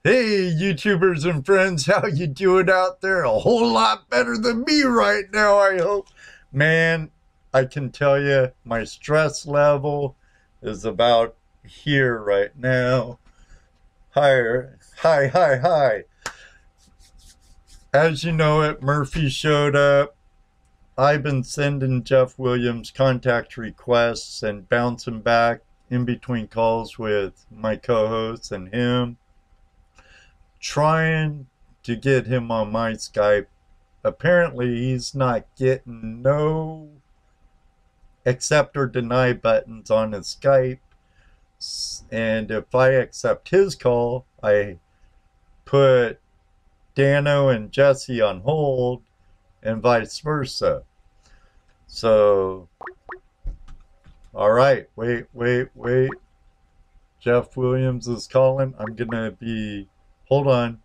Hey, YouTubers and friends, how you doing out there? A whole lot better than me right now, I hope. Man, I can tell you my stress level is about here right now. Higher, high. As you know it, Murphy showed up. I've been sending Jeff Williams contact requests and bouncing back in between calls with my co-hosts and him, trying to get him on my Skype. Apparently, he's not getting no accept or deny buttons on his Skype. And if I accept his call, I put Dano and Jesse on hold and vice versa. So, all right, wait. Jeff Williams is calling. I'm going to be, hold on.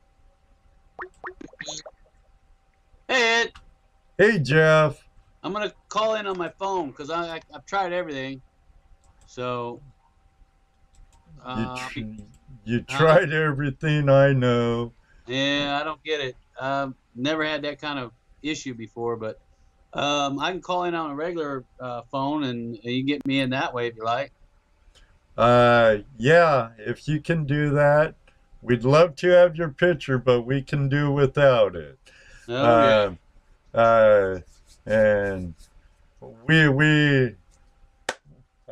Hey, Ed. Hey, Jeff. I'm going to call in on my phone because I've tried everything. So. You tried everything, I know. Yeah, I don't get it. Never had that kind of issue before, but I can call in on a regular phone and you can get me in that way if you like. Yeah, if you can do that. We'd love to have your picture, but we can do without it. Oh, yeah. And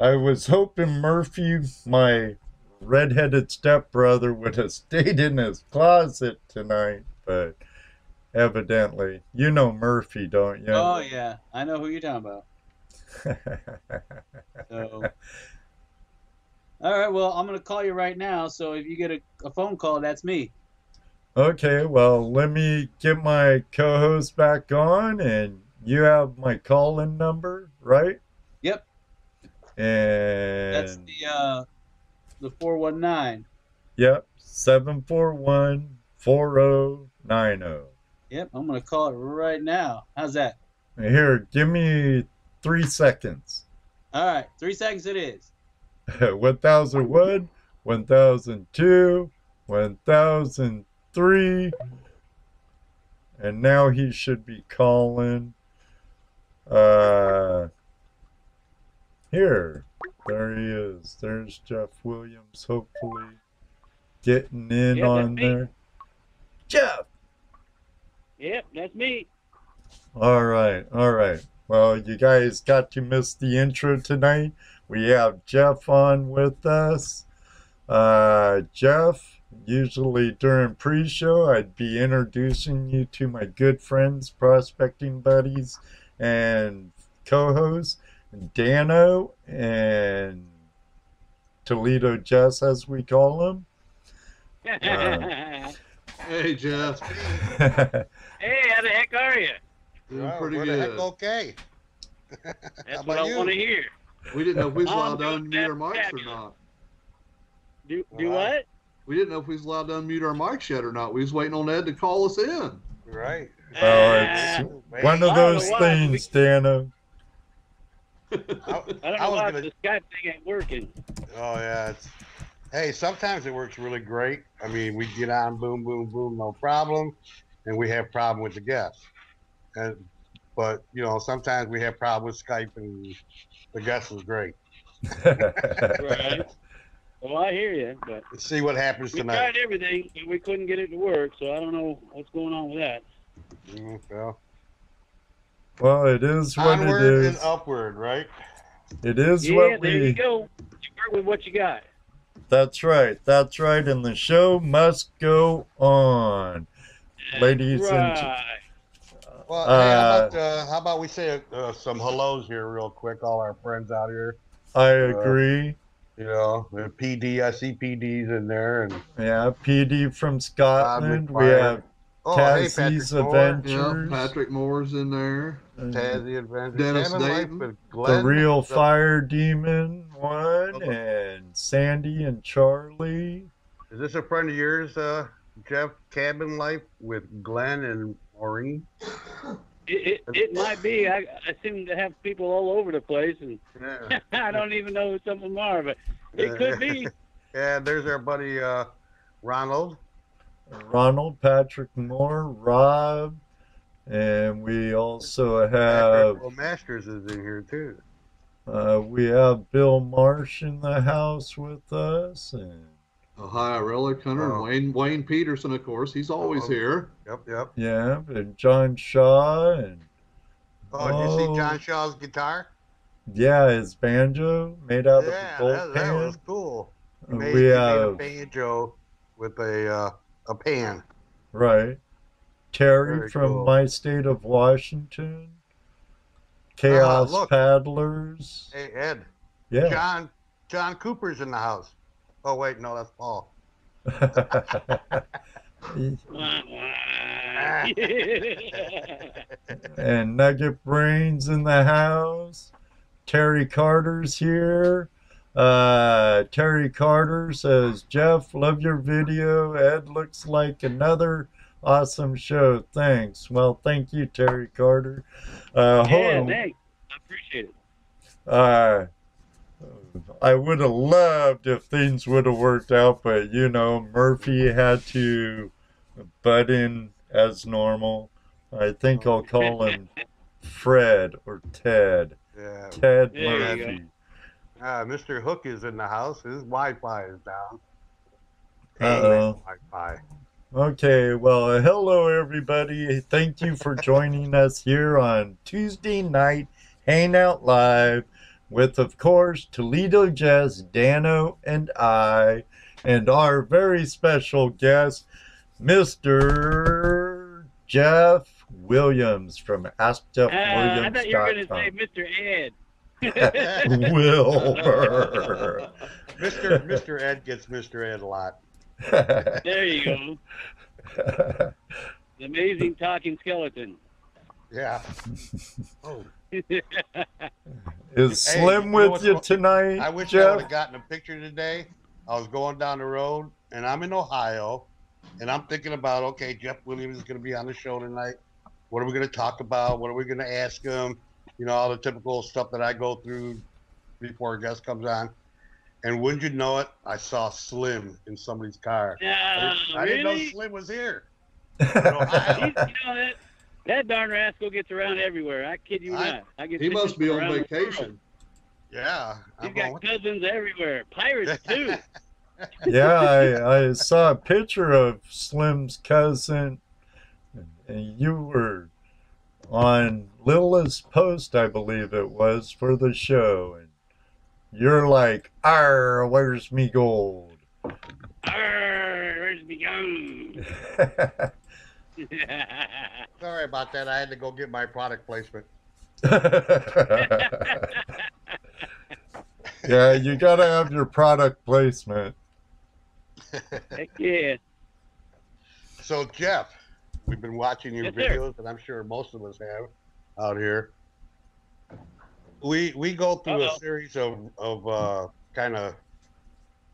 I was hoping Murphy, my redheaded stepbrother, would have stayed in his closet tonight, but evidently, you know Murphy, don't you? Oh, yeah. I know who you're talking about. So, all right, well, I'm going to call you right now, so if you get a phone call, that's me. Okay, well, let me get my co-host back on, and you have my call-in number, right? Yep. And that's the 419. Yep, 741-4090. Yep, I'm going to call it right now. How's that? Here, give me 3 seconds. All right, 3 seconds it is. 1001, 1002, 1003. And now he should be calling. Here. There he is. There's Jeff Williams, hopefully getting in on there. Jeff! Yep, that's me. All right. Well, you guys got to miss the intro tonight. We have Jeff on with us. Jeff, usually during pre-show, I'd be introducing you to my good friends, prospecting buddies, and co-hosts, Dano and Toledo Jess, as we call him. Hey, Jeff. Hey, how the heck are you? Doing pretty good. The heck okay. That's what I want to hear. We didn't know if we was allowed to unmute our mics or not. Do what? We didn't know if we was allowed to unmute our mics yet or not. We was waiting on Ed to call us in. Right. Well, it's one of those things, Dano. I don't know why the Skype thing ain't working. Oh, yeah. Hey, sometimes it works really great. I mean, we get on, boom, no problem. And we have problem with the guests. But, you know, sometimes we have problem with Skype and the guest is great. Right. Well, I hear you, but let's see what happens tonight. We tried everything, but we couldn't get it to work, so I don't know what's going on with that. Well, it is what onward it is. And upward, right? It is yeah, what there you go. You work with what you got. That's right. And the show must go on, ladies and gentlemen. Well, hey, how about we say some hellos here real quick, all our friends out here. I agree. You know, the PD, I see PD's in there. And yeah, PD from Scotland. We have Tassie's Adventures. Yeah, Patrick Moore's in there. Tassie Adventures. Dennis Dayton. The Real Fire Demon one. And Sandy and Charlie. Is this a friend of yours, Jeff? Cabin Life with Glenn and Maureen? It might be. I seem to have people all over the place, and yeah. I don't even know who some of them are, but it could be. Yeah, there's our buddy Ronald. Ronald, Patrick Moore, Rob, and we also Patrick have Masters is in here too. we have Bill Marsh in the house with us, and Ohio Relic Hunter and Wayne Peterson, of course. He's always here. Yep. yeah, and John Shaw, and Did you see John Shaw's guitar? yeah, his banjo made out of a gold that pan. was cool. He made, We he made a have banjo with a pan. right Terry Very from cool. my state of Washington, Chaos Look. Paddlers. Hey Ed, Yeah. John Cooper's in the house. Oh wait, no, that's Paul. And Nugget Brains in the house. Terry Carter's here. Terry Carter says, Jeff, love your video. Ed looks like another awesome show. Thanks. Well, thank you, Terry Carter. Yeah, thanks. I appreciate it. I would have loved if things would have worked out, but you know, Murphy had to butt in as normal. I think I'll call him Fred or Ted. Yeah. Ted There you Murphy. Mr. Hook is in the house. His Wi-Fi is down. Uh-oh. Wi-Fi. Okay, well, hello everybody. Thank you for joining us here on Tuesday Night Hangout Live with, of course, Toledo Jess, Dano, and I, and our very special guest, Mr. Jeff Williams from AskJeffWilliams.com. I thought you were going to say Mr. Ed. Wilbur. Mr. Ed gets Mr. Ed a lot. There you go. The amazing talking skeleton. Yeah. Oh. Is Slim with you tonight, I wish I Jeff? would have gotten a picture today. I was going down the road, and I'm in Ohio, and I'm thinking about, okay, Jeff Williams is going to be on the show tonight. What are we going to talk about? What are we going to ask him? You know, all the typical stuff that I go through before a guest comes on. And wouldn't you know it, I saw Slim in somebody's car. I didn't know Slim was here in Ohio. That darn rascal gets around everywhere. I kid you not. He must be on vacation. Yeah. He's got cousins everywhere. Pirates, too. Yeah, I saw a picture of Slim's cousin, and you were on Lila's post, I believe it was, for the show. And you're like, "Arr, where's me gold?" Arr, where's me gold? Sorry about that. I had to go get my product placement. Yeah, you gotta have your product placement. Heck yeah. So, Jeff, we've been watching your Yes, videos, and I'm sure most of us have out here. We go through a series of kind of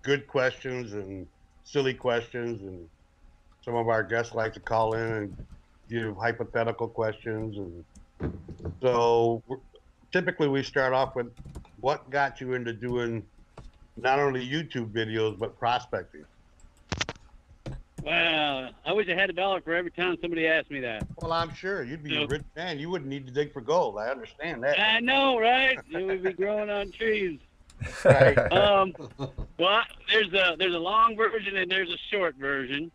good questions and silly questions, and some of our guests like to call in and give hypothetical questions. And so typically we start off with what got you into doing not only YouTube videos, but prospecting? Well, I wish I had $1 for every time somebody asked me that. Well, I'm sure you'd be a rich man. You wouldn't need to dig for gold. I understand that. I know, right? It would be growing on trees. Right. Well, there's a long version and there's a short version.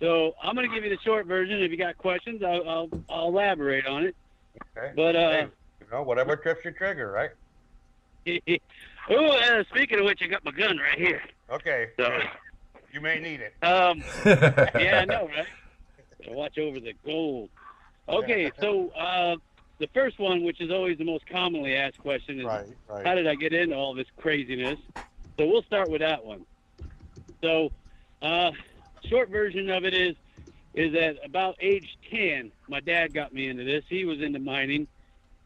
So I'm going to give you the short version. If you got questions, I'll elaborate on it. Okay. But hey, whatever trips your trigger, right? Speaking of which, I got my gun right here. Okay. So, you may need it. yeah, I know, right? Gotta watch over the gold. Okay, so the first one, which is always the most commonly asked question, is how did I get into all this craziness? So we'll start with that one. So, short version of it is at about age 10, my dad got me into this. He was into mining,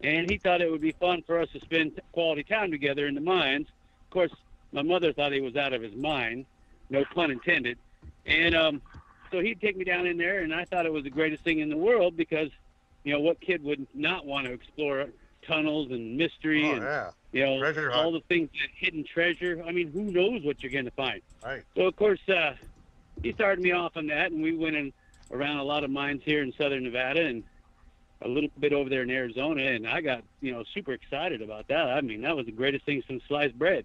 and he thought it would be fun for us to spend quality time together in the mines. Of course, my mother thought he was out of his mind, no pun intended. And so he'd take me down in there, and I thought it was the greatest thing in the world because, you know, what kid would not want to explore tunnels and mystery and, you know, all the things, that hidden treasure. I mean, who knows what you're going to find? Right. So, of course, he started me off on that, and we went in around a lot of mines here in southern Nevada and a little bit over there in Arizona, and I got, super excited about that. I mean, that was the greatest thing since sliced bread.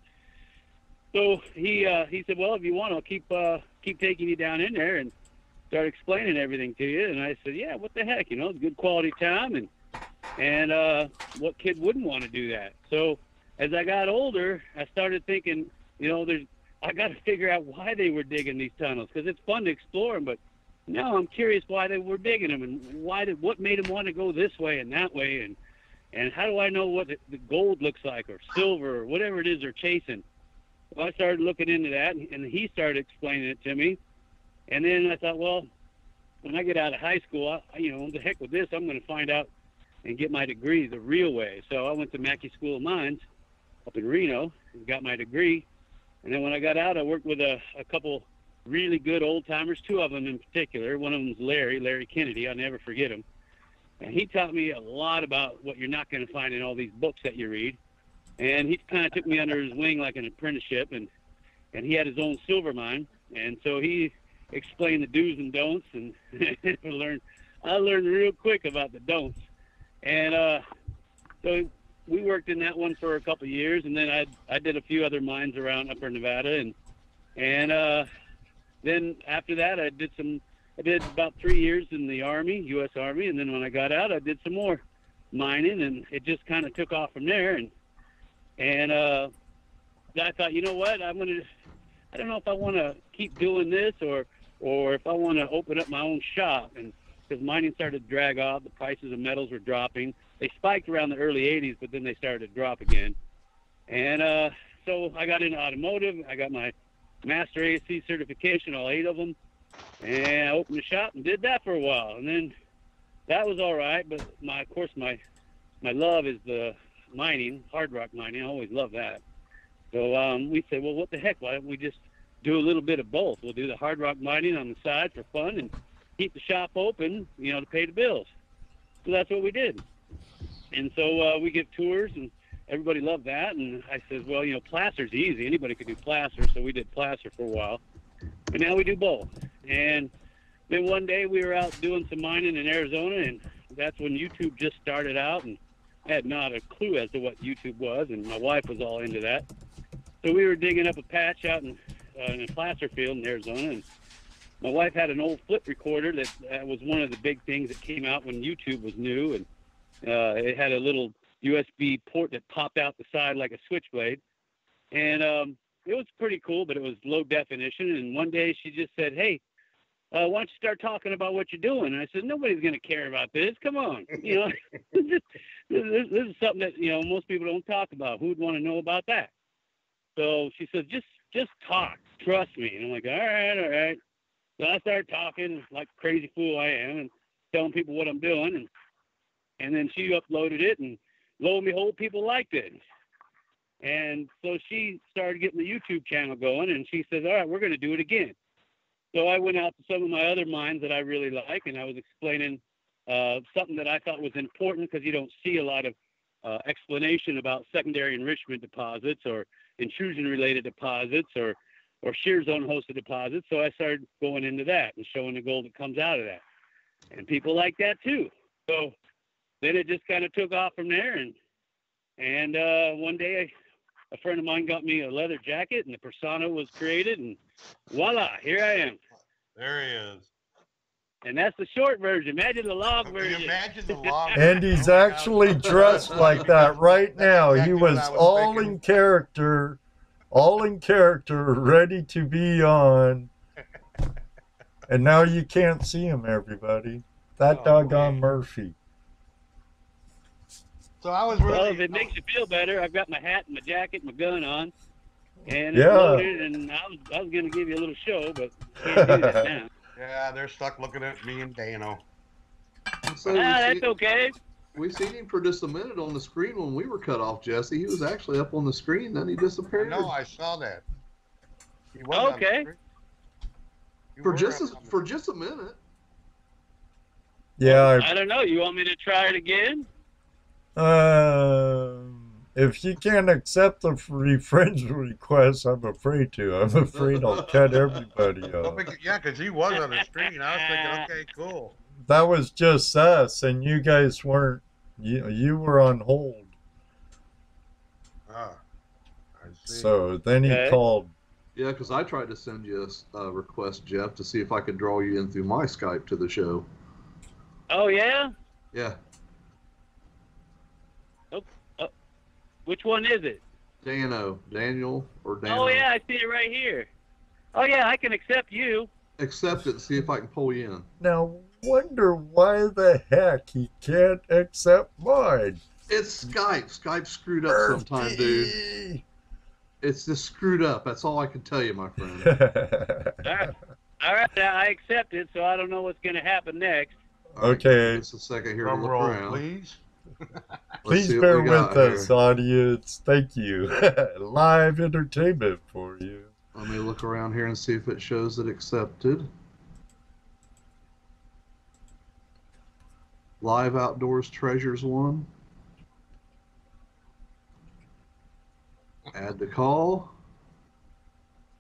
So he said, well, if you want, I'll keep taking you down in there and start explaining everything to you. And I said, yeah, what the heck, it's good quality time, and what kid wouldn't want to do that? So as I got older, I started thinking, I got to figure out why they were digging these tunnels, because it's fun to explore them, but now I'm curious why they were digging them, and what made them want to go this way and that way, and how do I know what the gold looks like, or silver, or whatever it is they're chasing. Well, I started looking into that, and he started explaining it to me, and then I thought, well, when I get out of high school, the heck with this, I'm going to find out and get my degree the real way. So I went to Mackey School of Mines up in Reno and got my degree, and then when I got out, I worked with a couple really good old-timers, two of them in particular. One of them was Larry Kennedy. I'll never forget him. And he taught me a lot about what you're not going to find in all these books that you read. And he kind of took me under his wing like an apprenticeship, and he had his own silver mine. And so he explained the do's and don'ts, and I learned real quick about the don'ts. And so we worked in that one for a couple of years, and then I did a few other mines around upper Nevada, and then after that I did about 3 years in the Army, U.S. Army, and then when I got out, I did some more mining, and it just kind of took off from there. And I thought, you know what, I don't know if I want to keep doing this or if I want to open up my own shop. And because mining started to drag off, the prices of metals were dropping. They spiked around the early 80s, but then they started to drop again. And so I got into automotive. I got my Master ASC certification, all 8 of them. And I opened a shop and did that for a while. And then that was all right, but my love is the mining, hard rock mining. I always love that. So we said, well, what the heck? Why don't we just do a little bit of both? We'll do the hard rock mining on the side for fun and keep the shop open, to pay the bills. So that's what we did. And so we give tours, and everybody loved that. And I said, well, placer's easy. Anybody could do placer. So we did placer for a while. And now we do both. And then one day we were out doing some mining in Arizona, and that's when YouTube just started out, and I had not a clue as to what YouTube was, and my wife was all into that. So we were digging up a patch out in a placer field in Arizona, and my wife had an old flip recorder that was one of the big things that came out when YouTube was new, and it had a little USB port that popped out the side like a switchblade, and it was pretty cool, but it was low definition. And one day she just said, hey, why don't you start talking about what you're doing? And I said, nobody's going to care about this. Come on. This is something that, most people don't talk about. Who would want to know about that? So she said, just talk. Trust me. And I'm like, all right. So I started talking like a crazy fool I am and telling people what I'm doing. And then she uploaded it, and lo and behold, people liked it. And so she started getting the YouTube channel going, and she says, all right, we're going to do it again. So I went out to some of my other mines that I really like, and I was explaining something that I thought was important, because you don't see a lot of explanation about secondary enrichment deposits or intrusion-related deposits or shear zone-hosted deposits. So I started going into that and showing the gold that comes out of that. And people like that too. So then it just kind of took off from there. And one day a friend of mine got me a leather jacket, and the persona was created, and voila, here I am. There he is. And that's the short version. Imagine the long version. Imagine the long And he's actually dressed like that right now. He was all in character, ready to be on. And now you can't see him, everybody. That doggone Murphy. So I was really... Well, if it makes you feel better, I've got my hat and my jacket and my gun on. And it's loaded, and I was going to give you a little show, but can't do that now. Yeah, they're stuck looking at me and Dano. So that's okay. We seen him for just a minute on the screen when we were cut off, Jesse. He was actually up on the screen, then he disappeared. No, I saw that. He was okay. For just a minute. Yeah. I don't know. You want me to try it again? if you can't accept the free friends request, I'm afraid to. I'm afraid I'll cut everybody off. Yeah, because he was on the screen. I was thinking, okay, cool. That was just us, and you guys weren't. You were on hold. Ah, I see. So then he called. Yeah, because I tried to send you a request, Jeff, to see if I could draw you in through my Skype to the show. Oh, yeah? Yeah. Which one is it? Daniel or Dano. Oh, yeah, I see it right here. Oh, yeah, I can accept you. Accept it and see if I can pull you in. Now, wonder why the heck he can't accept mine. It's Skype. Skype's screwed up sometime, dude. It's just screwed up. That's all I can tell you, my friend. All right, I accept it, so I don't know what's going to happen next. Okay. Just a second here Drum to look roll, around. please. Please bear with us, audience. Thank you. Live entertainment for you. Let me look around here and see if it shows it accepted. Live Outdoors Treasures 1. Add to call.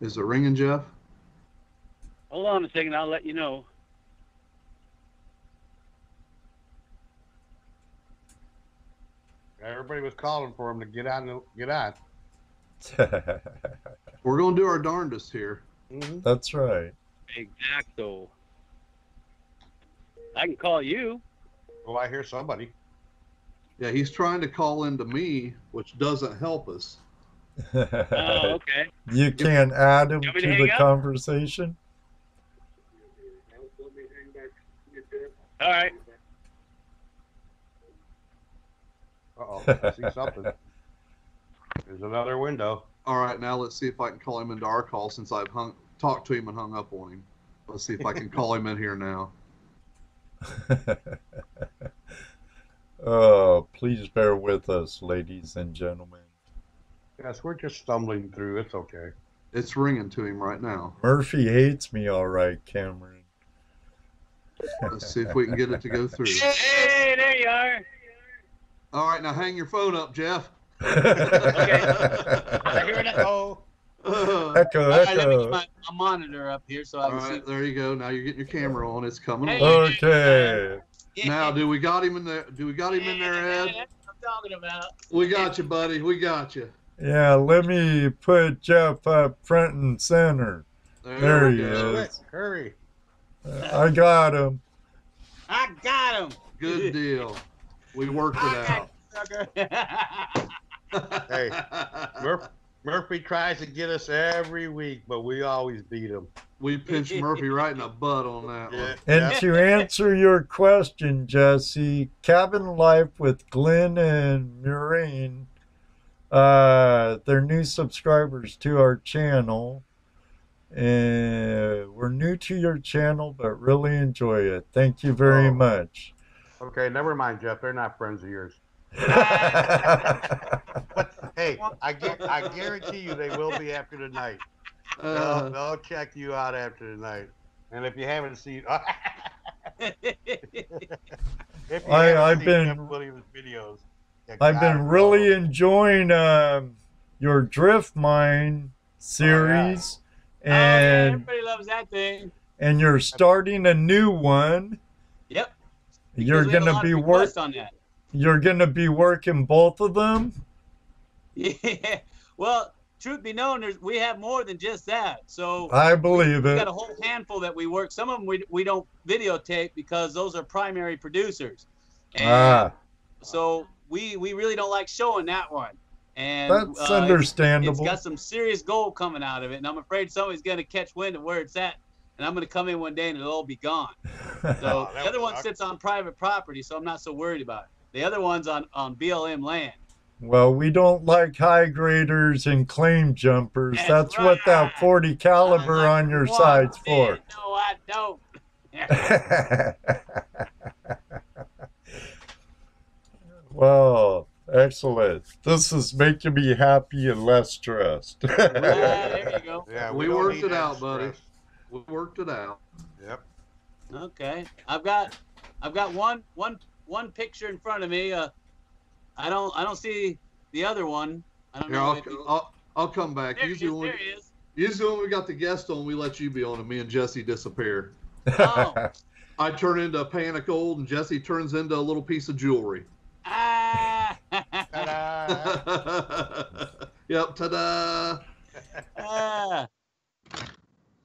Is it ringing, Jeff? Hold on a second, I'll let you know. Everybody was calling for him to get on. We're going to do our darndest here. That's right. Exacto. I can call you. Well, I hear somebody. Yeah, he's trying to call into me, which doesn't help us. Oh, okay. You can add him to the up? conversation. All right. Uh-oh, I see something. There's another window. All right, now let's see if I can call him into our call since I've talked to him and hung up on him. Let's see if I can call him in here now. Oh, please bear with us, ladies and gentlemen. Yes, we're just stumbling through. It's okay. It's ringing to him right now. Murphy hates me, all right, Cameron. Let's see if we can get it to go through. Hey, there you are. All right, now hang your phone up, Jeff. Okay. I hear an echo. Echo, All right, let me echo. get my monitor up here so I All can right, see. there you go. Now you're getting your camera on. It's coming Hey. on. Okay. Now, do we got him in there? Do we got him in there, Ed? That's what I'm talking about. We got you, buddy. We got you. Yeah, let me put Jeff up front and center. There he go. is. Hurry. I got him. I got him. Good deal. We worked it out. Hey, Murphy tries to get us every week, but we always beat him. We pinched Murphy right in the butt on that one. And to answer your question, Jesse, Cabin Life with Glenn and Maureen, they're new subscribers to our channel. We're new to your channel, but really enjoy it. Thank you very much. Okay, never mind, Jeff. They're not friends of yours. But hey, I guarantee you they will be after tonight. They'll check you out after tonight. And if you haven't seen, I've been Williams videos, I've been really enjoying your Drift Mine series, and everybody loves that thing. And you're starting a new one. Yep. You're gonna be on that. You're gonna be working both of them. Yeah. Well, truth be known, we have more than just that. So I believe we it. got a whole handful that we work. Some of them we don't videotape because those are primary producers. And so we really don't like showing that one. And that's understandable. It's got some serious gold coming out of it, and I'm afraid somebody's gonna catch wind of where it's at, and I'm gonna come in one day and it'll all be gone. So the other one sits on private property, so I'm not so worried about it. The other one's on BLM land. Well, we don't like high graders and claim jumpers. That's what that 40 caliber on your side's for. No, I don't. Well, excellent. This is making me happy and less stressed. There you go. Yeah, we worked it out, buddy. We worked it out. Yep. Okay. I've got one picture in front of me. I don't see the other one. I don't Here, know. I'll come back. There he is. Usually when we got the guest on, we let you be on, and me and Jesse disappear. Oh. I turn into a pan of gold, and Jesse turns into a little piece of jewelry. Ah. Ta-da. Yep, ta-da.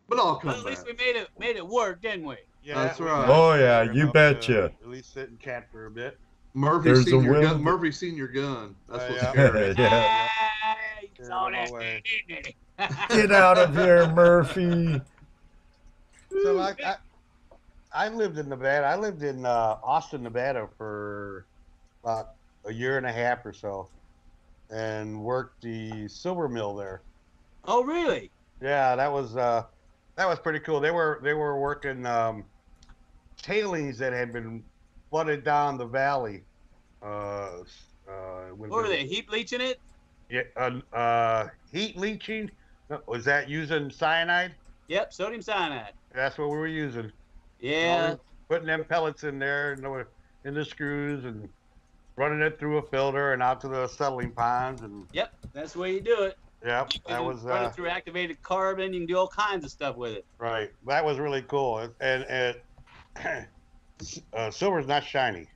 But I'll come back. At least we made it work, didn't we? Yeah, that's right. Oh yeah, you betcha. At least sit and chat for a bit. Murphy's seen your gun. Murphy's seen your gun. That's what's scary. Yeah. You saw that, didn't he? Get out of here, Murphy. So I lived in Nevada. I lived in Austin, Nevada for about a year and a half or so, and worked the silver mill there. Oh, really? Yeah, that was pretty cool. They were working tailings that had been flooded down the valley. What were they, heat leaching it? Yeah, heat leaching. Was that using cyanide? Yep, sodium cyanide. That's what we were using. Yeah. Putting them pellets in there, in the screws, and running it through a filter and out to the settling ponds. And yep, that's the way you do it. Yep, that was run it through activated carbon. You can do all kinds of stuff with it. Right, that was really cool. And silver's not shiny.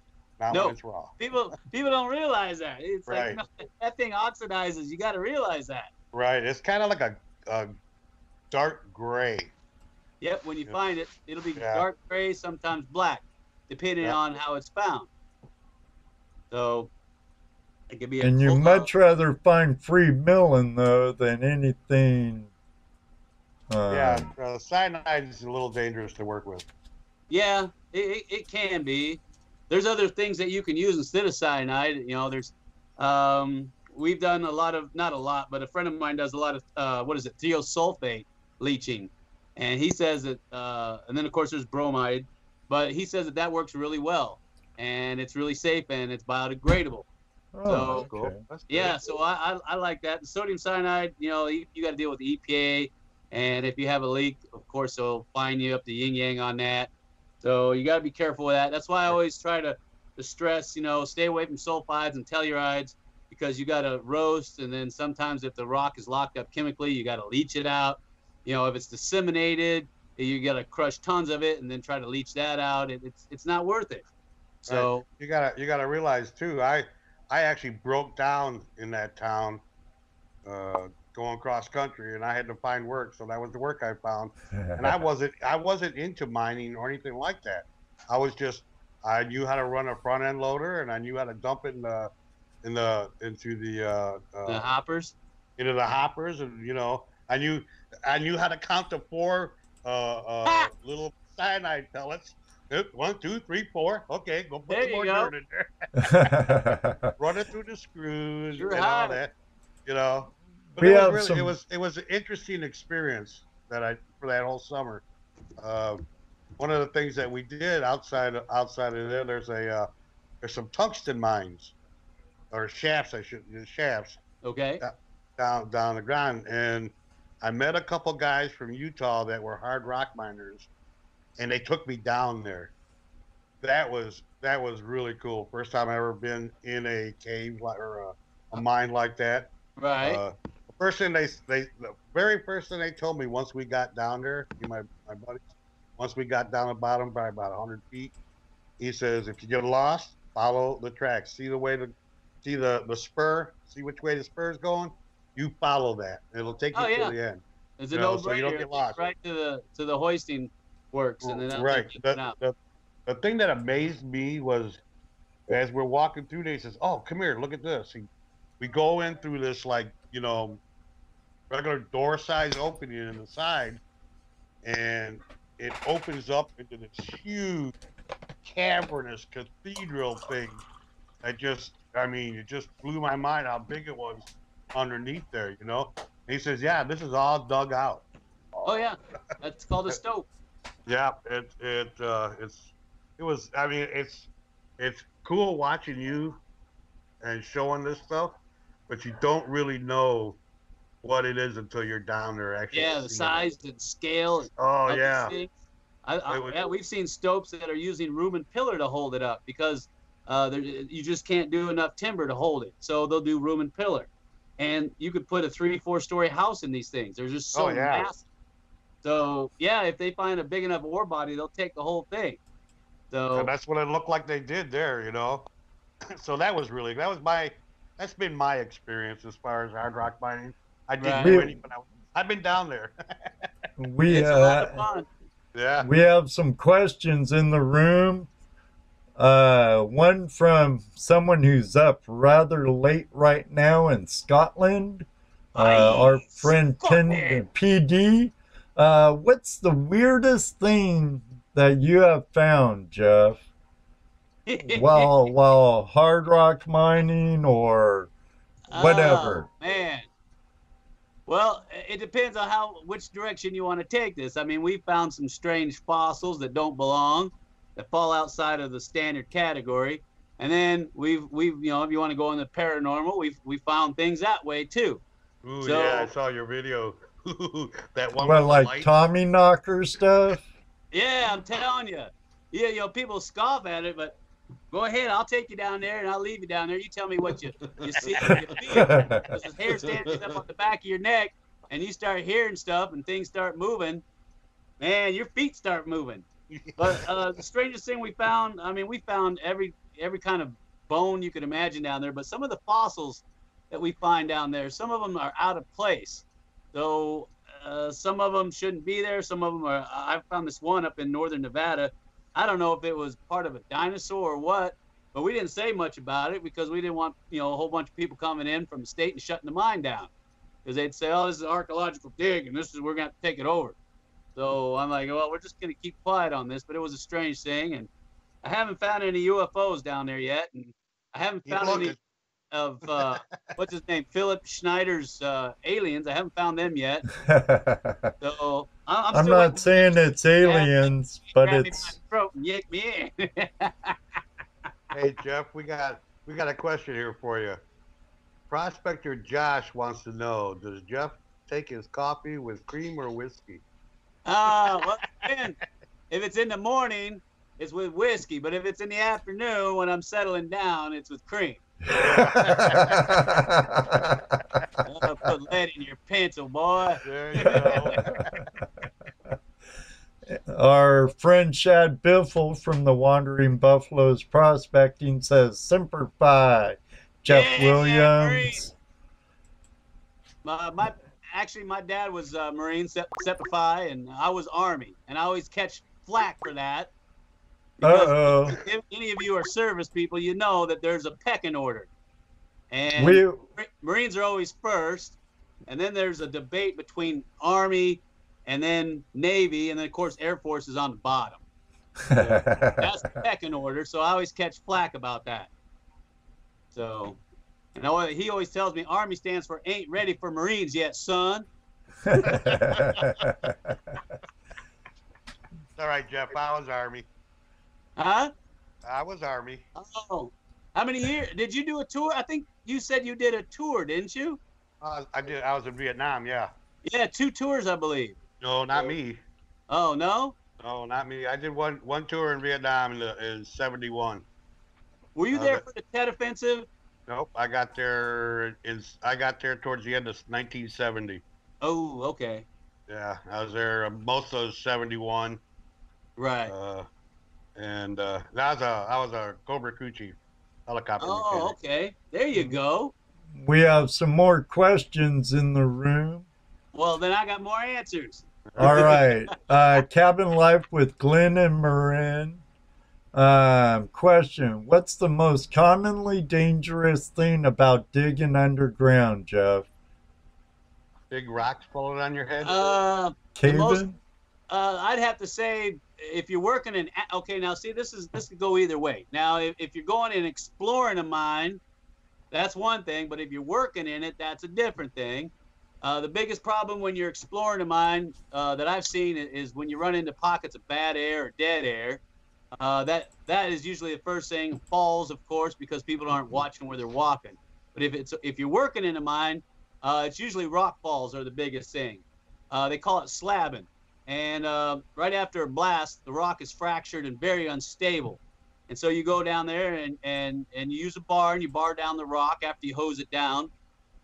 Not when it's raw. People don't realize that. It's right. Like that thing oxidizes. You got to realize that. Right, it's kind of like a dark gray. Yep, when you find it, it'll be dark gray, sometimes black, depending on how it's found. So it could be. And you much rather find free milling though than anything. Cyanide is a little dangerous to work with. Yeah, it can be. There's other things that you can use instead of cyanide. You know, there's we've done a lot of, not a lot, but a friend of mine does a lot of thiosulfate leaching. And he says that, and then of course there's bromide, but he says that works really well, and it's really safe and it's biodegradable. Oh, so that's cool. Yeah, so I like that. The sodium cyanide, you know, you got to deal with the EPA, and if you have a leak, of course they'll fine you up the yin yang on that. So you got to be careful with that. That's why I always try to stress, you know, stay away from sulfides and tellurides, because you got to roast, and then sometimes if the rock is locked up chemically, you got to leach it out. You know, if it's disseminated, you got to crush tons of it and then try to leach that out. It's not worth it. So you gotta realize too. I actually broke down in that town, going cross country, and I had to find work. So that was the work I found. And I wasn't into mining or anything like that. I knew how to run a front end loader, and I knew how to dump it into the hoppers. Into the hoppers, and you know, I knew how to count to 4 little cyanide pellets. 1, 2, 3, 4. Okay, go put some more dirt in there. Run it through the screws and all that. You know, but it was an interesting experience for that whole summer. One of the things that we did outside of there, there's some tungsten mines or shafts. Shafts. Okay. Down the ground, and I met a couple guys from Utah that were hard rock miners, and they took me down there. That was really cool. First time I ever been in a cave or a mine like that. Right. The very first thing they told me once we got down there, my buddies, once we got down the bottom by about 100 feet, he says, if you get lost, follow the tracks. See the spur. See which way the spur is going. You follow that. It'll take you to the end. It's a no-brainer. So you don't get lost. Right to the hoisting works, and then right. The thing that amazed me was, as we're walking through there, he says, "Oh, come here, look at this." We go in through this, like, you know, regular door size opening in the side, and it opens up into this huge cavernous cathedral thing. It just blew my mind how big it was underneath there, you know. And he says, "Yeah, this is all dug out." Oh yeah, that's called a stope. Yeah, it's cool watching you and showing this stuff, but you don't really know what it is until you're down there actually. Yeah, the size and scale. Oh yeah. We've seen stopes that are using room and pillar to hold it up, because You just can't do enough timber to hold it. So they'll do room and pillar. And you could put a 3-4 story house in these things. They're just so massive. So yeah, if they find a big enough ore body, they'll take the whole thing. So and that's what it looked like they did there, you know. So that's been my experience as far as hard rock mining. I didn't do any, but I've been down there. It's a lot of fun. Yeah. We have some questions in the room. One from someone who's up rather late right now in Scotland. Our friend PD. What's the weirdest thing that you have found, Jeff? while hard rock mining or whatever. Oh, man. Well, it depends on which direction you want to take this. I mean, we found some strange fossils that don't belong, that fall outside of the standard category. And then we've if you want to go in the paranormal, we found things that way too. Ooh, so, yeah, I saw your video. That one. Well, like light. Tommy knocker stuff. Yeah, I'm telling you. Yeah, people scoff at it, but go ahead. I'll take you down there, and I'll leave you down there. You tell me what you see, what you feel. Because the hair stands up on the back of your neck, and you start hearing stuff, and things start moving. Man, your feet start moving. But the strangest thing we found, I mean, we found every kind of bone you could imagine down there. But some of the fossils that we find down there, some of them are out of place. So some of them shouldn't be there. Some of them are. I found this one up in northern Nevada. I don't know if it was part of a dinosaur or what, but we didn't say much about it because we didn't want a whole bunch of people coming in from the state and shutting the mine down, because they'd say, "Oh, this is an archaeological dig, and we're going to have to take it over." So I'm like, "Well, we're just going to keep quiet on this." But it was a strange thing, and I haven't found any UFOs down there yet, and I haven't found any of what's his name, Philip Schneider's aliens. I haven't found them yet. So I'm not saying it's aliens, but it's. Yick me in. Hey Jeff, we got a question here for you. Prospector Josh wants to know: does Jeff take his coffee with cream or whiskey? Well, if it's in the morning, it's with whiskey. But if it's in the afternoon when I'm settling down, it's with cream. I'll put lead in your pencil, boy. There you go. Our friend Shad Biffle from the Wandering Buffaloes Prospecting says, Semper Fi, Jeff Williams. My dad was Marine, Semper Fi, and I was Army, and I always catch flack for that. Because if any of you are service people, you know that there's a pecking order. And Marines are always first, and then there's a debate between Army and then Navy, and then, of course, Air Force is on the bottom. So that's the pecking order, so I always catch flack about that. So, he always tells me Army stands for ain't ready for Marines yet, son. All right, Jeff, I was Army. Huh? I was Army. Oh, how many years? Did you do a tour? I think you said you did a tour, didn't you? I did. I was in Vietnam, yeah. Yeah, 2 tours, I believe. No, not me. Oh, no? No, not me. I did one tour in Vietnam in 71. Were you there for the Tet Offensive? Nope, I got there towards the end of 1970. Oh, okay. Yeah, I was there most of 71. Right. And I was a Cobra Crew chief, helicopter mechanic. Oh, okay. There you go. We have some more questions in the room. Well, then I got more answers. All right. Cabin life with Glenn and Marin. Question: what's the most commonly dangerous thing about digging underground, Jeff? Big rocks falling on your head? Caving? I'd have to say, if you're working in, okay, now see, this could go either way. Now, if you're going and exploring a mine, that's one thing, but if you're working in it, that's a different thing. The biggest problem when you're exploring a mine that I've seen is when you run into pockets of bad air or dead air. That is usually the first thing. Falls, of course, because people aren't watching where they're walking. But if you're working in a mine, it's usually rock falls are the biggest thing. They call it slabbing. And right after a blast, the rock is fractured and very unstable. And so you go down there and you use a bar, and you bar down the rock after you hose it down,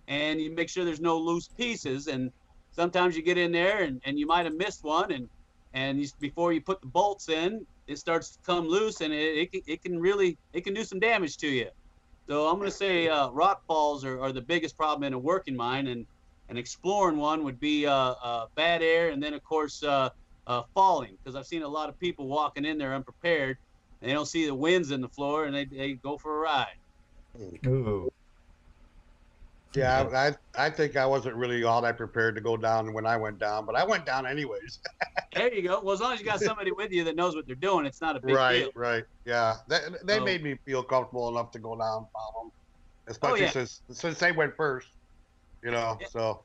and you make sure there's no loose pieces. And sometimes you get in there and you might have missed one, and before you put the bolts in, it starts to come loose, and it can do some damage to you. So I'm going to say rock falls are the biggest problem in a working mine, and an exploring one would be bad air, and then of course falling, because I've seen a lot of people walking in there unprepared. They don't see the winds in the floor, and they go for a ride. Ooh. Yeah, I think I wasn't really all that prepared to go down when I went down, but I went down anyways. There you go. Well, as long as you got somebody with you that knows what they're doing, it's not a big deal. Right. Yeah, they made me feel comfortable enough to go down, follow them, especially since they went first. So.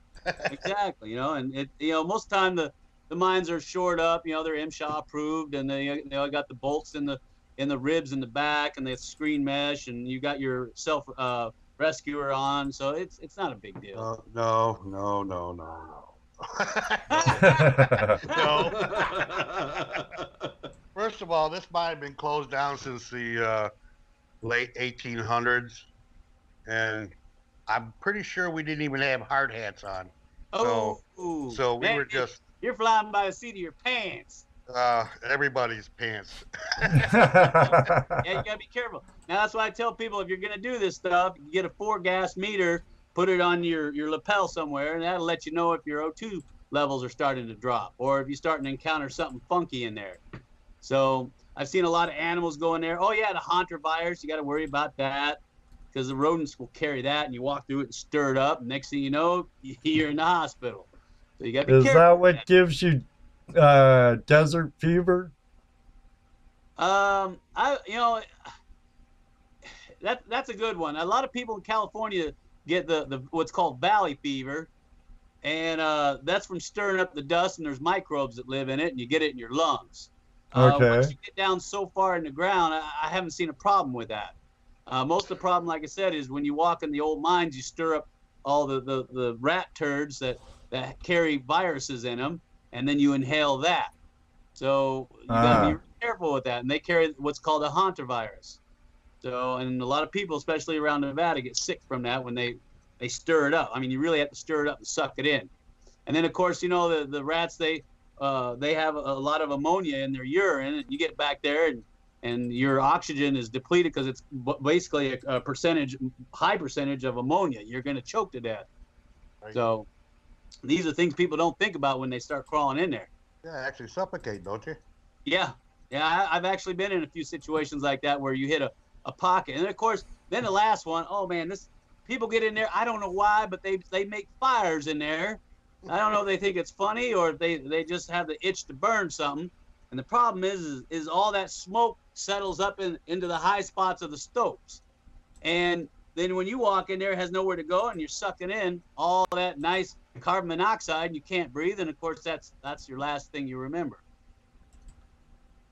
Exactly. And most of the time the mines are shored up. They're MSHA approved, and they got the bolts in the ribs in the back, and the screen mesh, and you got your self rescuer on, so it's not a big deal. No. No. First of all, this mine had been closed down since the late 1800s, and I'm pretty sure we didn't even have hard hats on. So we were just... You're flying by the seat of your pants. Everybody's pants. Yeah, you gotta be careful. Now that's why I tell people, if you're gonna do this stuff, you get a 4-gas meter, put it on your lapel somewhere, and that'll let you know if your O2 levels are starting to drop, or if you're starting to encounter something funky in there. So I've seen a lot of animals go in there. Oh yeah, the haunter virus, you got to worry about that, because the rodents will carry that, and you walk through it and stir it up, and next thing you know, you're in the hospital. So you got to be careful. Is that what gives you desert fever? That's a good one. A lot of people in California get the what's called valley fever, and that's from stirring up the dust, and there's microbes that live in it, and you get it in your lungs. Okay. Once you get down so far in the ground, I haven't seen a problem with that. Most of the problem, like I said, is when you walk in the old mines, you stir up all the rat turds that carry viruses in them, and then you inhale that. So you gotta be careful with that. And they carry what's called a haunter virus. So, and a lot of people, especially around Nevada, get sick from that when they stir it up. I mean, you really have to stir it up and suck it in. And then, of course, the rats, they have a lot of ammonia in their urine, and you get back there and your oxygen is depleted because it's basically a high percentage of ammonia. You're going to choke to death. Right. So these are things people don't think about when they start crawling in there. Yeah, actually suffocate, don't you? Yeah. I've actually been in a few situations like that where you hit a pocket. And then, of course, then the last one, oh man, people get in there. I don't know why, but they make fires in there. I don't know if they think it's funny or if they just have the itch to burn something. And the problem is all that smoke settles up into the high spots of the stoves. And then when you walk in there, it has nowhere to go, and you're sucking in all that nice carbon monoxide, and you can't breathe. And of course, that's your last thing you remember.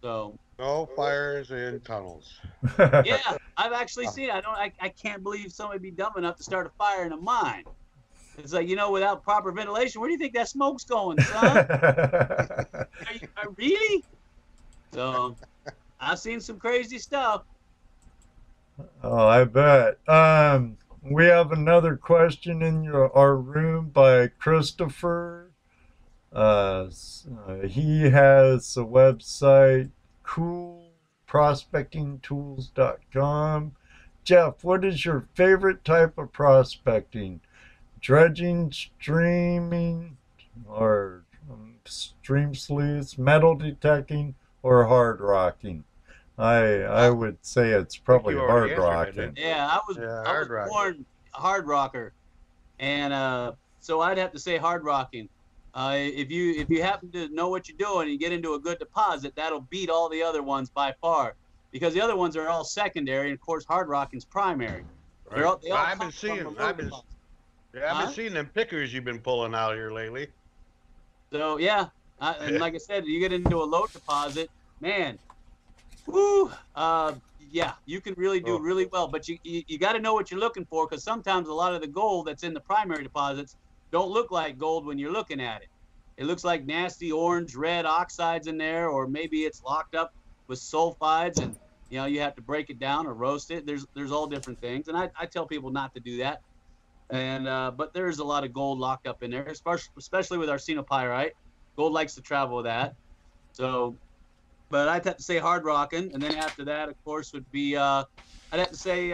So no fires in tunnels. Yeah, I've actually seen it. I can't believe somebody be dumb enough to start a fire in a mine. It's like, without proper ventilation, where do you think that smoke's going, son? Really? So I've seen some crazy stuff. Oh, I bet. We have another question in our room by Christopher. He has a website, coolprospectingtools.com. Jeff, what is your favorite type of prospecting? Dredging, streaming, or stream sleuths, metal detecting, or hard rocking? I would say it's probably hard rocking. Yeah, I was born a hard rocker, and so I'd have to say hard rocking. If you happen to know what you're doing and you get into a good deposit, that'll beat all the other ones by far, because the other ones are all secondary, and of course hard rocking's primary. Right. I've been seeing them pickers you've been pulling out here lately. So yeah, and like I said, you get into a low deposit, man. Woo! Yeah, you can really do really well, but you got to know what you're looking for, because sometimes a lot of the gold that's in the primary deposits don't look like gold when you're looking at it. It looks like nasty orange, red oxides in there, or maybe it's locked up with sulfides, and You know, you have to break it down or roast it. There's all different things, and I tell people not to do that. And but there's a lot of gold locked up in there, especially with arsenopyrite. Gold likes to travel with that. So, but I'd have to say hard rocking, and then after that, of course, would be I'd have to say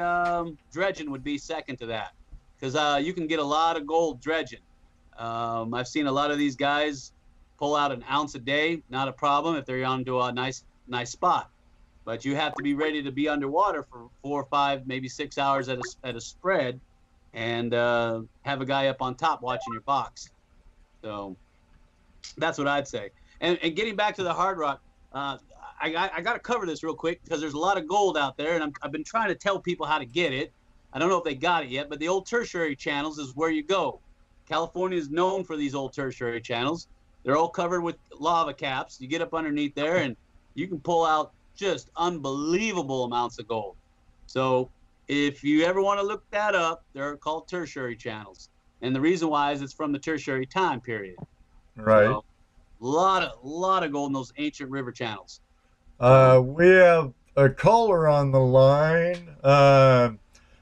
dredging would be second to that, because you can get a lot of gold dredging. I've seen a lot of these guys pull out an ounce a day, not a problem if they're onto a nice spot. But you have to be ready to be underwater for 4 or 5, maybe 6 hours at a spread, and have a guy up on top watching your box. So that's what I'd say. And getting back to the hard rock, I got to cover this real quick because there's a lot of gold out there, and I've been trying to tell people how to get it. I don't know if they got it yet, but the old tertiary channels is where you go. California is known for these old tertiary channels. They're all covered with lava caps. You get up underneath there, and you can pull out just unbelievable amounts of gold. So if you ever want to look that up, they're called tertiary channels. And the reason why is it's from the tertiary time period. Right. So, lot of gold in those ancient river channels. We have a caller on the line.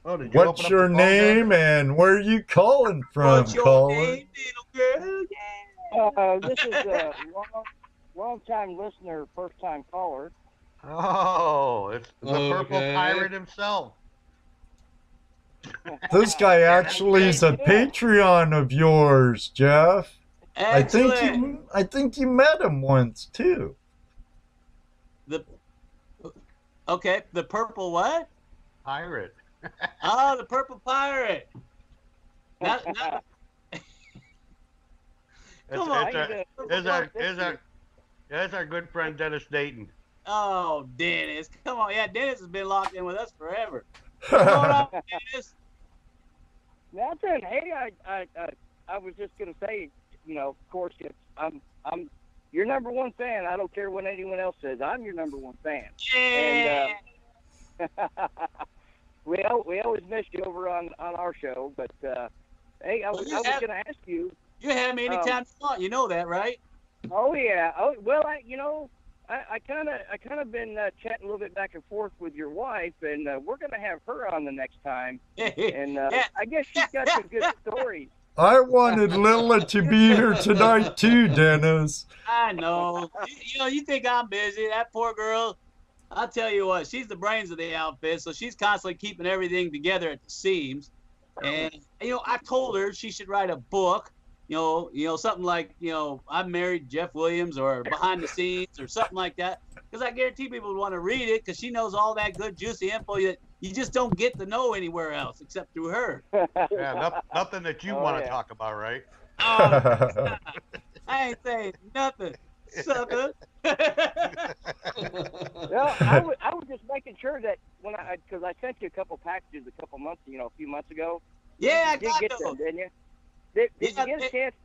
What's your name and where are you calling from, What's your caller? name, little girl? Yeah. This is a long-time listener, first-time caller. Oh, it's the purple pirate himself. This guy actually is a Patreon of yours, Jeff. Excellent. I think you met him once too. The purple what? Pirate. Oh, the purple pirate. Not Come on. That's our good friend Dennis Dayton. Oh, Dennis. Come on. Yeah, Dennis has been locked in with us forever. What's going on, Dennis? Nothing. Hey, I was just gonna say, you know, of course, I'm your number one fan. I don't care what anyone else says. I'm your number one fan. Yeah. And we always miss you over on our show. But hey, I was gonna ask you. You have me anytime you want. You know that, right? Oh yeah. Oh well, I kind of been chatting a little bit back and forth with your wife, and we're going to have her on the next time. And I guess she's got some good stories. I wanted Lila to be here tonight too, Dennis. I know. You think I'm busy. That poor girl, I'll tell you what, she's the brains of the outfit, so she's constantly keeping everything together at the seams. And, I told her she should write a book. Something like, I married Jeff Williams or Behind the Scenes or something like that. Because I guarantee people would want to read it because she knows all that good, juicy info that you just don't get to know anywhere else except through her. Yeah, nothing that you want to talk about, right? Oh, I ain't saying nothing, sucker. Well, I was just making sure that because I sent you a couple packages a few months ago. Yeah, I you did got get those. them, didn't you? Did you get a chance?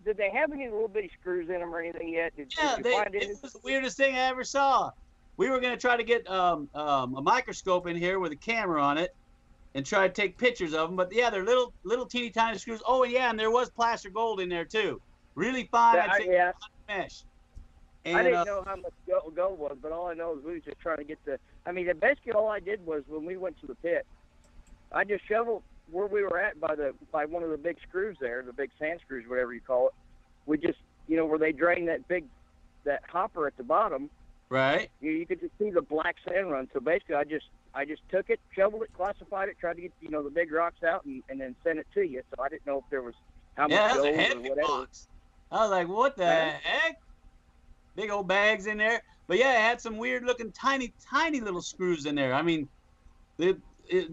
Did they have any little bitty screws in them or anything yet? Did you find it was the weirdest thing I ever saw. We were going to try to get a microscope in here with a camera on it and try to take pictures of them. But yeah, they're little teeny tiny screws. Oh yeah, and there was placer gold in there too. Really fine. Mesh. And, I didn't know how much gold was, but all I know is we were just trying to get basically all I did was when we went to the pit, I just shoveled where we were at by one of the big screws there, the big sand screws, whatever you call it. We just, where they drain that hopper at the bottom. Right. You could just see the black sand run. So basically, I just took it, shoveled it, classified it, tried to get the big rocks out, and then sent it to you. So I didn't know if there was how much gold or whatever. Box. I was like, what the heck? Big old bags in there. But yeah, it had some weird looking tiny little screws in there. I mean, it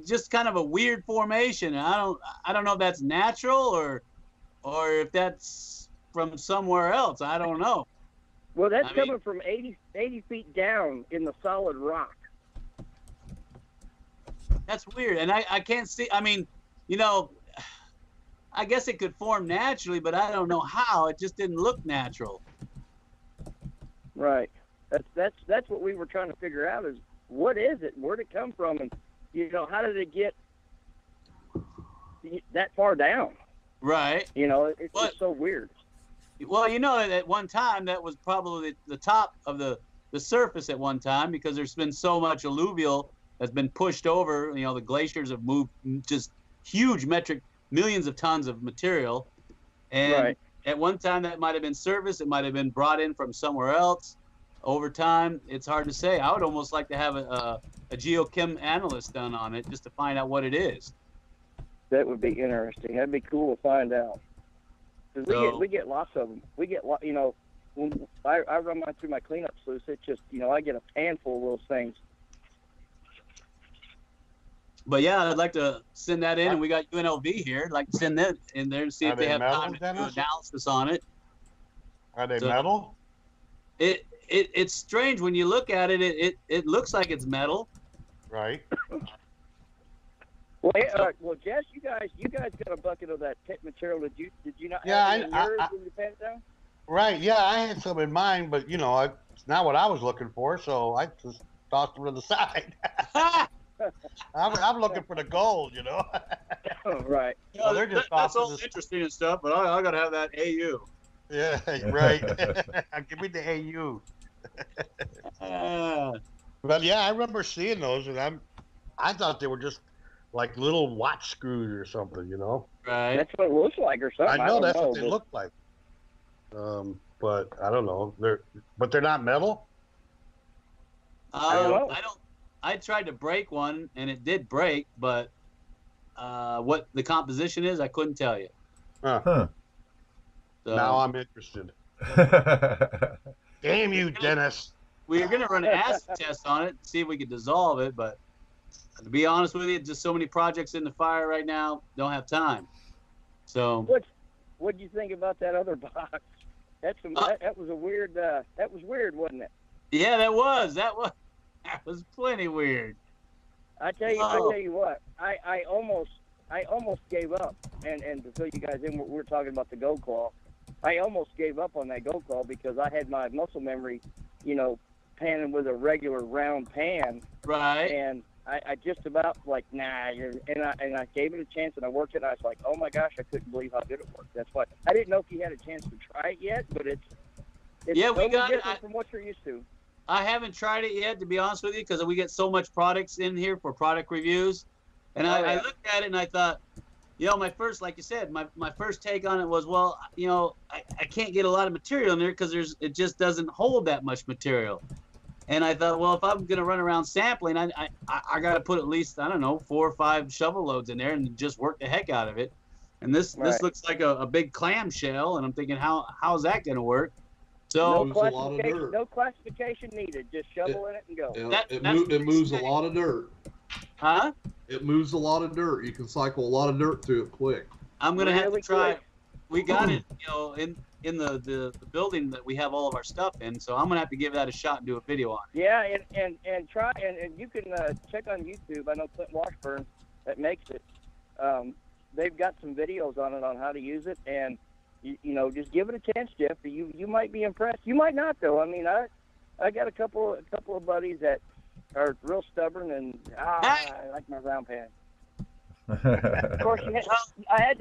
just kind of a weird formation. I don't know if that's natural or if that's from somewhere else. I don't know. Well, that's coming from 80 feet down in the solid rock. That's weird. And I can't see, I guess it could form naturally, but I don't know how. It just didn't look natural. Right. That's what we were trying to figure out is what is it? Where'd it come from? And how did it get that far down? Right. It's just so weird. Well, at one time that was probably the top of the the surface at one time because there's been so much alluvial that's been pushed over. You know, the glaciers have moved just huge millions of tons of material. And at one time that might have been surface. It might have been brought in from somewhere else. Over time, it's hard to say. I would almost like to have a geochem analyst done on it just to find out what it is. That would be interesting. That'd be cool to find out. Because we get lots of them. We get, you know, when I run mine through my cleanup sluice, it's just, you know, I get a handful of those things. But yeah, I'd like to send that in, and we got UNLV here. I'd like to send that in there and see if they have time to do analysis on it. Are they metal? It's strange when you look at it. It looks like it's metal. Right. Well, Jess, you guys got a bucket of that pit material. Did you not? Yeah, have it in yours when you pat it down? Right. Yeah, I had some in mind, but you know, it's not what I was looking for, so I just tossed them to the side. I'm looking for the gold, you know. Right. Yeah, they're just that's all interesting and stuff, but I gotta have that AU. Yeah, right. Give me the AU. But yeah, I remember seeing those, and I thought they were just like little watch screws or something, you know. Right. That's what it looks like, or something. I know that's what they look like. But I don't know. They're not metal. I tried to break one, and it did break, but what the composition is, I couldn't tell you. Huh. So, now I'm interested. Damn you, Dennis. We were going to run an acid test on it, see if we could dissolve it, but to be honest with you, just so many projects in the fire right now, don't have time. So. What do you think about that other box? That was a weird. That was weird, wasn't it? Yeah, that was was plenty weird. I tell you what. I almost gave up, and to fill you guys in, we're talking about the gold claw. I almost gave up on that gold claw because I had my muscle memory, you know, panning with a regular round pan. Right. And I just about like, nah, and I gave it a chance, and I worked it, and I was like, oh my gosh, I couldn't believe how good it worked. That's why I didn't know if you had a chance to try it yet, but it's totally different from what you're used to. I haven't tried it yet, to be honest with you, because we get so much products in here for product reviews. And I looked at it and I thought, you know, my first, like you said, my first take on it was, well, you know, I can't get a lot of material in there because it just doesn't hold that much material. And I thought, well, if I'm going to run around sampling, I got to put at least, I don't know, 4 or 5 shovel loads in there and just work the heck out of it. And this looks like a big clamshell, and I'm thinking, how's that going to work? So no classification needed. Just shovel in it and go. It moves a lot of dirt. Huh? It moves a lot of dirt. You can cycle a lot of dirt through it quick. I'm gonna have to try. We got it, you know, in the building that we have all of our stuff in. So I'm gonna have to give that a shot and do a video on it. Yeah, and try and you can check on YouTube. I know Klint Washburn that makes it. They've got some videos on it on how to use it, and you know, just give it a chance, Jeff. You might be impressed. You might not, though. I mean, I got a couple of buddies that are real stubborn, and I like my round pan. Of course, I had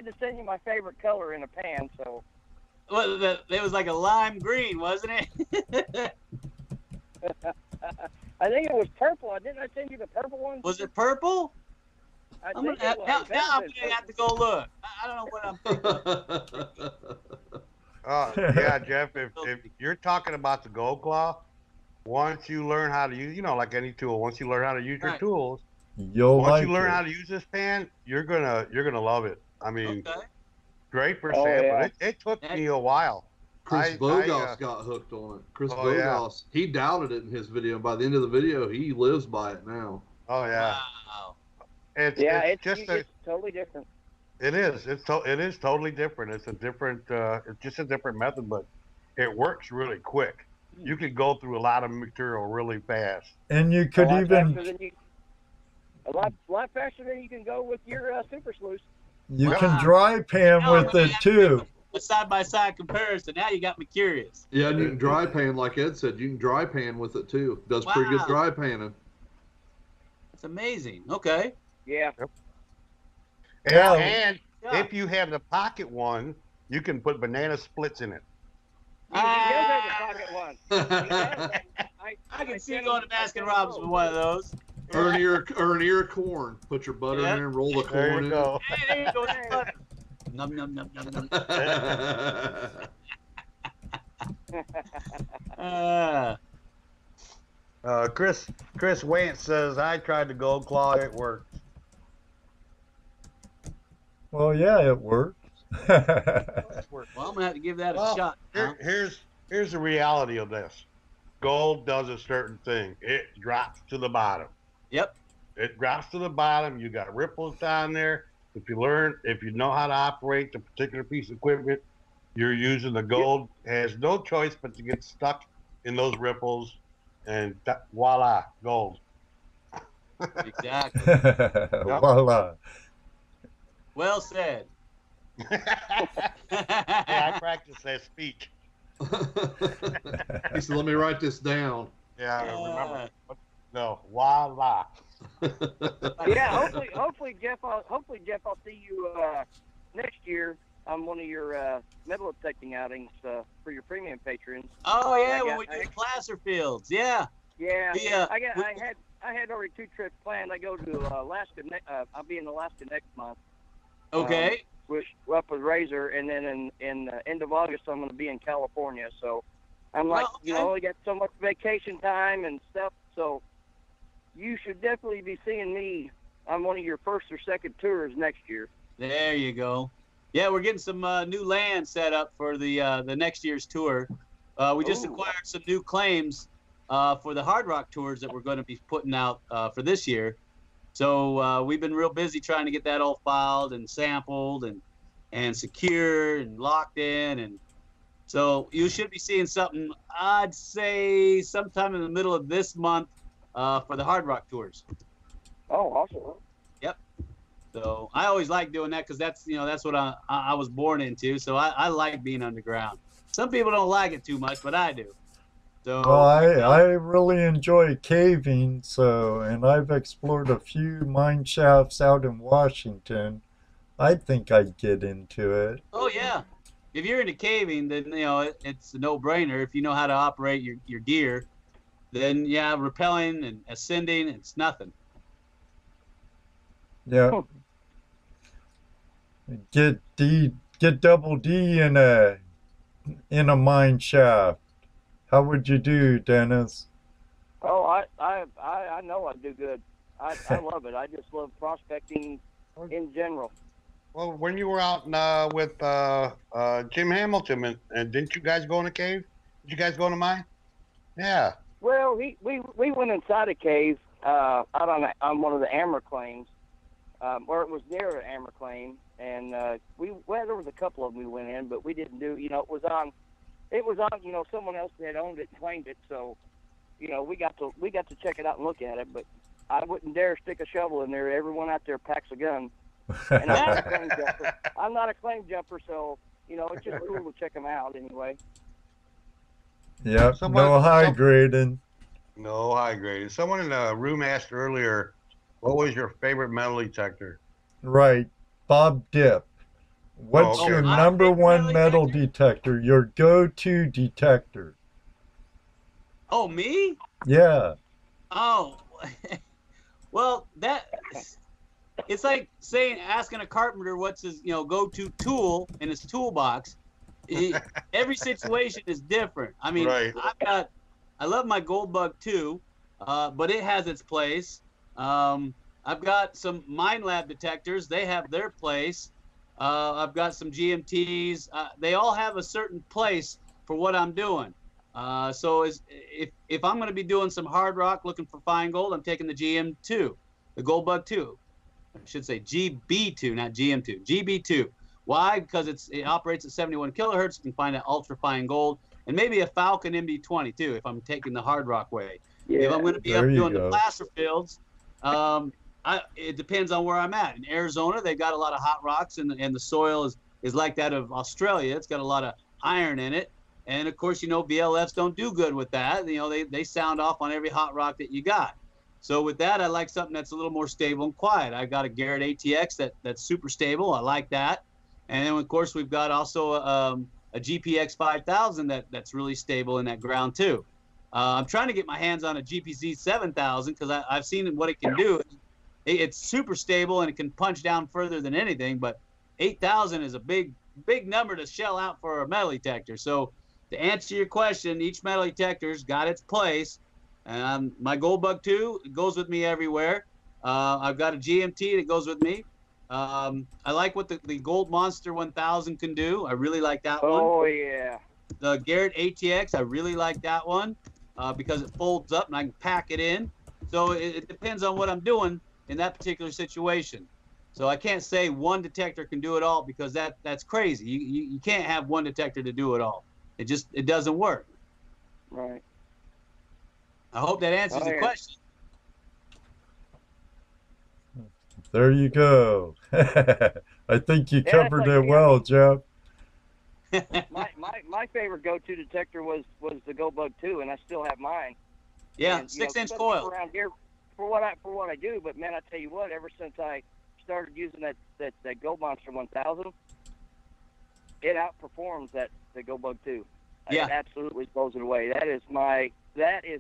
to send you my favorite color in a pan, so. Well, it was like a lime green, wasn't it? I think it was purple. Didn't I send you the purple one? Was it purple? Now I'm gonna have to go look. I don't know what I'm thinking. Yeah, Jeff. If you're talking about the gold claw, once you learn how to use, you know, like any tool, once you learn how to use your tools, once you learn how to use this pan, you're gonna love it. I mean, great for sampling. Yeah. It took me a while. Chris Bogos got hooked on it. Chris Bogos, he doubted it in his video. By the end of the video, he lives by it now. Oh yeah. Wow. It's totally different. It is. It is totally different. It's a different. It's just a different method, but it works really quick. You can go through a lot of material really fast. And you could even a lot faster than you can go with your super sluice. You can dry pan with it too. A side-by-side comparison. Now you got me curious. Yeah, and you can dry pan, like Ed said. You can dry pan with it too. Does pretty good dry panning. That's amazing. Okay. Yeah. And if you have the pocket one, you can put banana splits in it. He does have a pocket one. I can see going to Baskin Robbins with one of those. Or an ear of corn. Put your butter in there and roll the corn There you in. go. Hey, there you go. Butter. Num num num num num. Chris Wentz says, I tried the gold claw, it worked. Well, yeah, it worked. Well, I'm gonna have to give that a shot. Here's the reality of this. Gold does a certain thing. It drops to the bottom. Yep. It drops to the bottom. You got ripples down there. If you know how to operate the particular piece of equipment you're using, the gold has no choice but to get stuck in those ripples, and voila, gold. Exactly. Voila. Well said. Yeah, I practice that speech. He said, let me write this down. Yeah, I remember. No, voila. Yeah, hopefully, Jeff, I'll see you next year on one of your metal detecting outings for your premium patrons. Oh yeah, when we do the placer fields, yeah. Yeah. I had already 2 trips planned. I go to Alaska. I'll be in Alaska next month. Okay. Up with Razor, and then in end of August I'm going to be in California. So I'm like, I got so much vacation time and stuff. So you should definitely be seeing me on one of your first or second tours next year. There you go. Yeah, we're getting some new land set up for the next year's tour. We just acquired some new claims for the hard rock tours that we're going to be putting out for this year. So we've been real busy trying to get that all filed and sampled and secure and locked in. And so you should be seeing something, I'd say, sometime in the middle of this month for the hard rock tours. Oh, awesome. Yep. So I always like doing that because that's what I was born into. So I like being underground. Some people don't like it too much, but I do. So, well, I really enjoy caving, and I've explored a few mine shafts out in Washington. I think I'd get into it. Oh yeah, if you're into caving, then it's a no-brainer. If you know how to operate your gear, then yeah, rappelling and ascending, it's nothing. Yeah. Get double D in a mine shaft. How would you do, Dennis? Oh, I know I'd do good. I love it. I just love prospecting in general. Well, when you were out with Jim Hamilton, and didn't you guys go in a cave? Did you guys go in a mine? Yeah. Well, we went inside a cave out on one of the Amber claims, or it was near an Amber claim, and there was a couple of them we went in, but we didn't do. It was on someone else that owned it and claimed it, so we got to check it out and look at it, but I wouldn't dare stick a shovel in there. Everyone out there packs a gun. And I'm not a claim jumper, so it's just cool to check them out anyway. Yep. No high grading. No high grading. Someone in the room asked earlier, what was your favorite metal detector? Right, Bob Dip. What's your number one metal detector? Your go-to detector? Oh, me? Yeah. Oh, well, it's like asking a carpenter what's his go-to tool in his toolbox. Every situation is different. I mean, right. I love my Gold Bug too, but it has its place. I've got some Mine Lab detectors. They have their place. I've got some GMTs. They all have a certain place for what I'm doing. So if I'm going to be doing some hard rock looking for fine gold, I'm taking the GM2, the Gold Bug 2. I should say GB2, not GM2. GB2. Why? Because it operates at 71 kilohertz. You can find that ultra fine gold, and maybe a Falcon MB20 too if I'm taking the hard rock way. Yeah. If I'm going to be up doing the placer fields, it depends on where I'm at. In Arizona, they've got a lot of hot rocks, and the soil is like that of Australia. It's got a lot of iron in it. And, of course, VLFs don't do good with that. They sound off on every hot rock that you got. So with that, I like something that's a little more stable and quiet. I got a Garrett ATX that's super stable. I like that. And then, of course, we've got also a a GPX 5000 that's really stable in that ground too. I'm trying to get my hands on a GPZ 7000 because I've seen what it can do. It's super stable and it can punch down further than anything, but 8,000 is a big number to shell out for a metal detector. So to answer your question, each metal detector's got its place. My Gold Bug 2 goes with me everywhere. I've got a GMT that goes with me. I like what the Gold Monster 1000 can do. I really like that one. Oh, yeah. The Garrett ATX, I really like that one because it folds up and I can pack it in. So it depends on what I'm doing in that particular situation. So I can't say one detector can do it all because that's crazy. You can't have one detector to do it all. It doesn't work. Right. I hope that answers the question. There you go. I think you covered it well, Jeff. my favorite go-to detector was the Gold Bug 2, and I still have mine. Yeah, and, 6-inch coil. Around here for what I do, but man, I tell you what, ever since I started using that Gold Monster 1000, it outperforms the Gold Bug 2. Yeah, it absolutely blows it away. That is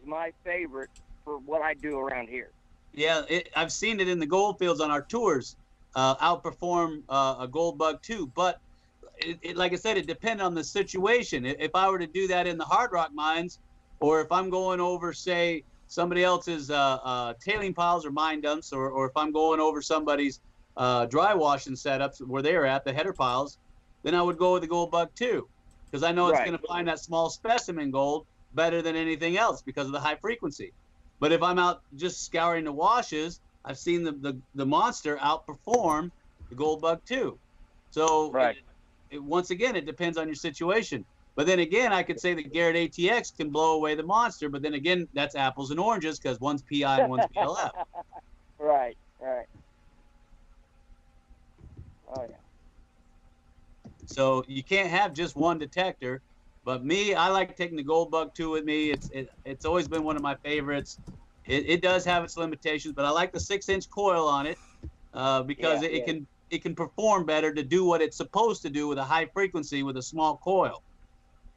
my favorite for what I do around here. Yeah, I've seen it in the gold fields on our tours outperform a Gold Bug 2, but like I said, it depends on the situation. If I were to do that in the hard rock mines, or if I'm going over, say, somebody else's tailing piles or mine dumps, or if I'm going over somebody's dry washing setups where they're at, the header piles, then I would go with the Gold Bug 2 because I know it's going to find that small specimen gold better than anything else because of the high frequency. But if I'm out just scouring the washes, I've seen the Monster outperform the Gold Bug 2. So once again, it depends on your situation. But then again, I could say the Garrett ATX can blow away the Monster, but then again, that's apples and oranges because one's PI and one's PLF. Right. Oh, yeah. So you can't have just one detector. But me, I like taking the Gold Bug 2 with me. It's always been one of my favorites. It does have its limitations, but I like the 6-inch coil on it because it can perform better to do what it's supposed to do with a high frequency with a small coil.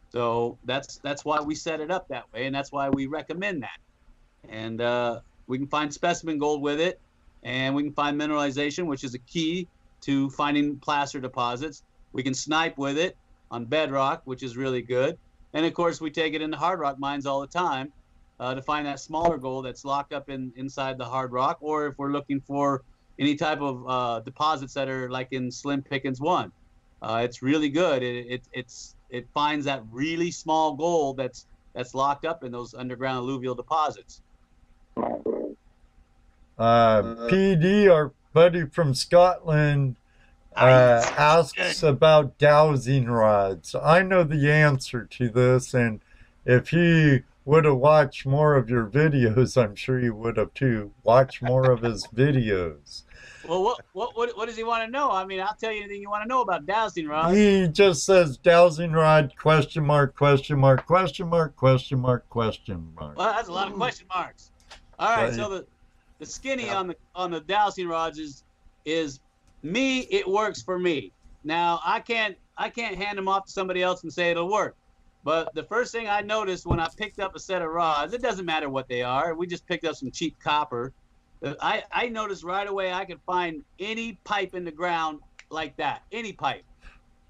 So that's why we set it up that way, and that's why we recommend that. And we can find specimen gold with it, and we can find mineralization, which is a key to finding placer deposits. We can snipe with it on bedrock, which is really good. And of course, we take it into hard rock mines all the time to find that smaller gold that's locked up inside the hard rock, or if we're looking for any type of deposits that are like in Slim Pickens 1. It's really good. It finds that really small gold that's locked up in those underground alluvial deposits. PD, our buddy from Scotland, asks about dowsing rods. I know the answer to this, and if he would have watched more of your videos, I'm sure he would have too. Watch more of his videos. Well, what does he want to know? I mean, I'll tell you anything you want to know about dowsing rods. He just says dowsing rod, question mark, question mark, question mark, question mark, question mark. Well, that's a lot of question marks. All right, so the skinny on the dowsing rods is me. It works for me. Now I can't hand them off to somebody else and say it'll work. But the first thing I noticed when I picked up a set of rods, it doesn't matter what they are. We just picked up some cheap copper. I noticed right away I could find any pipe in the ground like that, any pipe.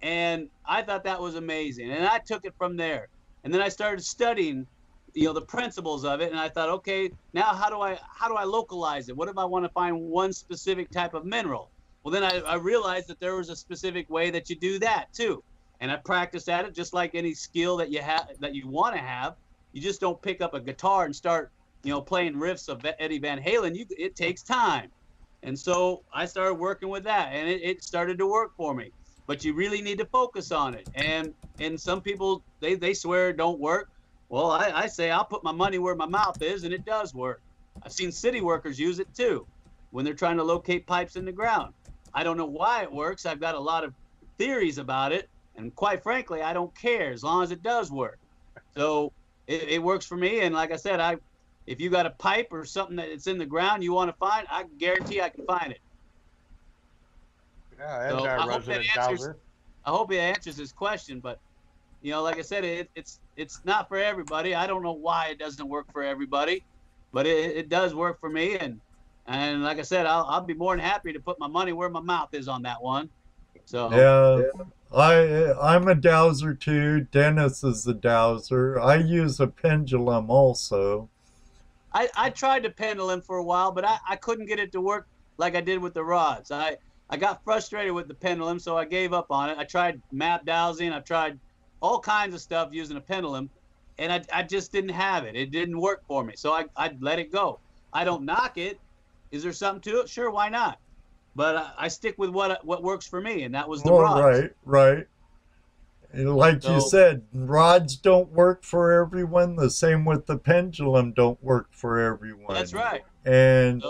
And I thought that was amazing. And I took it from there. And then I started studying, the principles of it. And I thought, okay, now how do I localize it? What if I want to find one specific type of mineral? Well, then I realized that there was a specific way that you do that too. And I practiced at it just like any skill that you have, that you want to have. You just don't pick up a guitar and start playing riffs of Eddie Van Halen. It takes time. And so I started working with that, and it started to work for me. But you really need to focus on it. And some people, they swear it don't work. Well, I say I'll put my money where my mouth is, and it does work. I've seen city workers use it too when they're trying to locate pipes in the ground. I don't know why it works. I've got a lot of theories about it, and quite frankly, I don't care as long as it does work. So it works for me. And like I said, if you got a pipe or something that's in the ground you want to find, I guarantee I can find it. Yeah, so I hope it answers his question. But you know, like I said, it's not for everybody. I don't know why it doesn't work for everybody, but it does work for me. And like I said, I'll be more than happy to put my money where my mouth is on that one. So yeah. I'm a dowser too. Dennis is a dowser. I use a pendulum also. I tried the pendulum for a while, but I couldn't get it to work like I did with the rods. I got frustrated with the pendulum, so I gave up on it. I tried map dowsing. I tried all kinds of stuff using a pendulum, and I just didn't have it. It didn't work for me, so I let it go. I don't knock it. Is there something to it? Sure, why not? But I stick with what works for me, and that was the rods. Right. Like you said, rods don't work for everyone. The same with the pendulum don't work for everyone. That's right. And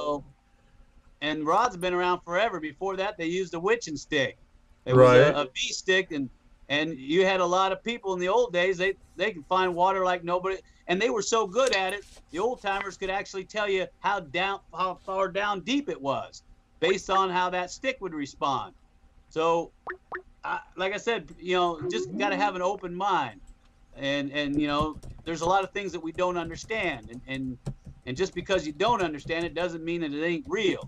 rods have been around forever. Before that, they used a witching stick. It was a V stick, and you had a lot of people in the old days. They could find water like nobody, and they were so good at it. The old timers could actually tell you how far down deep it was, based on how that stick would respond. So, like I said, you know, just got to have an open mind, and you know, there's a lot of things that we don't understand, and just because you don't understand it doesn't mean that it ain't real.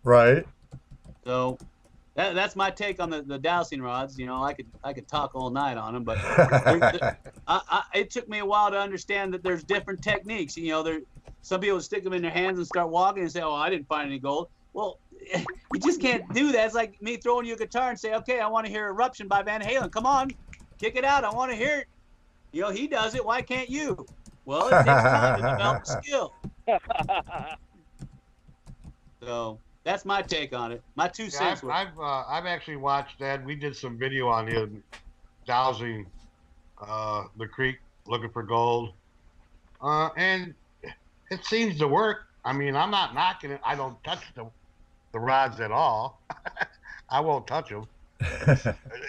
Right. So that's my take on the dowsing rods. You know, I could talk all night on them, but it took me a while to understand that there's different techniques. You know, some people stick them in their hands and start walking and say, "Oh, I didn't find any gold." Well, you just can't do that. It's like me throwing you a guitar and say, "Okay, I want to hear Eruption by Van Halen. Come on, kick it out. I want to hear it." You know, he does it. Why can't you? Well, it takes time to develop skill. So that's my take on it. My 2 cents. I've actually watched that. We did some video on him dowsing the creek, looking for gold, and it seems to work. I mean, I'm not knocking it. I don't touch the rods at all. I won't touch them.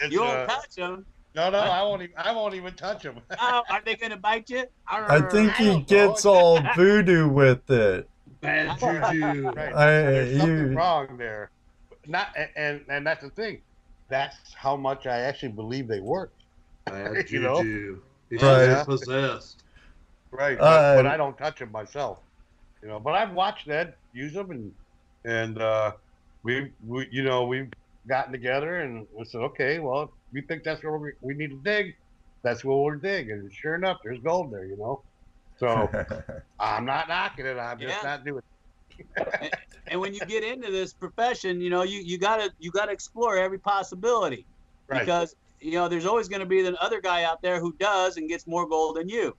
You won't touch them? No, I won't even touch them. Oh, are they gonna bite you? I think he gets all voodoo with it. Bad juju. Right. There's something wrong there. And that's the thing. That's how much I actually believe they work. Bad You know? juju. He's possessed. Right. But I don't touch them myself. You know. But I've watched Ed use them, and we you know, we've gotten together and we said, okay, well, we think that's where we need to dig. That's where we'll dig, and sure enough, there's gold there. You know. So I'm not knocking it. I'm just not doing it. And when you get into this profession, you know, you gotta explore every possibility, right? Because you know there's always going to be the other guy out there who does and gets more gold than you.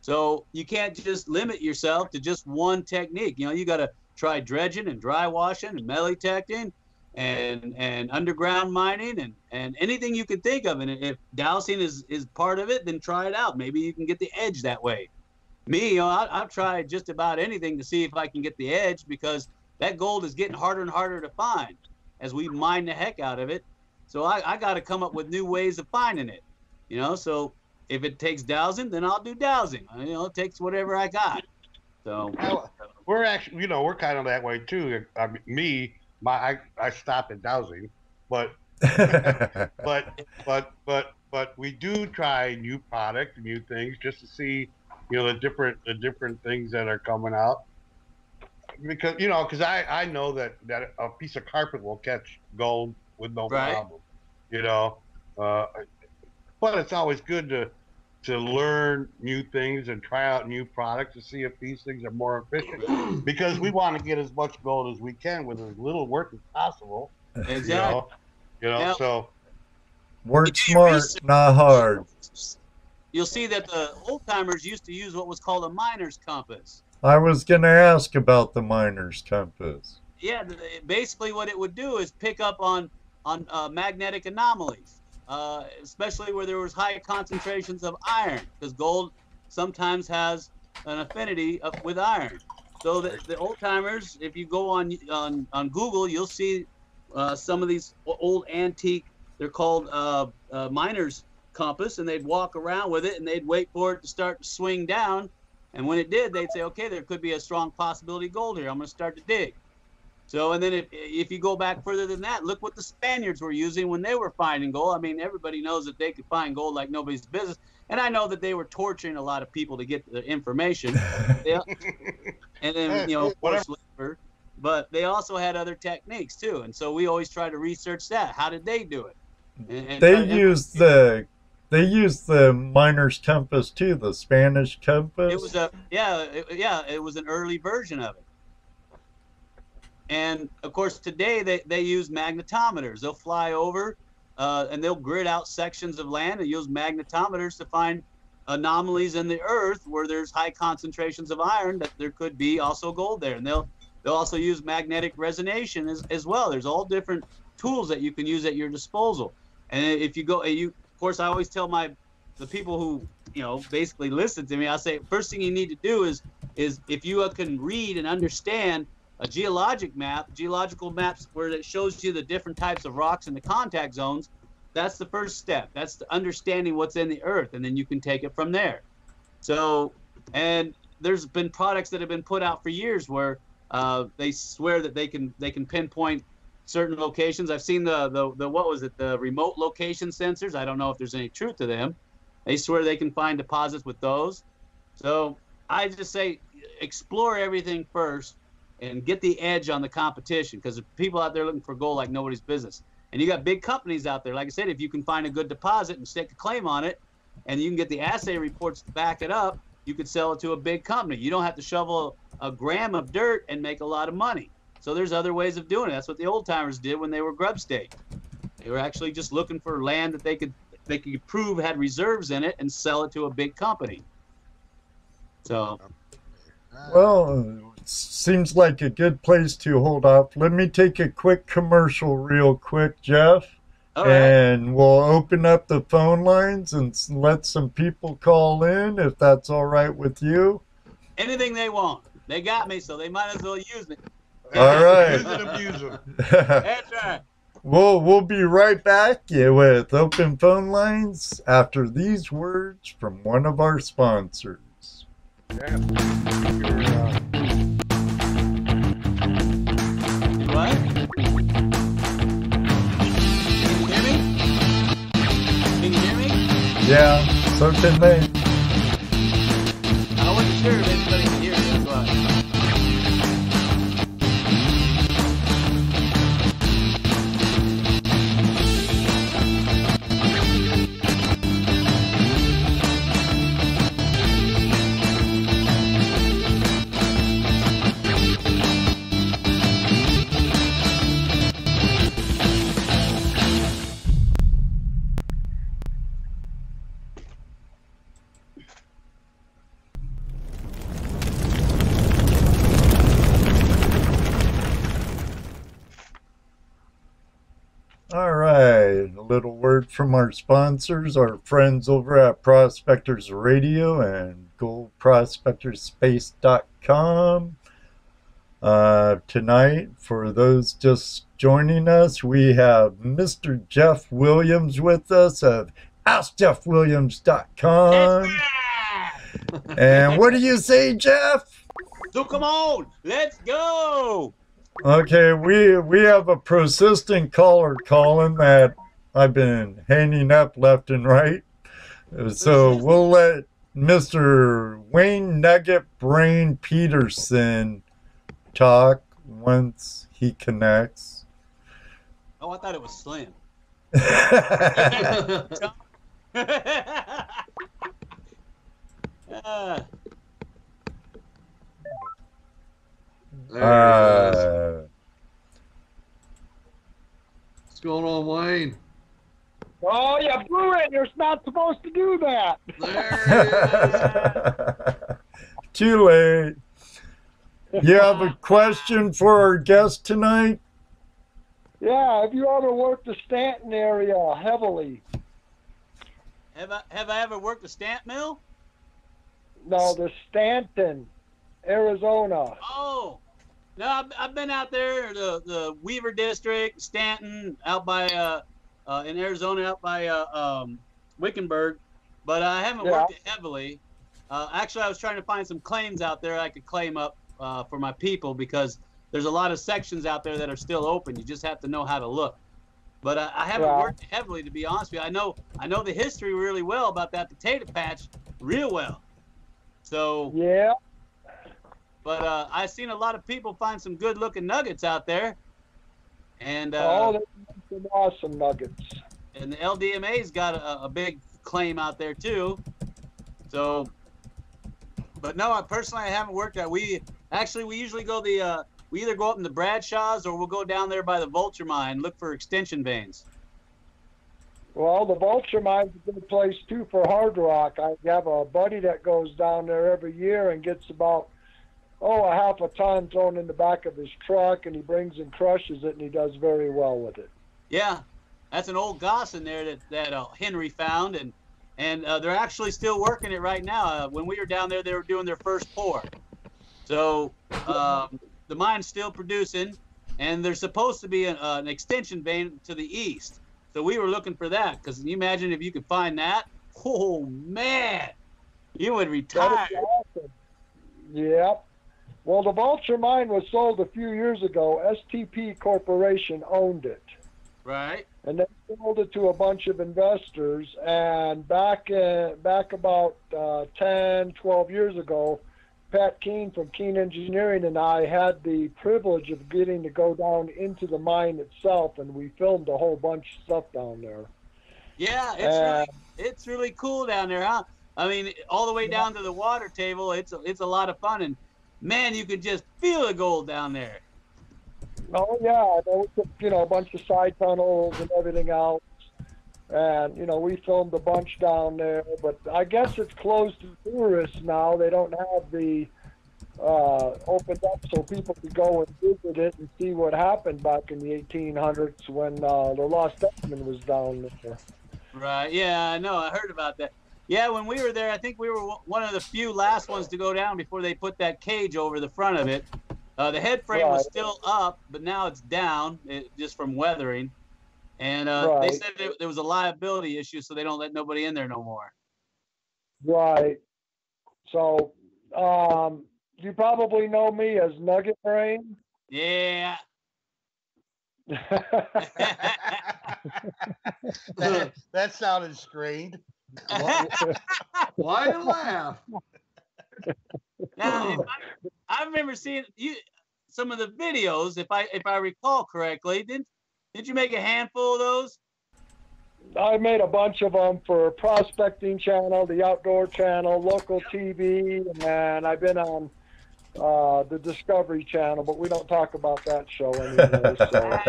So you can't just limit yourself to just one technique. You know, you got to try dredging and dry washing and melitecting and underground mining and anything you can think of. And if dowsing is part of it, then try it out. Maybe you can get the edge that way. Me, you know, I've tried just about anything to see if I can get the edge, because that gold is getting harder and harder to find as we mine the heck out of it. So I got to come up with new ways of finding it, you know. So if it takes dowsing, then I'll do dowsing. You know, it takes whatever I got. So we're actually, you know, we're kind of that way too. I mean, I stopped at dowsing, but but we do try new product, new things, just to see, you know, the different things that are coming out. Because, you know, because I know that a piece of carpet will catch gold with no problem, you know. But it's always good to learn new things and try out new products to see if these things are more efficient. Because we want to get as much gold as we can with as little work as possible. Exactly. You know, so work smart, not hard. You'll see that the old timers used to use what was called a miner's compass. I was going to ask about the miner's compass. Yeah, basically what it would do is pick up on magnetic anomalies, especially where there was high concentrations of iron, because gold sometimes has an affinity with iron. So the old timers, if you go on Google, you'll see some of these old antique. They're called miner's compass, and they'd walk around with it and they'd wait for it to start to swing down, and when it did, they'd say, okay, there could be a strong possibility of gold here. I'm going to start to dig. So, and then if you go back further than that, look what the Spaniards were using when they were finding gold. I mean, everybody knows that they could find gold like nobody's business. And I know that they were torturing a lot of people to get the information. Yeah. And then, you know, of course, labor. But they also had other techniques too. And so we always try to research that. How did they do it? And they used the miner's compass too, the Spanish compass. It was it was an early version of it. And of course, today they use magnetometers. They'll fly over and they'll grid out sections of land and use magnetometers to find anomalies in the earth where there's high concentrations of iron, that there could be also gold there. And they'll also use magnetic resonance as well. There's all different tools that you can use at your disposal. And if you go, of course, I always tell the people who, you know, basically listen to me, I say, first thing you need to do is if you can read and understand a geological maps where it shows you the different types of rocks and the contact zones, that's the first step. That's the understanding what's in the earth, and then you can take it from there. So, and there's been products that have been put out for years where they swear that they can pinpoint certain locations. I've seen the what was it, the remote location sensors. I don't know if there's any truth to them. They swear they can find deposits with those. So I just say explore everything first and get the edge on the competition, because there's people out there looking for gold like nobody's business. And you got big companies out there. Like I said, if you can find a good deposit and stake a claim on it, and you can get the assay reports to back it up, you could sell it to a big company. You don't have to shovel a gram of dirt and make a lot of money. So there's other ways of doing it. That's what the old timers did when they were grub stake. They were actually just looking for land that they could prove had reserves in it and sell it to a big company. So, well, seems like a good place to hold off. Let me take a quick commercial real quick, Jeff. All right. And we'll open up the phone lines and let some people call in, if that's all right with you. Anything they want. They got me, so they might as well use me. All right. Use it, abuse them. That's right. We'll be right back with open phone lines after these words from one of our sponsors. What? Can you hear me? Yeah, so can they. I wasn't sure if anybody could hear me, but All right, a little word from our sponsors, our friends over at Prospectors Radio and GoldProspectorsSpace.com. Tonight, for those just joining us, we have Mr. Jeff Williams with us of AskJeffWilliams.com. And what do you say, Jeff? so come on, let's go. Okay, we have a persistent caller calling that I've been hanging up left and right. So we'll let Mr. Wayne Nugget Brain Peterson talk once he connects. Oh, I thought it was Slim. What's going on, Wayne? Oh, you blew it. You're not supposed to do that. There Too late. You have a question for our guest tonight? Yeah, have you ever worked the Stanton area heavily? Have I ever worked a stamp mill? No, the Stanton, Arizona. Oh, no, I've been out there, the Weaver District, Stanton, out by in Arizona, out by Wickenburg, but I haven't worked it heavily. Actually, I was trying to find some claims out there I could claim up for my people, because there's a lot of sections out there that are still open. You just have to know how to look. But I haven't worked heavily, to be honest with you. I know the history really well about that potato patch, real well. So yeah. But I've seen a lot of people find some good-looking nuggets out there, and there's some awesome nuggets. And the LDMA's got a big claim out there too. So, but no, I haven't worked that. We usually go we either go up in the Bradshaw's or we'll go down there by the Vulture Mine, look for extension veins. Well, the Vulture Mine's a good place too for hard rock. I have a buddy that goes down there every year and gets about a half a ton thrown in the back of his truck, and he brings and crushes it, and he does very well with it. Yeah, that's an old Goss in there that Henry found, and they're actually still working it right now. When we were down there, they were doing their first pour. So the mine's still producing, and there's supposed to be an extension vein to the east. So we were looking for that, because can you imagine if you could find that? Oh, man, you would retire. Awesome. Yep. Well, the Vulture Mine was sold a few years ago. STP Corporation owned it. Right. And they sold it to a bunch of investors. And back about 10, 12 years ago, Pat Keene from Keene Engineering and I had the privilege of getting to go down into the mine itself, and we filmed a whole bunch of stuff down there. Yeah, it's really cool down there, huh? I mean, all the way down to the water table, it's a lot of fun, and man, you could just feel the gold down there. Oh yeah, there was a bunch of side tunnels and everything else, and we filmed a bunch down there. But I guess it's closed to tourists now. They don't have the opened up so people could go and visit it and see what happened back in the 1800s when the Lost Dutchman was down there. Right. Yeah, I know. I heard about that. Yeah, when we were there, I think we were one of the few last ones to go down before they put that cage over the front of it. The head frame was still up, but now it's down just from weathering. And they said there was a liability issue, so they don't let nobody in there no more. Right. So you probably know me as Nugget Brain. Yeah. that sounded strained. Why laugh? Now, I remember seeing some of the videos. If I recall correctly, didn't you make a handful of those? I made a bunch of them for Prospecting Channel, the Outdoor Channel, local TV, and I've been on the Discovery Channel, but we don't talk about that show anymore. So.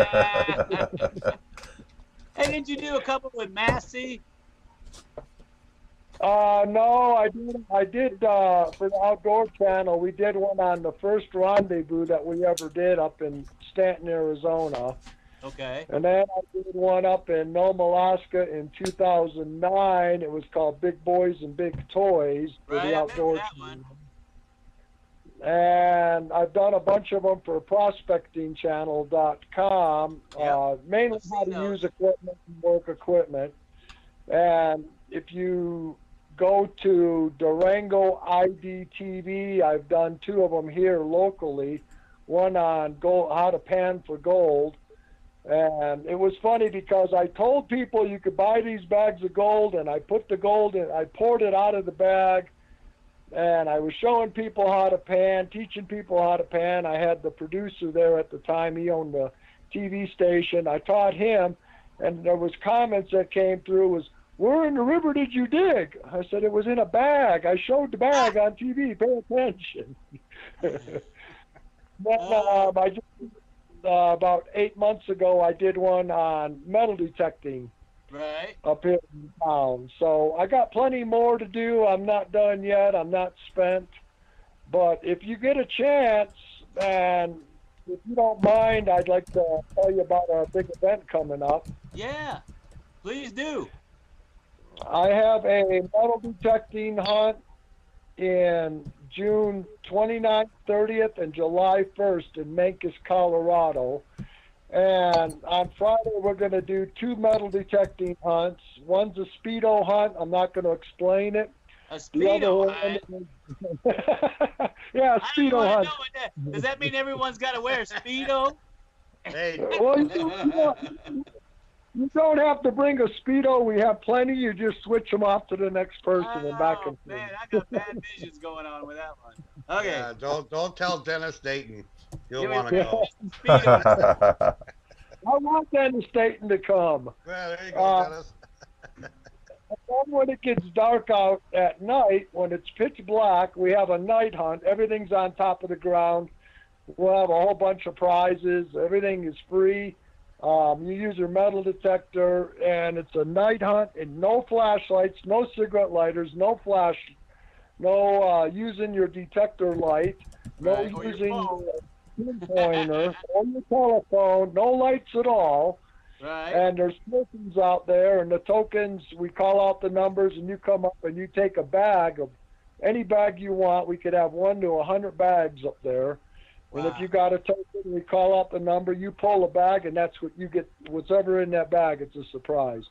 Hey, didn't you do a couple with Massey? No, I did for the Outdoor Channel. We did one on the first rendezvous that we ever did up in Stanton, Arizona. Okay. And then I did one up in Nome, Alaska in 2009. It was called Big Boys and Big Toys for the Outdoor Channel. And I've done a bunch of them for ProspectingChannel.com, mainly how to use equipment and work equipment. And if you go to Durango IDTV, I've done two of them here locally, one on gold, how to pan for gold. And it was funny because I told people you could buy these bags of gold, and I put the gold in, I poured it out of the bag, and I was showing people how to pan, teaching people how to pan. I had the producer there at the time. He owned the TV station. I taught him, and there was comments that came through was, "Where in the river did you dig?" I said, "It was in a bag. I showed the bag on TV. Pay attention." Then I just, about 8 months ago, I did one on metal detecting up here in town. So I got plenty more to do. I'm not done yet. I'm not spent. But if you get a chance, and if you don't mind, I'd like to tell you about our big event coming up. Yeah, please do. I have a metal detecting hunt in June 29th, 30th, and July 1st in Memphis, Colorado. And on Friday, we're going to do two metal detecting hunts. One's a speedo hunt. I'm not going to explain it. A speedo hunt? Yeah, Speedo hunt. Does that mean everyone's got to wear a Speedo? Hey. Well, you don't have to bring a Speedo. We have plenty. You just switch them off to the next person and back and forth. Man, I got bad visions going on with that one. Okay. Yeah, don't tell Dennis Dayton. He'll want to go. I want Dennis Dayton to come. Well, there you go, Dennis. And then when it gets dark out at night, when it's pitch black, we have a night hunt. Everything's on top of the ground. We'll have a whole bunch of prizes. Everything is free. You use your metal detector, and it's a night hunt, and no flashlights, no cigarette lighters, no flash, no using your detector light, no using your pinpointer, or your telephone, no lights at all. Right. And there's tokens out there, and the tokens, we call out the numbers, and you come up and you take a bag of any bag you want. We could have 1 to 100 bags up there. Wow. And if you got a token, we call out the number, you pull a bag, and that's what you get. Whatever in that bag, it's a surprise.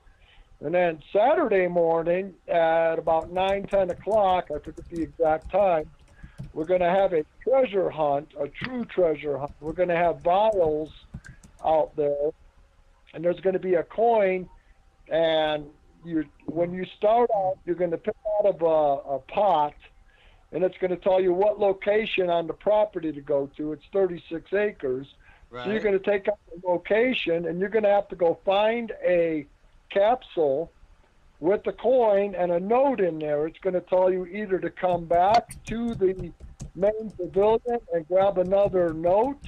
And then Saturday morning at about 9, 10 o'clock, I forget the exact time, we're going to have a treasure hunt, a true treasure hunt. We're going to have vials out there, and there's going to be a coin, and when you start out, you're going to pick out of a pot, and it's going to tell you what location on the property to go to. It's 36 acres. Right. So you're going to take out the location, and you're going to have to go find a capsule with a coin and a note in there. It's going to tell you either to come back to the main pavilion and grab another note,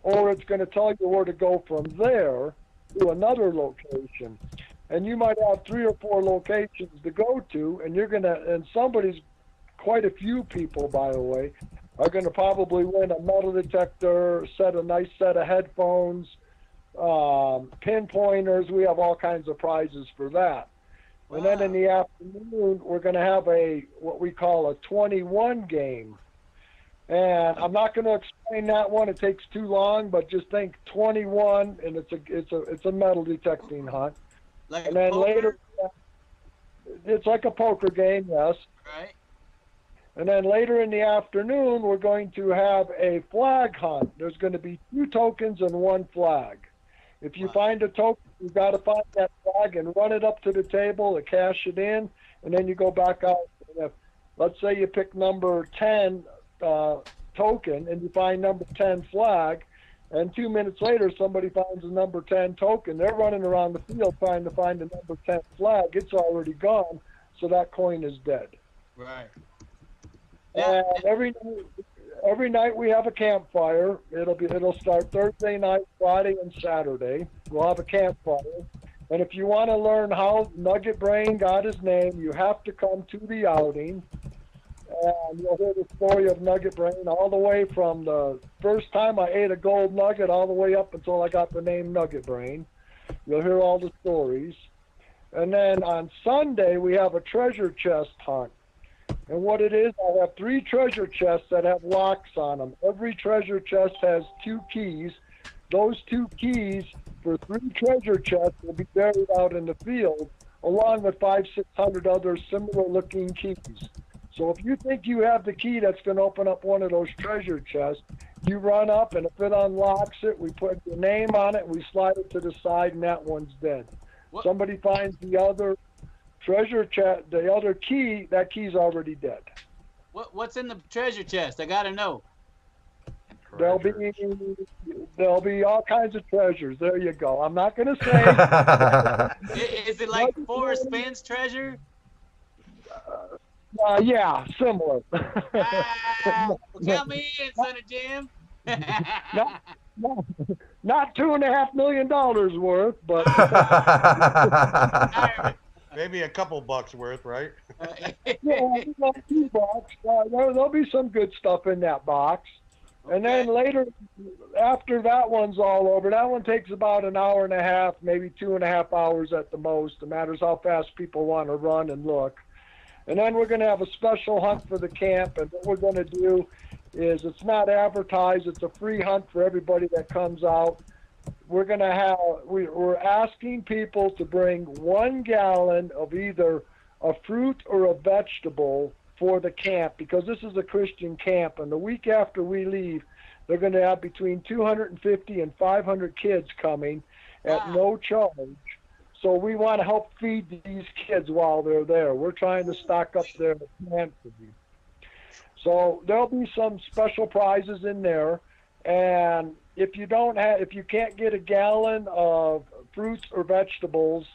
or it's going to tell you where to go from there to another location. And you might have 3 or 4 locations to go to, and somebody's, quite a few people, by the way, are going to probably win a metal detector, a nice set of headphones, pinpointers. We have all kinds of prizes for that. Wow. And then in the afternoon, we're going to have what we call a 21 game. And I'm not going to explain that one. It takes too long, but just think 21, and it's a metal detecting hunt. Like and then poker? Later, it's like a poker game, yes. Right. And then later in the afternoon, we're going to have a flag hunt. There's going to be 2 tokens and 1 flag. If you find a token, you've got to find that flag and run it up to the table and cash it in, and then you go back out. And let's say you pick number 10 token, and you find number 10 flag, and 2 minutes later, somebody finds a number 10 token. They're running around the field trying to find the number 10 flag. It's already gone, so that coin is dead. Right. And every night we have a campfire. It'll start Thursday night, Friday, and Saturday. We'll have a campfire. And if you want to learn how Nugget Brain got his name, you have to come to the outing. And you'll hear the story of Nugget Brain all the way from the first time I ate a gold nugget all the way up until I got the name Nugget Brain. You'll hear all the stories. And then on Sunday, we have a treasure chest hunt. And what it is, I have 3 treasure chests that have locks on them. Every treasure chest has 2 keys. Those 2 keys for 3 treasure chests will be buried out in the field, along with 500-600 other similar-looking keys. So if you think you have the key that's going to open up one of those treasure chests, you run up, and if it unlocks it, we put your name on it, we slide it to the side, and that one's dead. What? Somebody finds the other treasure chest, the other key, that key's already dead. What's in the treasure chest? I gotta know. There'll be all kinds of treasures. There you go. I'm not gonna say. Is it like Forrest Finn's treasure? Yeah, similar. Count me in, son of Jim. Not $2.5 million worth, but maybe a couple bucks worth, right? Yeah, $2. There'll be some good stuff in that box. Okay. And then later, after that one's all over, that one takes about an hour and a half, maybe 2.5 hours at the most. It matters how fast people want to run and look. And then we're going to have a special hunt for the camp, and what we're going to do is, it's not advertised, it's a free hunt for everybody that comes out. We're asking people to bring 1 gallon of either a fruit or a vegetable for the camp, because this is a Christian camp, and the week after we leave, they're going to have between 250 and 500 kids coming at no charge. So we want to help feed these kids while they're there. We're trying to stock up their pantry. So there'll be some special prizes in there, and if you can't get a gallon of fruits or vegetables,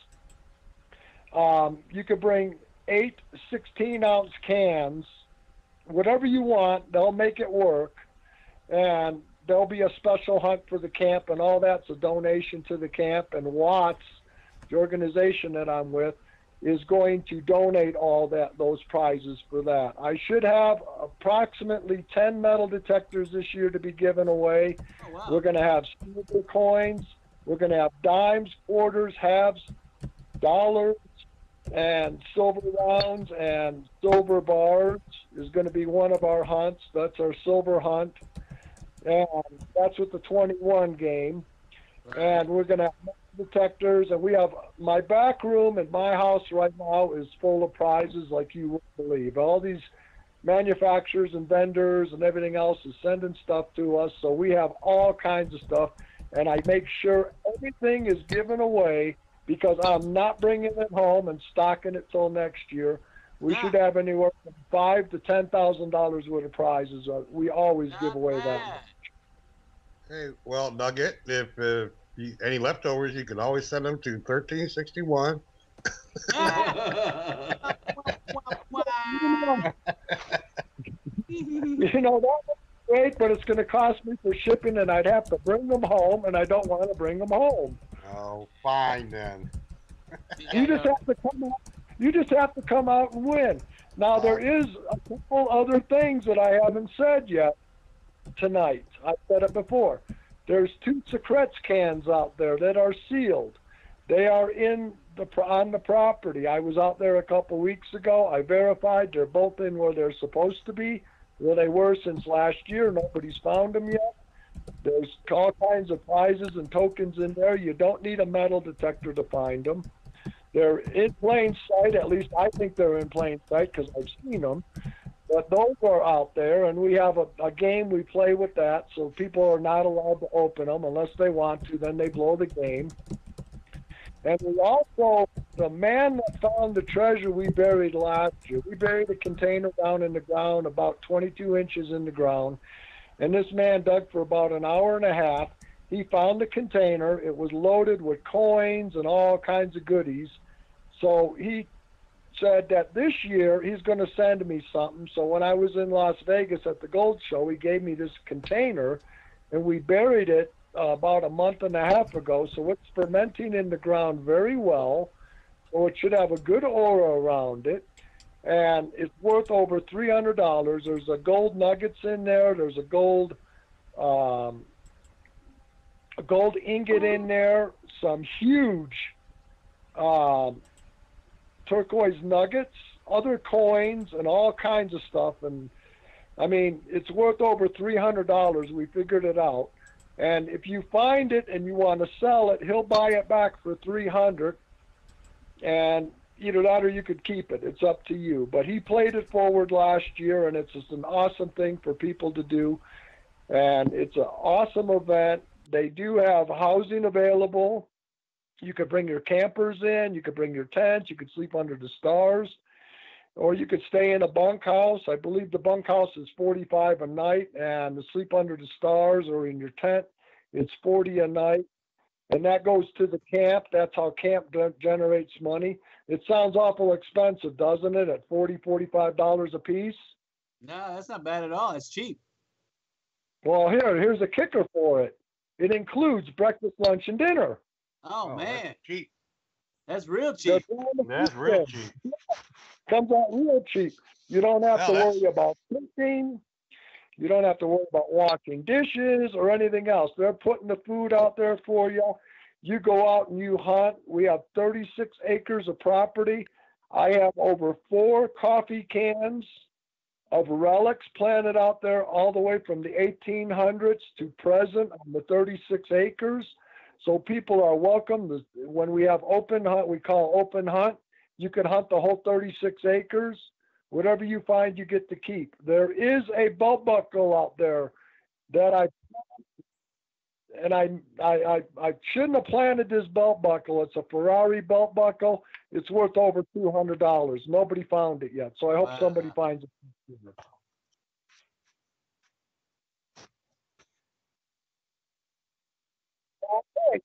you could bring 8 16-ounce cans, whatever you want. They'll make it work, and there'll be a special hunt for the camp, and all that's a donation to the camp. And Watts, the organization that I'm with, is going to donate all those prizes for that. I should have approximately 10 metal detectors this year to be given away. Oh, wow. We're going to have silver coins. We're going to have dimes, quarters, halves, dollars, and silver rounds, and silver bars is going to be one of our hunts. That's our silver hunt. And that's with the 21 game. And we're going to have detectors, and we have my back room in my house right now is full of prizes like you wouldn't believe. All these manufacturers and vendors and everything else is sending stuff to us, so we have all kinds of stuff, and I make sure everything is given away because I'm not bringing it home and stocking it till next year. We should have anywhere from $5,000 to $10,000 worth of prizes. We always give away that. Hey, well, Nugget, if any leftovers, you can always send them to 1361. You know, that would be great, but it's going to cost me for shipping, and I'd have to bring them home, and I don't want to bring them home. Oh, fine then. You just have to come out. You just have to come out and win. Now, there is a couple other things that I haven't said yet tonight. I've said it before. There's 2 secrets cans out there that are sealed. They are on the property. I was out there a couple weeks ago. I verified they're both in where they're supposed to be, where they were since last year. Nobody's found them yet. There's all kinds of prizes and tokens in there. You don't need a metal detector to find them. They're in plain sight. At least I think they're in plain sight because I've seen them. But those are out there, and we have a game we play with that, so people are not allowed to open them unless they want to. Then they blow the game. And we also, the man that found the treasure we buried last year, we buried a container down in the ground, about 22 inches in the ground, and this man dug for about an hour and a half. He found the container. It was loaded with coins and all kinds of goodies. So he said that this year he's going to send me something. So when I was in Las Vegas at the gold show, he gave me this container, and we buried it about a month and a half ago. So it's fermenting in the ground very well. So it should have a good aura around it, and it's worth over $300. There's a gold nuggets in there. There's a gold ingot in there. Some huge turquoise nuggets, other coins, and all kinds of stuff. And I mean, it's worth over $300. We figured it out. And if you find it and you want to sell it, he'll buy it back for $300. And either that or you could keep it. It's up to you. But he played it forward last year, and it's just an awesome thing for people to do. And it's an awesome event. They do have housing available. You could bring your campers in. You could bring your tents. You could sleep under the stars. Or you could stay in a bunkhouse. I believe the bunkhouse is $45 a night, and to sleep under the stars or in your tent, it's $40 a night. And that goes to the camp. That's how camp generates money. It sounds awful expensive, doesn't it, at $45 a piece? No, that's not bad at all. It's cheap. Well, here's a kicker for it. It includes breakfast, lunch, and dinner. Oh man. That's cheap. That's real cheap. That's real cheap. Comes out real cheap. You don't have to worry about cooking. You don't have to worry about washing dishes or anything else. They're putting the food out there for you. You go out and you hunt. We have 36 acres of property. I have over 4 coffee cans of relics planted out there all the way from the 1800s to present on the 36 acres. So people are welcome. When we have open hunt, we call open hunt. You can hunt the whole 36 acres, Whatever you find, you get to keep. There is a belt buckle out there that I shouldn't have planted this belt buckle. It's a Ferrari belt buckle. It's worth over $200. Nobody found it yet, so I hope somebody finds it. Okay.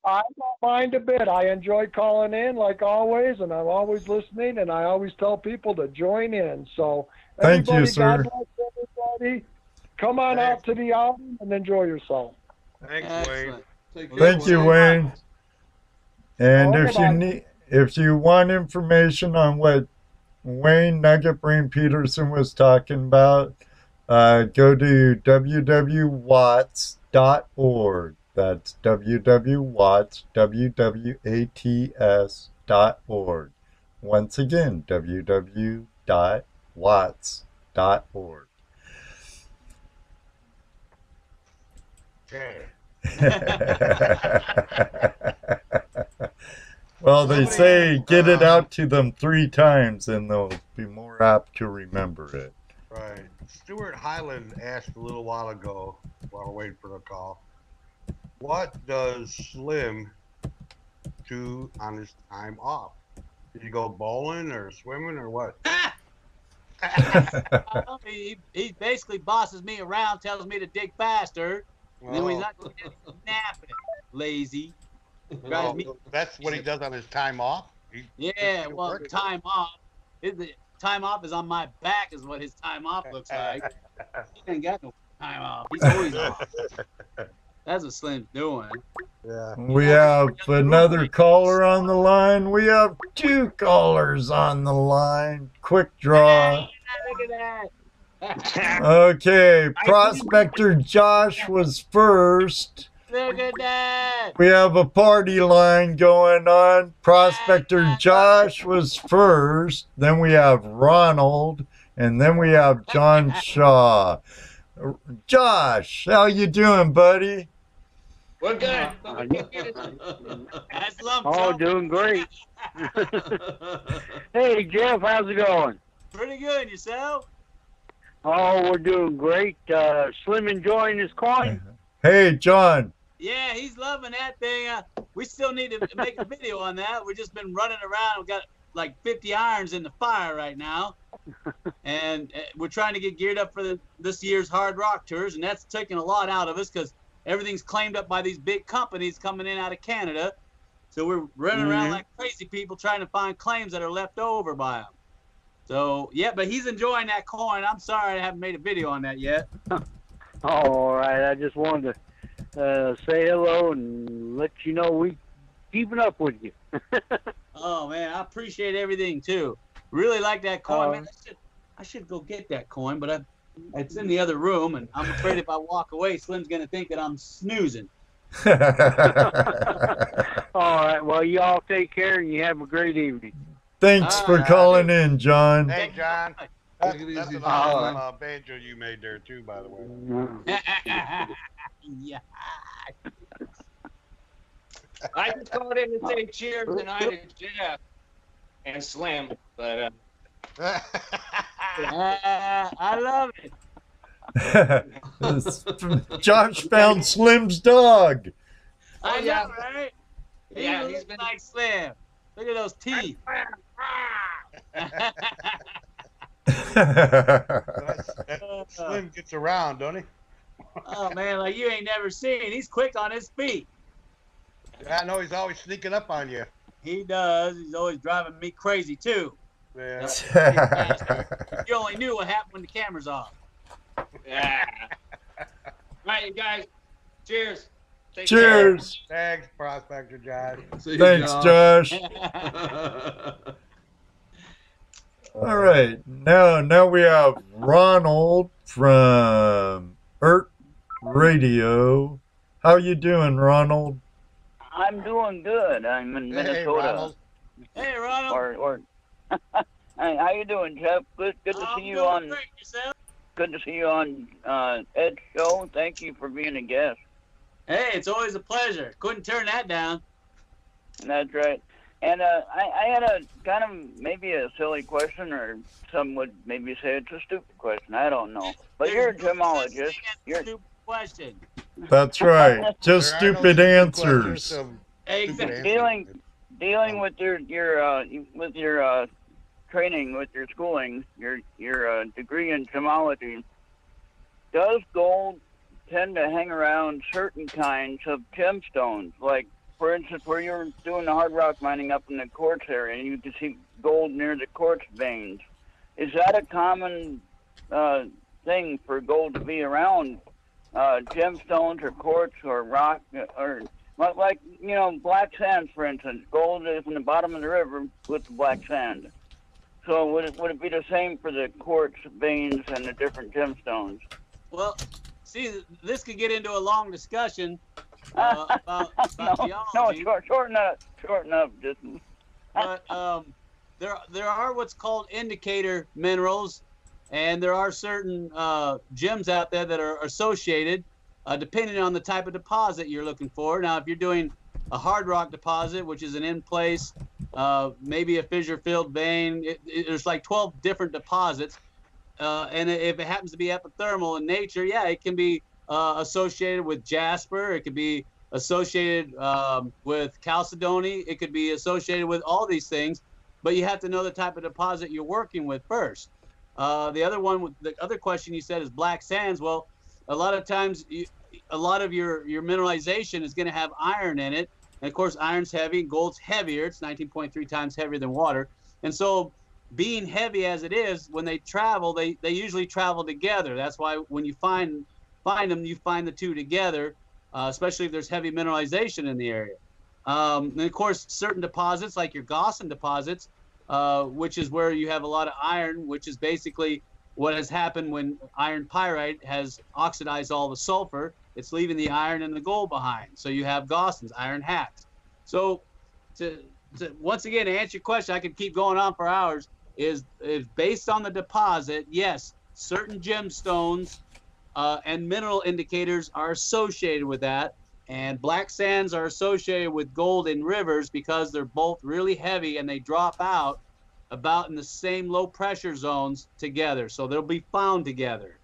I don't mind a bit. I enjoy calling in like always, and I'm always listening, and I always tell people to join in. So thank you, sir. God bless everybody. Come on out to the outing and enjoy yourself. Thanks, Wayne. Thank you, Wayne. And if you want information on what Wayne Nugget Brain Peterson was talking about, go to www.watts.org. That's www.watts.org. Once again, www.watts.org. Well, they say get it out to them 3 times and they'll be more apt to remember it. Right. Stuart Highland asked a little while ago, while we're waiting for the call, what does Slim do on his time off? Did he go bowling or swimming or what? He basically bosses me around, tells me to dig faster, and then when he's not doing it, he's napping. Lazy. Well, that's what he does on his time off? Yeah, well, time off. Time off is on my back is what his time off looks like. He ain't got no time off. He's always off. That's what Slim's doing. Yeah. We have another caller on the line. We have 2 callers on the line. Quick draw. Hey, look at that. Okay, Prospector Josh was first. Look at that. We have a party line going on. Prospector Josh was first. Then we have Ronald. And then we have John Shaw. Josh, how you doing, buddy? We're good. Oh, doing great. Hey, Jeff, how's it going? Pretty good. Yourself? Oh, we're doing great. Slim enjoying his coin? Hey, John. Yeah, he's loving that thing. We still need to make a video on that. We've just been running around. We've got like 50 irons in the fire right now. And we're trying to get geared up for this year's Hard Rock Tours, and that's taking a lot out of us because everything's claimed up by these big companies coming in out of Canada. So we're running around like crazy people trying to find claims that are left over by them. So, yeah, but he's enjoying that coin. I'm sorry I haven't made a video on that yet. All right. I just wanted to say hello and let you know we keeping up with you. Oh, man, I appreciate everything, too. Really like that coin, man. I should go get that coin, but it's in the other room, and I'm afraid if I walk away, Slim's going to think that I'm snoozing. All right. Well, you all take care, and you have a great evening. Thanks for calling in, John. Hey, John. That's an awesome banjo you made there, too, by the way. Yeah. I just called in to say cheers tonight to Jeff and Slim, but I love it. Josh found Slim's dog. I know, right? Yeah, he's been like Slim. Look at those teeth. Slim gets around, don't he? Oh, man, like you ain't never seen. He's quick on his feet. Yeah, I know he's always sneaking up on you. He does. He's always driving me crazy, too. Yeah. If you only knew what happened when the camera's off. yeah. All right, you guys. Cheers. Take Cheers. Care. Thanks, Prospector Josh. Thanks, Josh. All right. Now we have Ronald from ERT Radio. How you doing, Ronald? I'm doing good. I'm in Minnesota. Hey, Ronald. Hey, how you doing, Jeff? Good to see you on. Good to see you on Ed's show. Thank you for being a guest. Hey, it's always a pleasure. Couldn't turn that down. That's right. And I had a kind of maybe a silly question, or some would maybe say it's a stupid question. I don't know. But you're a gemologist. You're a stupid question. That's right. Just stupid answers. Exactly. Dealing with your training, with your schooling, your degree in gemology. Does gold tend to hang around certain kinds of gemstones, like, for instance, where you're doing the hard rock mining up in the quartz area, and you can see gold near the quartz veins? Is that a common thing for gold to be around gemstones or quartz or rock, or like, black sand, for instance? Gold is in the bottom of the river with the black sand. So would it be the same for the quartz veins and the different gemstones? Well, see, this could get into a long discussion about geology. No, shorten up. Just. But there are what's called indicator minerals, and there are certain gems out there that are associated, depending on the type of deposit you're looking for. Now, if you're doing a hard rock deposit, which is an in-place, maybe a fissure-filled vein, there's like 12 different deposits. And if it happens to be epithermal in nature, yeah, it can be associated with jasper. It could be associated with chalcedony. It could be associated with all these things, but you have to know the type of deposit you're working with first. The other question you said is black sands. Well, a lot of times, a lot of your mineralization is going to have iron in it. And of course, iron's heavy, gold's heavier. It's 19.3 times heavier than water. And so, being heavy as it is, when they travel, they usually travel together. That's why when you find them, you find the two together, especially if there's heavy mineralization in the area. And of course, certain deposits, like your Gossan deposits, which is where you have a lot of iron, which is basically what has happened when iron pyrite has oxidized all the sulfur. It's leaving the iron and the gold behind. So you have Gossans, iron hats. So to once again, to answer your question, I could keep going on for hours, is based on the deposit. Yes, certain gemstones and mineral indicators are associated with that. And black sands are associated with gold in rivers because they're both really heavy and they drop out about in the same low pressure zones together. So they'll be found together.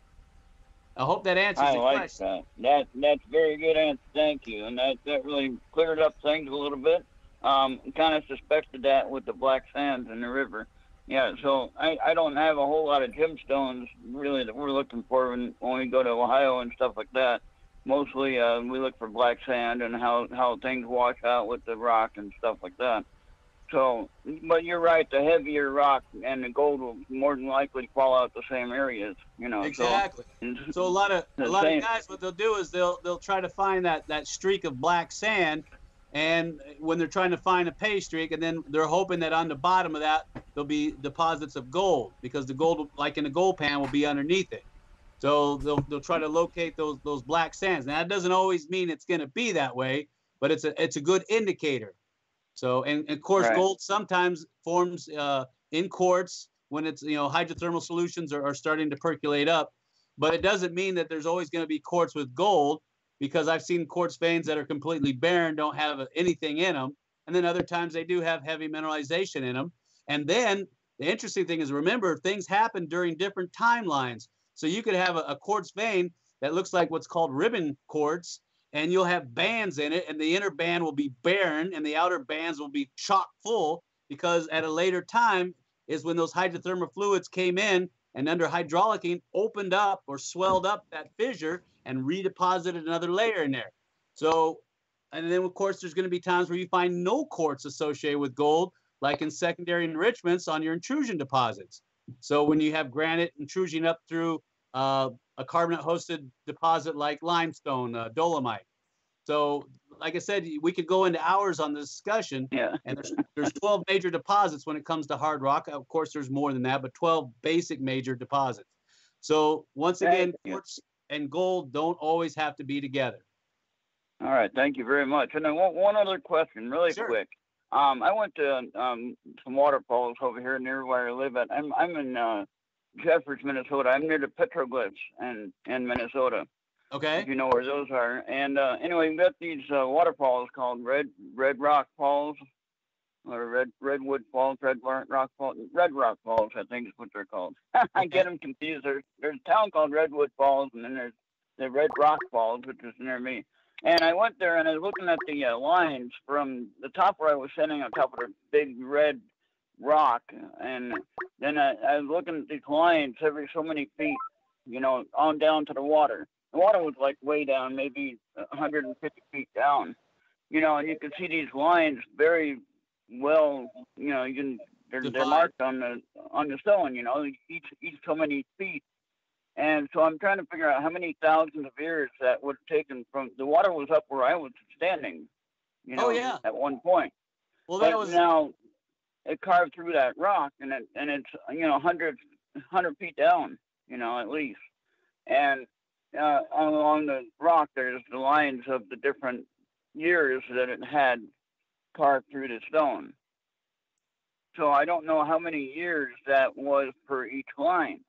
I hope that answers your question. That's very good answer. Thank you. And that really cleared up things a little bit. Kind of suspected that with the black sands in the river. Yeah, so I don't have a whole lot of gemstones really that we're looking for when we go to Ohio and stuff like that. Mostly we look for black sand and how things wash out with the rock and stuff like that. So, but you're right, the heavier rock and the gold will more than likely fall out the same areas, Exactly. So a lot of guys, what they'll do is they'll try to find that streak of black sand, and when they're trying to find a pay streak, and then they're hoping that on the bottom of that there'll be deposits of gold, because the gold, like in a gold pan, will be underneath it. So they'll try to locate those black sands. Now that doesn't always mean it's going to be that way, but it's a good indicator. So, and of course, gold sometimes forms in quartz when it's, hydrothermal solutions are starting to percolate up, but it doesn't mean that there's always going to be quartz with gold, because I've seen quartz veins that are completely barren, don't have anything in them. And then other times they do have heavy mineralization in them. And then the interesting thing is, remember, things happen during different timelines. So you could have a quartz vein that looks like what's called ribbon quartz, and you'll have bands in it, and the inner band will be barren and the outer bands will be chock full, because at a later time is when those hydrothermal fluids came in and under hydraulicking opened up or swelled up that fissure and redeposited another layer in there. So, and then of course there's going to be times where you find no quartz associated with gold, like in secondary enrichments on your intrusion deposits. So when you have granite intrusion up through a carbonate-hosted deposit like limestone, dolomite. So, like I said, we could go into hours on the discussion. Yeah. And there's 12 major deposits when it comes to hard rock. Of course, there's more than that, but 12 basic major deposits. So, once again, quartz and gold don't always have to be together. All right, thank you very much. And then one other question, really quick. I went to some waterfalls over here near where I live at. I'm in Jefferson, Minnesota. I'm near the petroglyphs in Minnesota. Okay. If you know where those are. And anyway, we've got these waterfalls called Red Rock Falls, or Redwood Falls, Red Rock Falls, I think is what they're called. I get them confused. There's a town called Redwood Falls, and then there's the Red Rock Falls, which is near me. And I went there, and I was looking at the lines from the top where I was standing on top of the big red rock, and then I was looking at these lines every so many feet, you know, on down to the water. The water was like way down, maybe 150 feet down, you know, and you can see these lines very well, you know, they're marked on the stone, you know, each so many feet. And so I'm trying to figure out how many thousands of years that would have taken from the water was up where I was standing, you know, at one point. Well, that was now it carved through that rock, and it's you know 100 feet down, you know, at least. And along the rock, there's the lines of the different years that it had carved through the stone. So I don't know how many years that was per each line.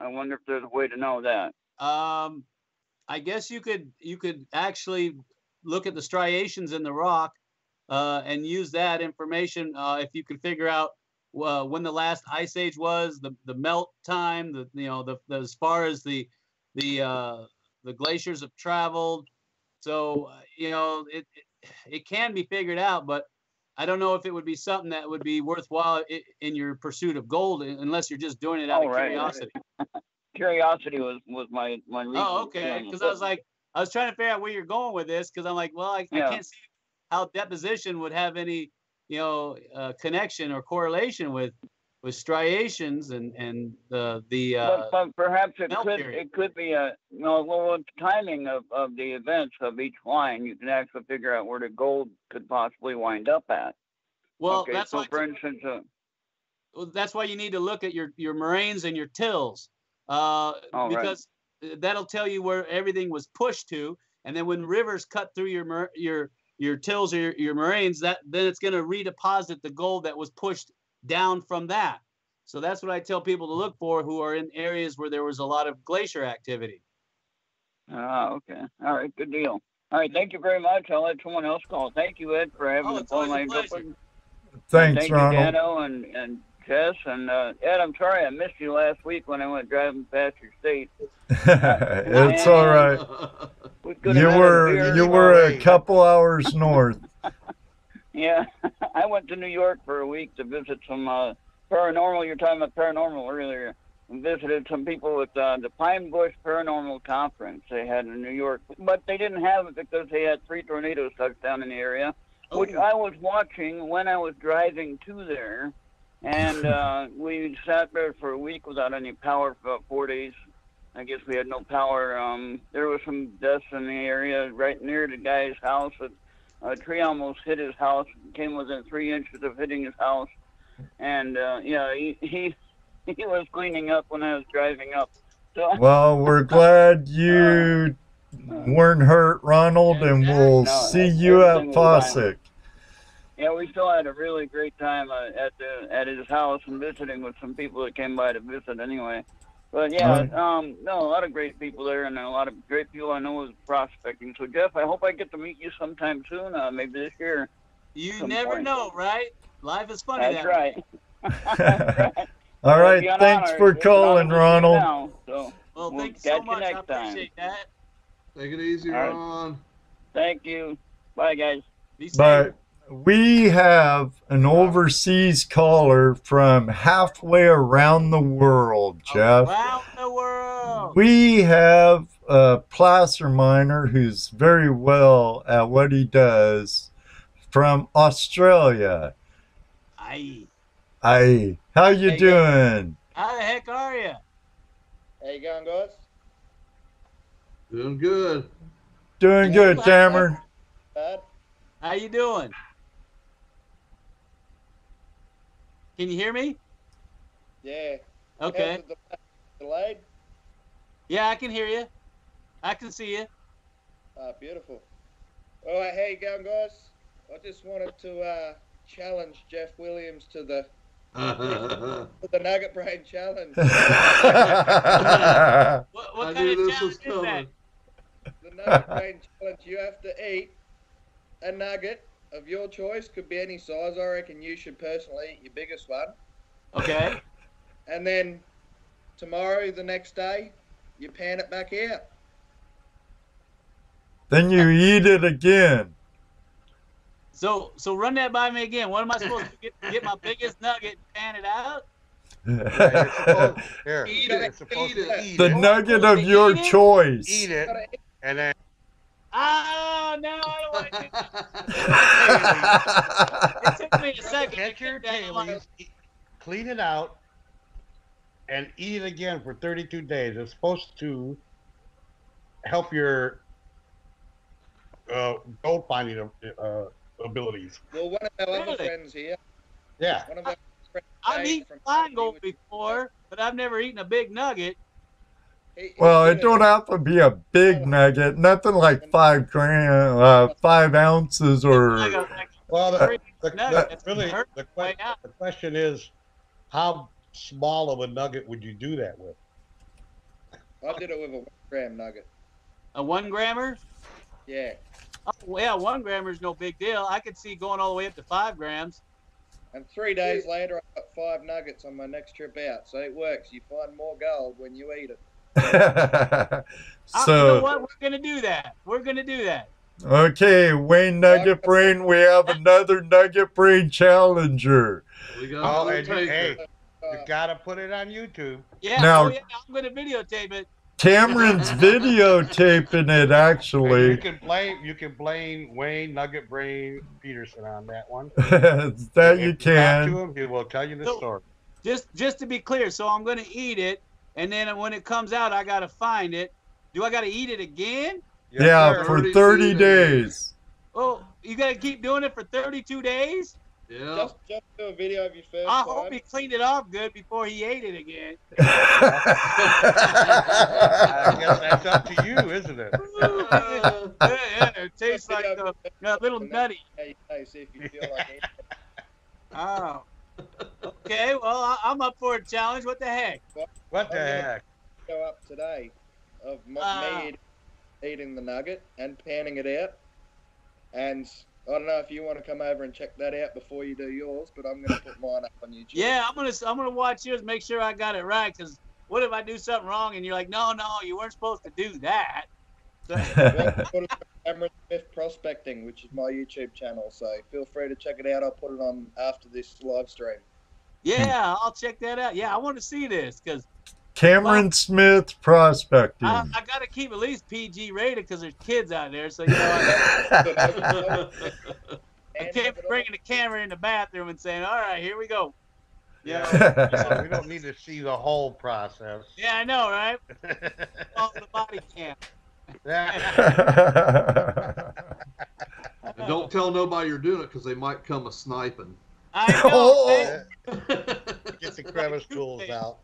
I wonder if there's a way to know that. I guess you could actually look at the striations in the rock and use that information if you could figure out when the last ice age was, the melt time, as far as the glaciers have traveled. So you know it can be figured out, but I don't know if it would be something that would be worthwhile in your pursuit of gold, unless you're just doing it out of curiosity. Curiosity was my reason. Oh, okay. Because I was trying to figure out where you're going with this, because I'm like, well, I can't see how deposition would have any, connection or correlation with striations and the. But perhaps it could be with timing of the events of each line, you can actually figure out where the gold could possibly wind up at. Well, okay, that's so for instance. That's why you need to look at your moraines and your tills, because that'll tell you where everything was pushed to, and then when rivers cut through your tills or your moraines, then it's going to redeposit the gold that was pushed down from that. So that's what I tell people to look for who are in areas where there was a lot of glacier activity. Okay. All right. Good deal. All right. Thank you very much. I'll let someone else call. Thank you, Ed, for having the phone lines open. Thanks, thank Ronald. You, Dano and Jess. And Ed, I'm sorry I missed you last week when I went driving past your state. It's all right. You were a couple hours north. Yeah, I went to New York for a week to visit some paranormal. You're talking about paranormal earlier. And visited some people at the Pine Bush Paranormal Conference they had in New York, but they didn't have it because they had 3 tornadoes touched down in the area, which I was watching when I was driving to there. And we sat there for a week without any power for about 4 days. I guess we had no power. There was some deaths in the area right near the guy's house. A tree almost hit his house, came within 3 inches of hitting his house. And, he was cleaning up when I was driving up. So, well, we're glad you weren't hurt, Ronald, and we'll see you at Fossick. Yeah, we still had a really great time at his house and visiting with some people that came by to visit anyway. But yeah, a lot of great people there, and a lot of great people I know was prospecting. So Jeff, I hope I get to meet you sometime soon, maybe this year. You never know, right? Life is funny. That's right. All right, thanks for calling, Ronald. Now, so well, thank you so much. I appreciate that. Take it easy, Ron. Thank you. Bye, guys. Bye. We have an overseas caller from halfway around the world, Jeff. Around the world. We have a placer miner who's very well at what he does from Australia. Aye. How you doing? How the heck are you? How you going, guys? Doing good. Doing good, Cameron. How you doing? Can you hear me? Yeah. Okay. Delayed? Yeah, I can hear you. I can see you. Beautiful. All right, how you going, guys? I just wanted to challenge Jeff Williams to the The Nugget Brain Challenge. What I kind knew of this challenge was is that? coming. The Nugget Brain Challenge. You have to eat a nugget of your choice. Could be any size. I reckon you should personally eat your biggest one. Okay. And then tomorrow, the next day, you pan it back out. Then you eat it again. So run that by me again. What am I supposed to get my biggest nugget and pan it out? Here, You're supposed to eat The it. nugget of your choice. Eat it, and then Oh, no, I don't want to do that. It took me a second. get your tailies, clean it out, and eat it again for 32 days. It's supposed to help your gold finding abilities. Well, one of our other friends here. Yeah. One of our friends. I've eaten fine gold before, but I've never eaten a big nugget. Well, it don't have to be a big nugget. Nothing like 5 ounces or. Well, the question is, how small of a nugget would you do that with? I did it with a 1 gram nugget. A 1 grammer? Yeah. Oh, yeah, 1 grammer is no big deal. I could see going all the way up to 5 grams. And 3 days later, I got 5 nuggets on my next trip out. So it works. You find more gold when you eat it. You know what? We're going to do that. We're going to do that. Okay, Wayne Nugget Brain, we have another Nugget Brain challenger. We Oh, got and you gotta put it on YouTube. Yeah, Now- yeah, I'm going to videotape it. Cameron's videotaping it, actually. You can blame Wayne Nugget Brain Peterson on that one. That you If you talk can. to him, he will tell you the story. Just to be clear, so I'm going to eat it, and then when it comes out, I got to find it. Do I got to eat it again? Yeah, for 30 days. Oh, you got to keep doing it for 32 days? Yeah. Just do a video of your first I time. hope he cleaned it off good before he ate it again. I guess that's up to you, isn't it? Yeah, it tastes like a little nutty. Hey, see if you feel like it. Oh. Okay, well, I'm up for a challenge. What the heck? What the heck? Go up today of me eating the nugget and panning it out. And I don't know if you want to come over and check that out before you do yours, but I'm going to put mine up on YouTube. Yeah, I'm gonna watch yours, make sure I got it right. Cause what if I do something wrong and you're like, no, you weren't supposed to do that. So, Put it on Cameron Smith Prospecting, which is my YouTube channel. So feel free to check it out. I'll put it on after this live stream. yeah, I'll check that out. Yeah, I want to see this because Cameron Smith Prospecting. I got to keep at least PG rated because there's kids out there. So, you know, I can't be bringing the camera in the bathroom and saying, all right, here we go. Yeah, we don't need to see the whole process. Yeah, I know, right? Off the body cam. And don't tell nobody you're doing it because they might come a sniping. I know. Get the crevice tools out.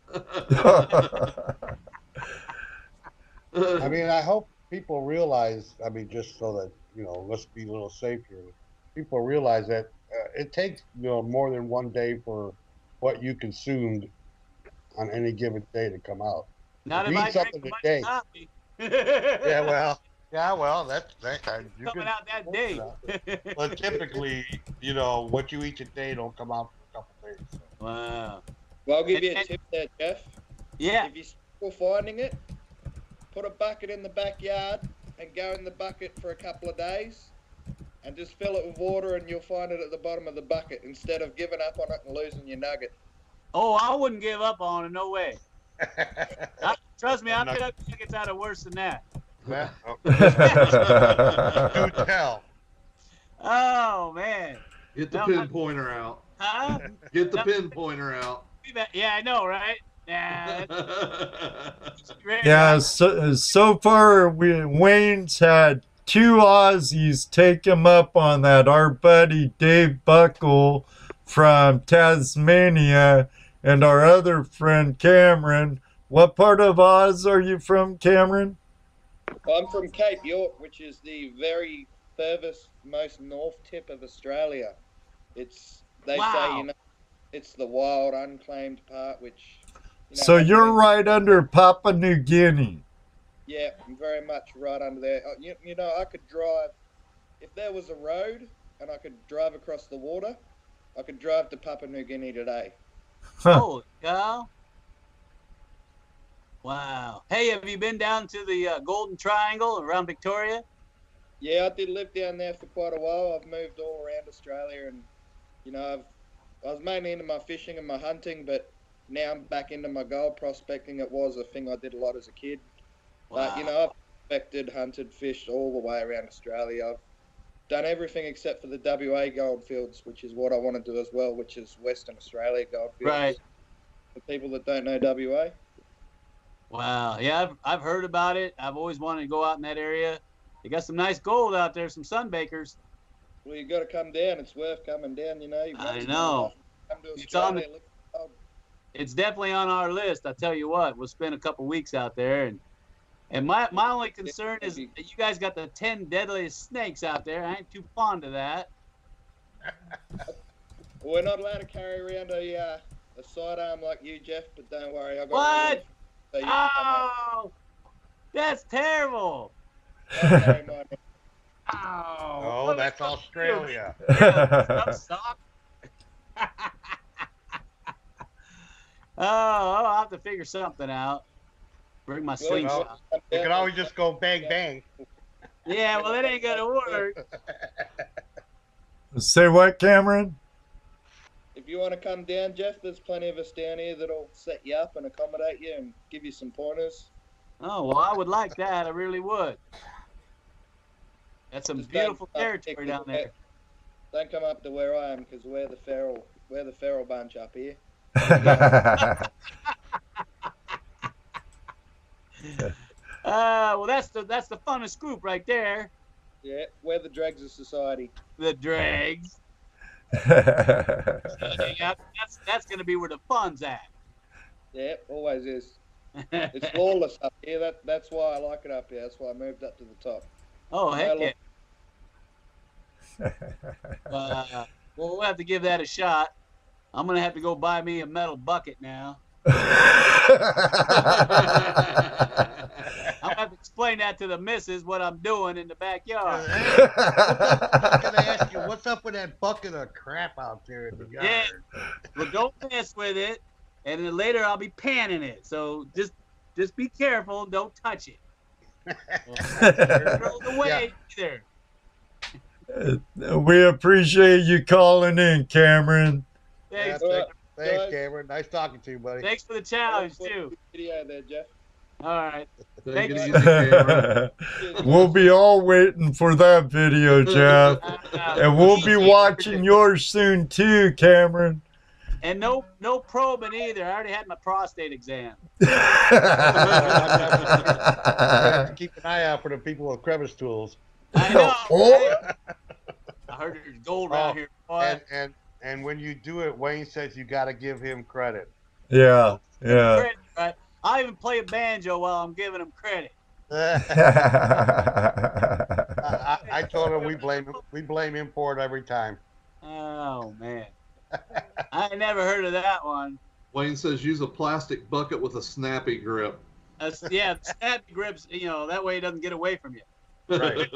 I mean, I hope people realize, I mean, just so that, you know, let's be a little safe here. People realize that it takes, you know, more than 1 day for what you consumed on any given day to come out. Not if I drink a bunch of coffee. Yeah, well, that's you coming out that day. But typically, you know, what you eat today don't come out for a couple days. So. Wow. Well, I'll give you a tip there, Jeff. Yeah. If you're still finding it, put a bucket in the backyard and go in the bucket for a couple of days and just fill it with water and you'll find it at the bottom of the bucket instead of giving up on it and losing your nugget. Oh, I wouldn't give up on it. No way. Trust me, I'll get nuggets out of worse than that. Do tell. Oh, man. Get the pinpointer out. Huh? Get the pinpointer out. Yeah, I know, right? Yeah. Yeah, so far Wayne's had 2 Aussies take him up on that. Our buddy Dave Buckle from Tasmania and our other friend Cameron. What part of Oz are you from, Cameron? I'm from Cape York, which is the very furthest, most north tip of Australia. They say, you know, it's the wild, unclaimed part, which. So you're right under Papua New Guinea. Yeah, I'm very much right under there. You know, I could drive, if there was a road and I could drive across the water, I could drive to Papua New Guinea today. Holy cow. Wow. Hey, have you been down to the Golden Triangle around Victoria? Yeah, I did live down there for quite a while. I've moved all around Australia, and, you know, I was mainly into my fishing and my hunting, but now I'm back into my gold prospecting. It was a thing I did a lot as a kid. Wow. But, you know, I've prospected, hunted, fished all the way around Australia. I've done everything except for the WA goldfields, which is what I want to do as well, which is Western Australia goldfields. Right. For people that don't know WA. Wow. Yeah, I've heard about it. I've always wanted to go out in that area. They got some nice gold out there, some sunbakers. Well, you got to come down. It's worth coming down, you know. I know. Come to Australia. It's definitely on our list. I tell you what, we'll spend a couple weeks out there, and my only concern is that you guys got the 10 deadliest snakes out there. I ain't too fond of that. Well, we're not allowed to carry around a sidearm like you, Jeff. But don't worry, I got. What? Oh, that's terrible. Oh, that's Australia. I'll have to figure something out. Bring my slingshot. You can always just go bang, bang. Yeah, well, that ain't going to work. Say what, Cameron? If you want to come down, Jeff, there's plenty of us down here that'll set you up and accommodate you and give you some pointers. Oh, well, I would like that. I really would. That's some beautiful territory down there. Don't come up to where I am, because we're the feral bunch up here. Well, that's the funnest group right there. Yeah, we're the dregs of society. The dregs. Yeah, that's going to be where the fun's at. Yeah, always is. It's lawless up here. That's why I like it up here. That's why I moved up to the top. Oh, heck yeah. Well, we'll have to give that a shot. I'm going to have to go buy me a metal bucket now. I'm going to have to explain that to the missus, what I'm doing in the backyard. I'm going to ask you, what's up with that bucket of crap out there in the yard? Yeah, well, don't mess with it, and then later I'll be panning it. So just be careful. Don't touch it. Throw it away either. We appreciate you calling in, Cameron. Thanks, Thanks, Cameron. Nice talking to you, buddy. Thanks for the challenge, too. Video there, Jeff. All right. Take it easy, Cameron. We'll be all waiting for that video, Jeff. And we'll be watching yours soon, too, Cameron. And no probing either. I already had my prostate exam. Keep an eye out for the people with crevice tools. I know. Right? I heard there's gold around here. Boy. And when you do it, Wayne says you got to give him credit. Yeah. Credit, right? I even play a banjo while I'm giving him credit. I told him we blame import every time. Oh man, I never heard of that one. Wayne says use a plastic bucket with a snappy grip. Yeah, snappy grips. You know, that way it doesn't get away from you. Right.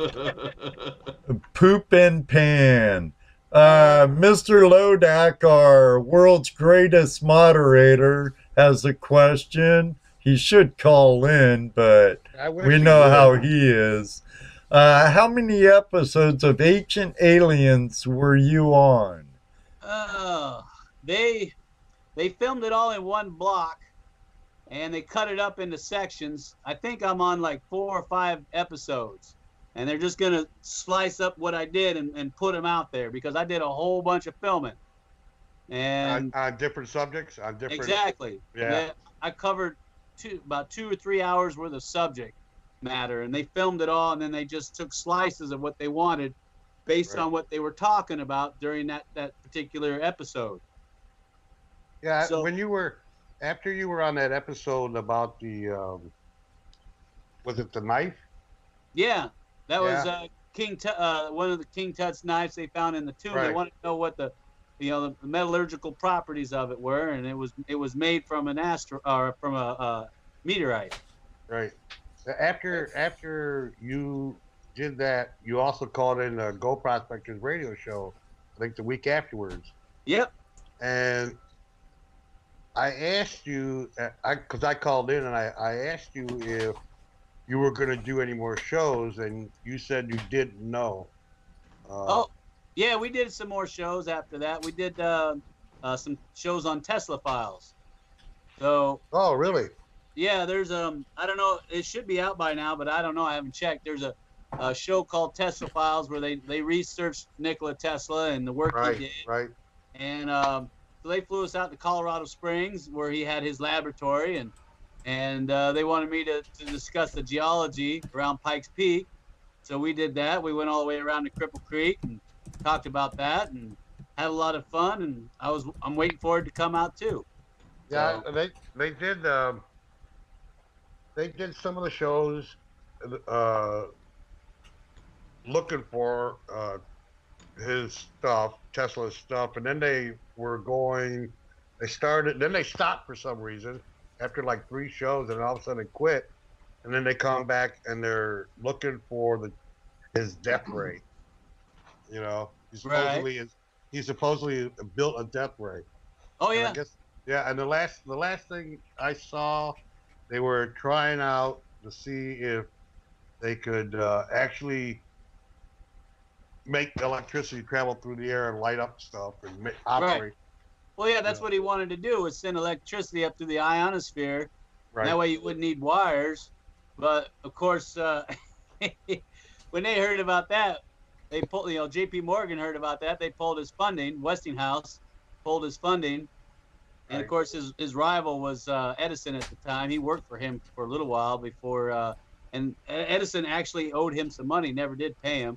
Poop and pan. Mr. Lodak, our world's greatest moderator, has a question. He should call in, but we know how he is. How many episodes of Ancient Aliens were you on? They filmed it all in one block, and they cut it up into sections. I think I'm on like 4 or 5 episodes. And they're just going to slice up what I did and put them out there, because I did a whole bunch of filming. And on different subjects? On different. Exactly. Yeah. I covered about 2 or 3 hours worth of subject matter, and they filmed it all, and then they just took slices of what they wanted based on what they were talking about during that particular episode. Yeah, so, after you were on that episode about the, was it the knife? Yeah. That was one of the King Tut's knives they found in the tomb. Right. They wanted to know what the the metallurgical properties of it were, and it was made from from a meteorite. Right. After you did that, you also called in the Go Prospectors radio show, I think the week afterwards. Yep. And I asked you, because I called in and I asked you if you were going to do any more shows, and you said you didn't know. Yeah, we did some more shows after that. We did some shows on Tesla files. So. Oh, really? Yeah, there's I don't know, it should be out by now, but I don't know, I haven't checked. There's a show called Tesla Files where they researched Nikola Tesla and the work he did. Right. And so they flew us out to Colorado Springs where he had his laboratory, and they wanted me to discuss the geology around Pikes Peak. So we did that. We went all the way around to Cripple Creek and talked about that and had a lot of fun, and I'm waiting for it to come out too. Yeah, so, they did some of the shows looking for his stuff, Tesla's stuff, and then they stopped for some reason after like 3 shows, and all of a sudden quit, and then they come back and they're looking for his death ray. You know, he supposedly built a death ray. Oh yeah. And I guess, yeah, and the last thing I saw, they were trying out to see if they could actually make electricity travel through the air and light up stuff and operate. Right. Well, yeah, that's what he wanted to do, was send electricity up through the ionosphere. Right. That way you wouldn't need wires. But of course, when they heard about that, they pulled. J.P. Morgan heard about that. They pulled his funding. Westinghouse pulled his funding. And of course, his rival was Edison at the time. He worked for him for a little while before, and Edison actually owed him some money, never did pay him.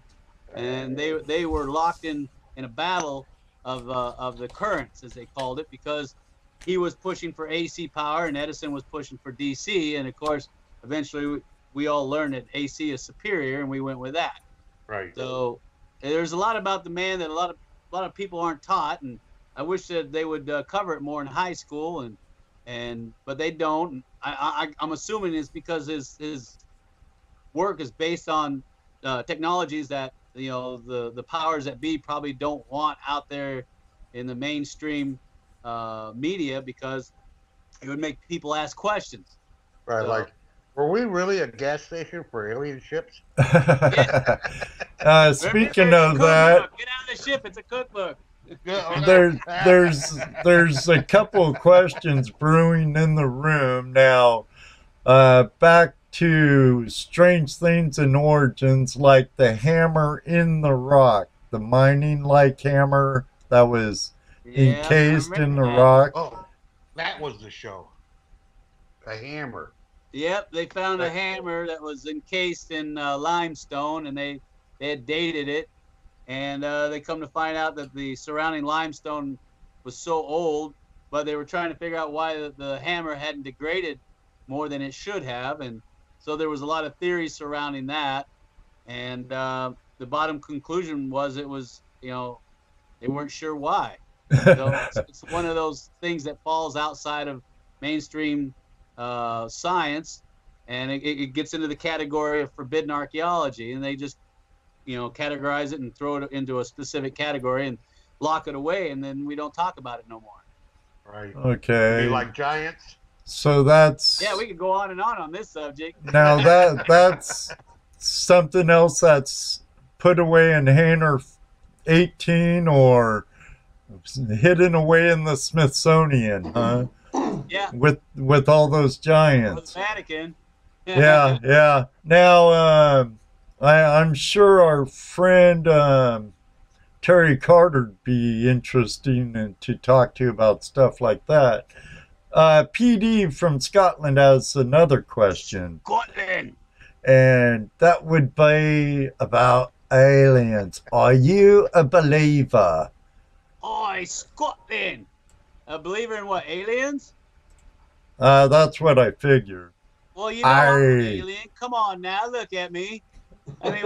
And they were locked in a battle of the currents, as they called it, because he was pushing for AC power and Edison was pushing for DC. And of course, eventually we all learned that AC is superior, and we went with that. Right. So there's a lot about the man that a lot of people aren't taught, and I wish that they would cover it more in high school, but they don't. I'm assuming it's because his work is based on technologies that the powers that be probably don't want out there in the mainstream media, because it would make people ask questions. Right, so, like, were we really a gas station for alien ships? Speaking of that, get out of the ship. It's a cookbook. There's a couple of questions brewing in the room now. Back to strange things and origins, like the hammer in the rock, the mining-like hammer that was encased in the rock. Oh, that was the show. A hammer. Yep, they found a hammer that was encased in limestone, and they had dated it, and they come to find out that the surrounding limestone was so old, but they were trying to figure out why the hammer hadn't degraded more than it should have, and so there was a lot of theories surrounding that, and the bottom conclusion was it was, they weren't sure why. So it's one of those things that falls outside of mainstream science, and it gets into the category of forbidden archaeology, and they just categorize it and throw it into a specific category and lock it away, and then we don't talk about it no more. Right. Okay. Like giants. So that's, yeah, we could go on and on this subject. Now that's something else that's put away in Hangar 18 or hidden away in the Smithsonian, huh? Yeah. With all those giants. With the Vatican. yeah. Now, I'm sure our friend Terry Carter'd be interesting to talk to you about stuff like that. PD from Scotland has another question. Scotland. And that would be about aliens. Are you a believer? Oh, Scotland. A believer in what, aliens? That's what I figured. Well, I'm an alien. Come on now, look at me. I mean,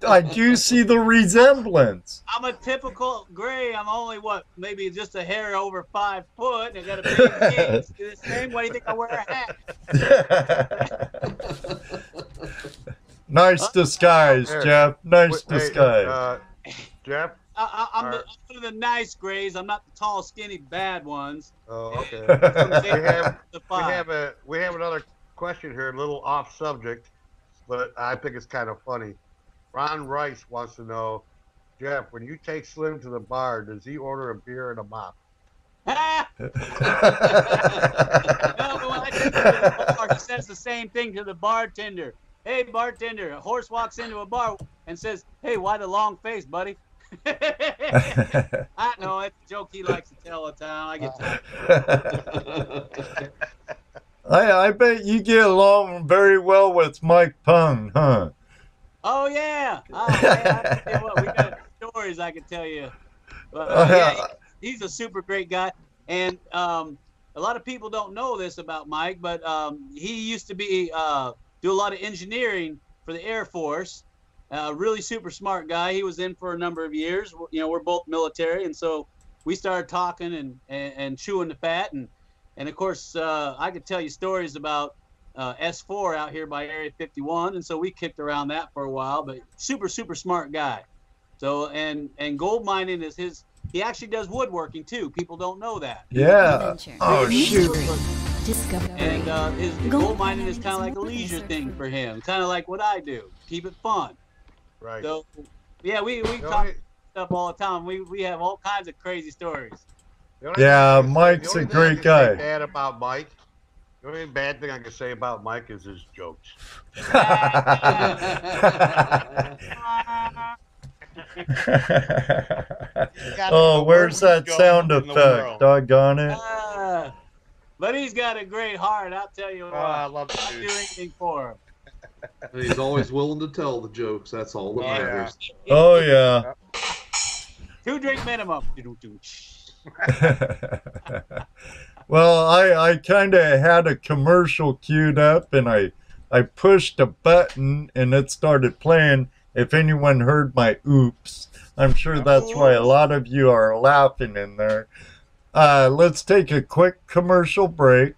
I do see the resemblance. I'm a typical gray. I'm only maybe just a hair over 5 foot, and I got a big face. The same way you think I wear a hat. Nice disguise, Jeff. Nice disguise. Jeff? I'm one of the nice grays. I'm not the tall, skinny, bad ones. Oh, okay. we have another question here, a little off subject, but I think it's kind of funny. Ron Rice wants to know, Jeff, when you take Slim to the bar, does he order a beer and a mop? No, but when I take him to the bar, he says the same thing to the bartender. Hey, bartender, a horse walks into a bar and says, hey, why the long face, buddy? I know, it's a joke he likes to tell all the time. I get tired. I bet you get along very well with Mike Pung, huh? Oh, yeah. Oh, man. I tell you what, we got stories I can tell you. Yeah, he's a super great guy. And a lot of people don't know this about Mike, but he used to be do a lot of engineering for the Air Force. Really super smart guy. He was in for a number of years. You know, we're both military, and so we started talking and chewing the fat. And of course, I could tell you stories about S4 out here by Area 51, and so we kicked around that for a while. But super smart guy. So and gold mining is his. He actually does woodworking too. People don't know that. Yeah. Oh shoot. Discovery. And his gold mining is kind of like a leisure thing for him. Kind of like what I do. Keep it fun. Right. So, yeah, we talk stuff all the time. We have all kinds of crazy stories. Yeah, Mike's a great guy. Bad about Mike. The only bad thing I can say about Mike is his jokes. Oh, where's that sound effect? Doggone it. But he's got a great heart, I'll tell you what. I love I'll do anything for him. And he's always willing to tell the jokes. That's all that matters. Oh, yeah. 2 drink minimum. Well, I kind of had a commercial queued up, and I pushed a button, and it started playing. If anyone heard my oops, I'm sure that's why a lot of you are laughing in there. Let's take a quick commercial break,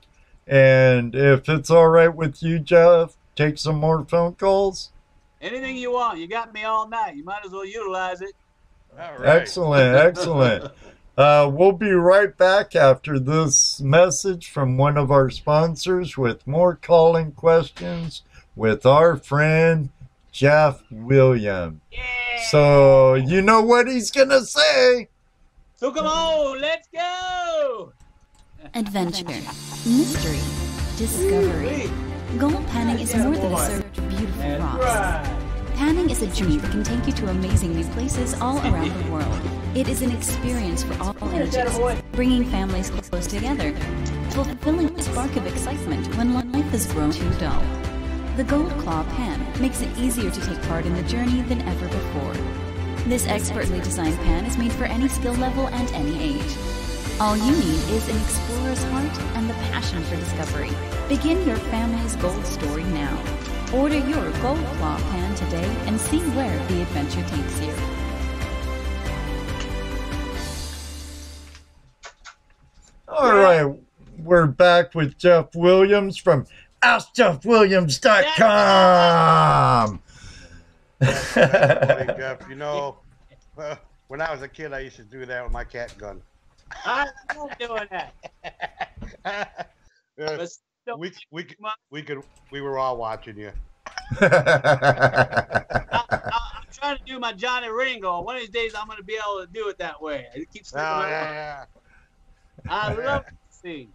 and if it's all right with you, Jeff, take some more phone calls. Anything you want. You got me all night. You might as well utilize it. All right. Excellent. We'll be right back after this message from one of our sponsors with more calling questions with our friend Jeff Williams. Yeah. So you know what he's gonna say. So come on, let's go. Adventure, mystery, discovery. Gold panning is more than a search of beautiful rocks. Panning is a journey that can take you to amazing new places all around the world. It is an experience for all ages, bringing families close together, fulfilling a spark of excitement when life has grown too dull. The Gold Claw pan makes it easier to take part in the journey than ever before. This expertly designed pan is made for any skill level and any age. All you need is an explorer's heart and the passion for discovery. Begin your family's gold story now. Order your Gold Claw pan today and see where the adventure takes you. All right, we're back with Jeff Williams from AskJeffWilliams.com. That's funny, Jeff. You know, when I was a kid, I used to do that with my cat gun. I'm not doing that. We were all watching you. I'm trying to do my Johnny Ringo. One of these days, I'm going to be able to do it that way. It keeps slipping yeah. I love to see.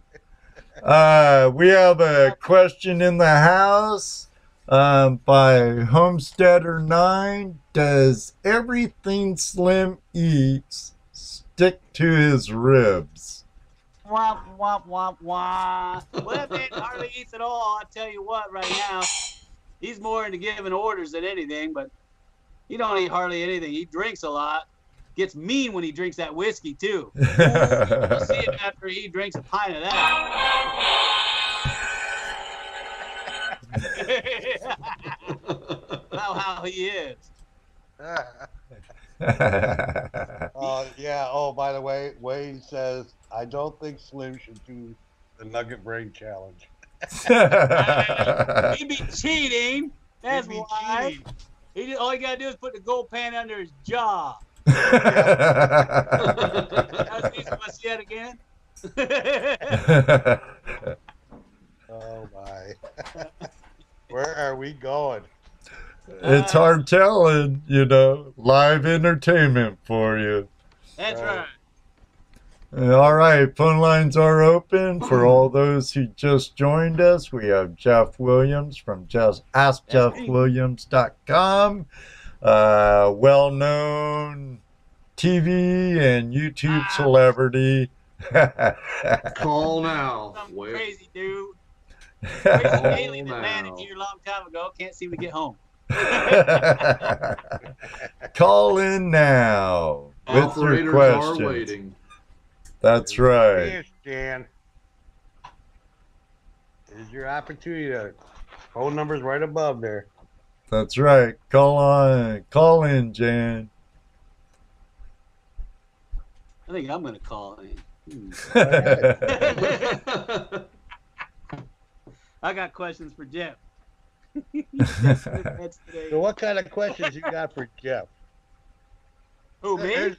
We have a question in the house by Homesteader 9. Does everything Slim eats stick to his ribs? Womp, womp, womp, womp. Well, that man hardly eats at all. I'll tell you what, right now, he's more into giving orders than anything, but he don't eat hardly anything. He drinks a lot. Gets mean when he drinks that whiskey, too. You'll see him after he drinks a pint of that. how he is. Yeah. Oh, by the way, Wayne says, I don't think Slim should do the Nugget Brain Challenge. He'd be cheating. That's why. All you got to do is put the gold pan under his jaw. Let's see that again. Oh, my. Where are we going? It's hard telling, you know, live entertainment for you. That's right. All right, phone lines are open for all those who just joined us. We have Jeff Williams from AskJeffWilliams.com, well-known TV and YouTube celebrity. Call now. Some crazy dude. Crazy alien that landed here a long time ago. Can't seem to get home. Call in now with your questions. Are waiting. That's right. Yes, Dan. Here's your opportunity. Phone number's right above there. That's right. Call in, Jan. I think I'm going to call in. I got questions for Jeff. So what kind of questions you got for Jeff? Who, me?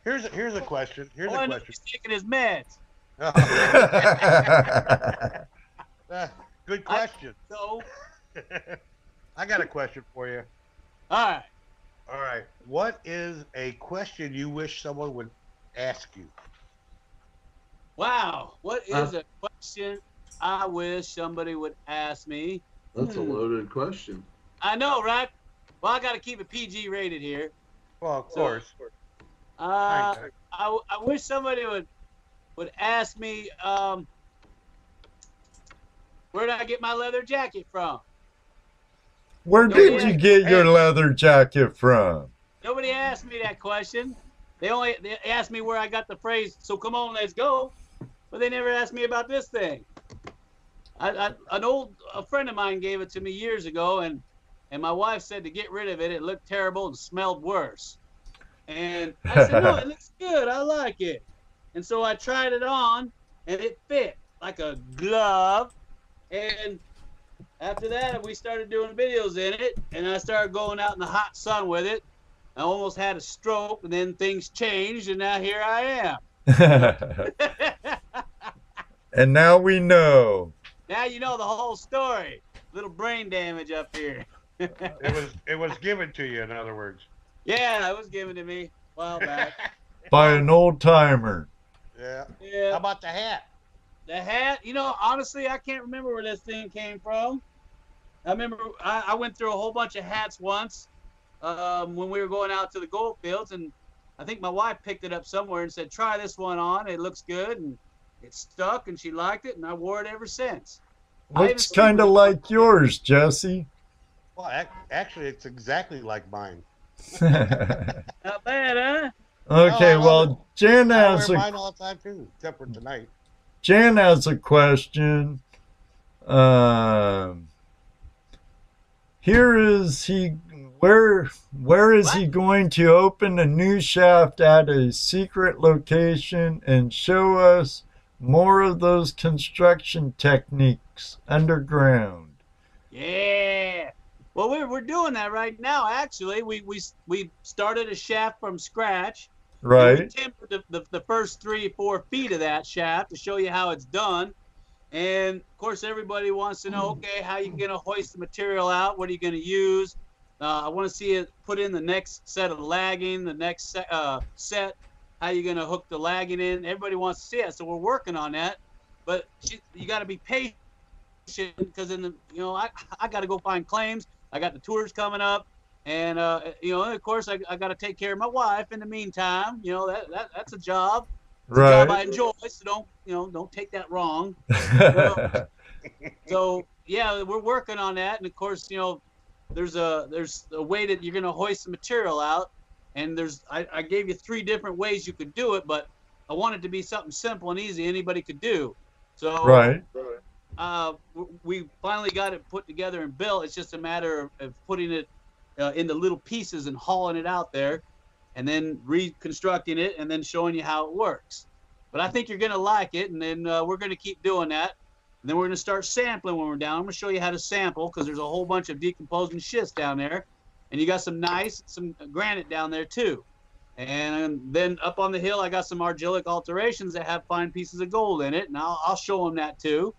Here's a question. Here's a question. He's taking his meds. Good question. I got a question for you. All right. What is a question you wish someone would ask you? Wow. What is a question I wish somebody would ask me? That's a loaded question. I know, right? Well, I got to keep it PG rated here. Well, of course. I wish somebody would ask me, where did I get my leather jacket from? Where did you get your leather jacket from? Nobody asked me that question. They asked me where I got the phrase, so come on, let's go. But they never asked me about this thing. A friend of mine gave it to me years ago, and my wife said to get rid of it. It looked terrible and smelled worse. And I said, no, it looks good. I like it. And so I tried it on, and it fit like a glove. And after that, we started doing videos in it, and I started going out in the hot sun with it. I almost had a stroke, and then things changed, and now here I am. And now we know. Now you know the whole story. Little brain damage up here. It was given to you, in other words. Yeah, that was given to me a while back. By an old timer. Yeah. How about the hat? The hat, honestly, I can't remember where this thing came from. I remember I went through a whole bunch of hats once when we were going out to the gold fields, and I think my wife picked it up somewhere and said, try this one on. It looks good, and it stuck, and she liked it, and I wore it ever since. Looks kind of like yours, Jesse. Well, actually, it's exactly like mine. Not bad, huh? Okay, well, Jan has I wear mine all the time too, except for tonight. Jan has a question. Where is he going to open a new shaft at a secret location and show us more of those construction techniques underground? Yeah. Well, we're doing that right now. Actually, we started a shaft from scratch. Right. We timbered the first 3-4 feet of that shaft to show you how it's done. And of course, everybody wants to know, okay, how are you going to hoist the material out? What are you going to use? I want to see it put in the next set of lagging, the next set. How are you going to hook the lagging in? Everybody wants to see it, so we're working on that. But you got to be patient because I got to go find claims. I got the tours coming up, and of course I got to take care of my wife in the meantime. That's a job. It's a job I enjoy, so don't take that wrong. So yeah, we're working on that, and of course there's a way that you're going to hoist the material out, and I gave you 3 different ways you could do it, but I want it to be something simple and easy anybody could do. So we finally got it put together and built. It's just a matter of putting it into little pieces and hauling it out there, and then reconstructing it and then showing you how it works. But I think you're going to like it, and then we're going to keep doing that. And then we're going to start sampling when we're down. I'm going to show you how to sample, because there's a whole bunch of decomposing schist down there. And you got some granite down there too. And then up on the hill, I got some argillic alterations that have fine pieces of gold in it, and I'll show them that too.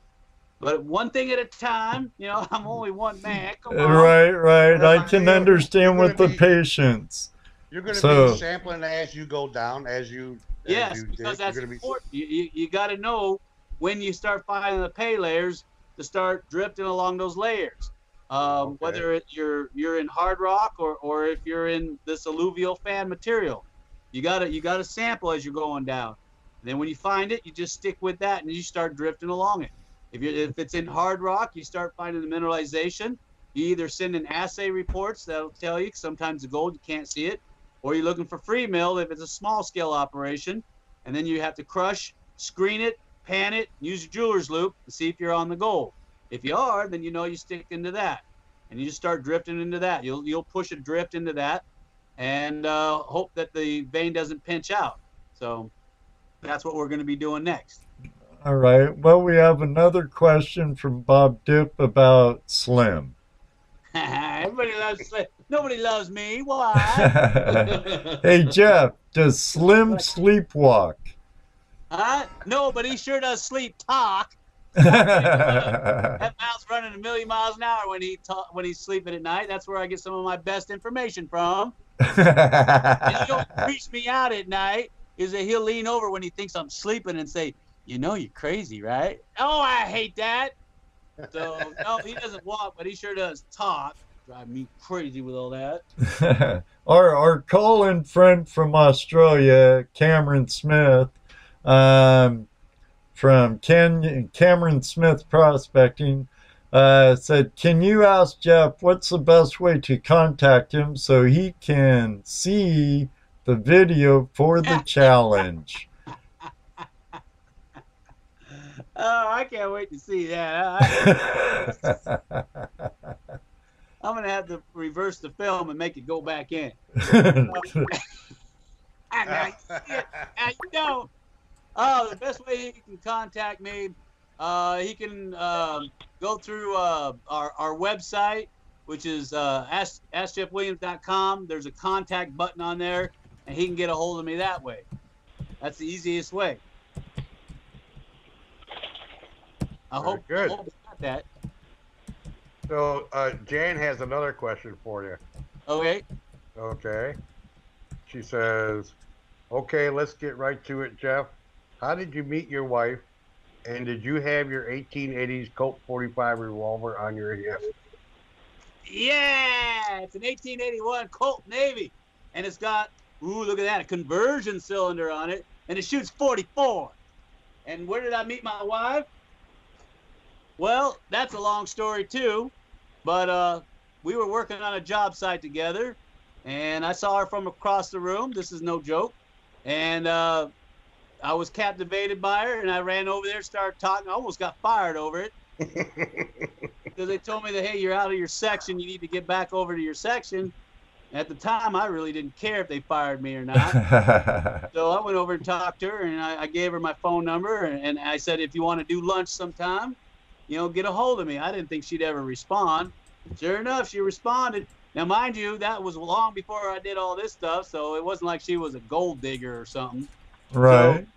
But one thing at a time, you know, I'm only one man. Come on. Right. I can understand with the patience. You're going to be sampling as you go down, because that's important. You got to know when you start finding the pay layers to start drifting along those layers. Whether you're in hard rock or if you're in this alluvial fan material, you gotta sample as you're going down. And then when you find it, you just stick with that and you start drifting along it. If it's in hard rock, you start finding the mineralization. You either send in assay reports that'll tell you. Sometimes the gold you can't see it, or you're looking for free mill if it's a small scale operation, and then you have to crush, screen it, pan it, use your jeweler's loop to see if you're on the gold. If you are, then you know you stick into that, and you just start drifting into that. You'll push a drift into that, and hope that the vein doesn't pinch out. So that's what we're going to be doing next. All right. Well, we have another question from Bob Dipp about Slim. Everybody loves Slim. Nobody loves me. Why? Hey, Jeff, does Slim sleepwalk? No, but he sure does sleep talk. That mouth's running 1,000,000 miles an hour when he's sleeping at night. That's where I get some of my best information from. And he don't creeps me out at night is that he'll lean over when he thinks I'm sleeping and say, "You know you're crazy, right?" Oh, I hate that. So no, he doesn't walk, but he sure does talk. Drive me crazy with all that. Our call-in friend from Australia, Cameron Smith, from Cameron Smith Prospecting, said, "Can you ask Jeff what's the best way to contact him so he can see the video for the challenge?" Oh, I can't wait to see that. I'm going to have to reverse the film and make it go back in. Now you don't. Oh, the best way he can contact me, he can go through our website, which is askjeffwilliams.com. There's a contact button on there, and he can get a hold of me that way. That's the easiest way. I hope you got that. So Jan has another question for you. Okay. She says, "Okay, let's get right to it, Jeff. How did you meet your wife, and did you have your 1880s Colt 45 revolver on your hip?" Yeah, it's an 1881 Colt Navy, and it's got, look at that, a conversion cylinder on it, and it shoots 44. And where did I meet my wife? Well, that's a long story too, but we were working on a job site together, and I saw her from across the room. This is no joke. And I was captivated by her, and I ran over there, started talking. I almost got fired over it. Because they told me that, hey, you're out of your section. You need to get back over to your section. At the time, I really didn't care if they fired me or not. So I went over and talked to her, and I gave her my phone number, and I said, if you want to do lunch sometime, get a hold of me. I didn't think she'd ever respond. Sure enough, she responded. Now, mind you, that was long before I did all this stuff, so it wasn't like she was a gold digger or something. Right.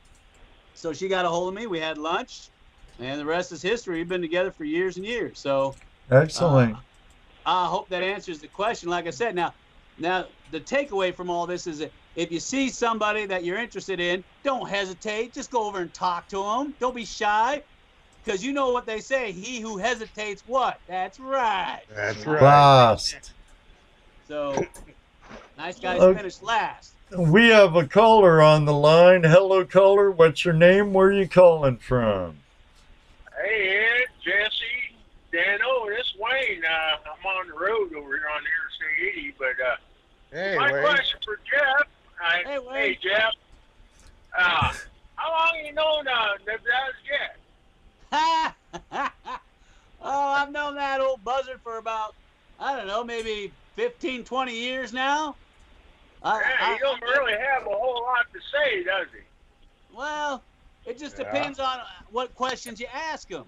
So she got a hold of me. We had lunch, and the rest is history. We've been together for years and years. So excellent. I hope that answers the question. Like I said, now the takeaway from all this is that if you see somebody that you're interested in, don't hesitate. Just go over and talk to them. Don't be shy. Because you know what they say, he who hesitates, what? That's right. That's right. Last. So, nice guys finish last. We have a caller on the line. Hello, caller. What's your name? Where are you calling from? Hey, Ed, Jesse, Dano, this is Wayne. I'm on the road over here on Interstate 80, but hey, my Wayne. question for Jeff. Hey, Jeff. How long you known Jeff? it for about, I don't know, maybe 15, 20 years now. He don't really have a whole lot to say, does he? Well, it just depends on what questions you ask him.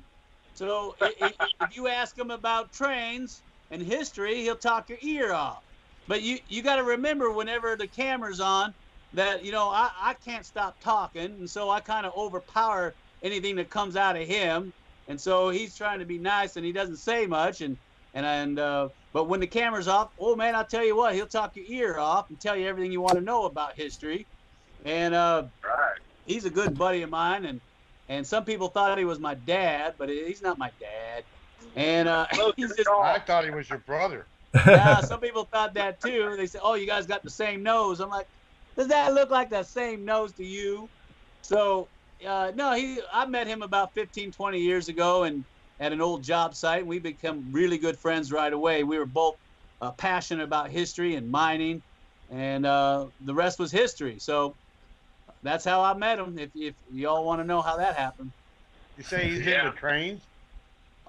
So if you ask him about trains and history, he'll talk your ear off. But you got to remember, whenever the camera's on, that, you know, I can't stop talking, and so I kind of overpower anything that comes out of him. And so he's trying to be nice, and he doesn't say much. But when the camera's off, oh man, I'll tell you what, he'll talk your ear off and tell you everything you want to know about history. And he's a good buddy of mine, and some people thought he was my dad, but he's not my dad. And he's just, I thought he was your brother. Yeah, some people thought that too. They said, "Oh, you guys got the same nose." I'm like, "Does that look like the same nose to you?" So, no, I met him about 15, 20 years ago, and at an old job site, and we become really good friends right away. We were both passionate about history and mining, and the rest was history. So that's how I met him. If y'all want to know how that happened. You say he's into trains?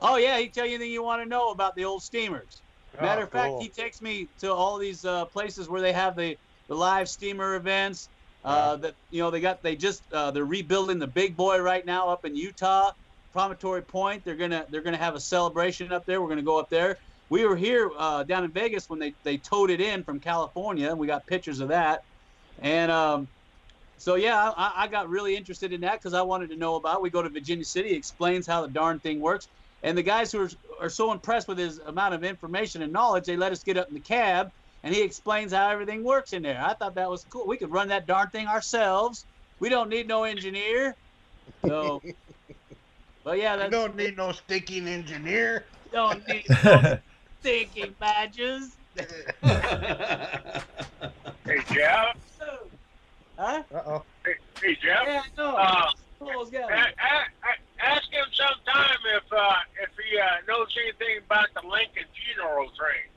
Oh yeah, he'd tell you anything you want to know about the old steamers. Matter of fact, cool. he takes me to all these places where they have the live steamer events. That, you know, they're rebuilding the Big Boy right now up in Utah, Promontory Point. They're gonna have a celebration up there. We're gonna go up there. We were here down in Vegas when they towed it in from California, and we got pictures of that. And so yeah, I got really interested in that because I wanted to know about it. We go to Virginia City, explains how the darn thing works. And the guys who are so impressed with his amount of information and knowledge, they let us get up in the cab, and he explains how everything works in there. I thought that was cool. We could run that darn thing ourselves. We don't need no engineer. So, but yeah, you don't need no stinking engineer. Don't need no stinking badges. Hey, Jeff. Huh? Uh-oh. Hey, Jeff. Yeah, I know. Ask him sometime if he knows anything about the Lincoln funeral train.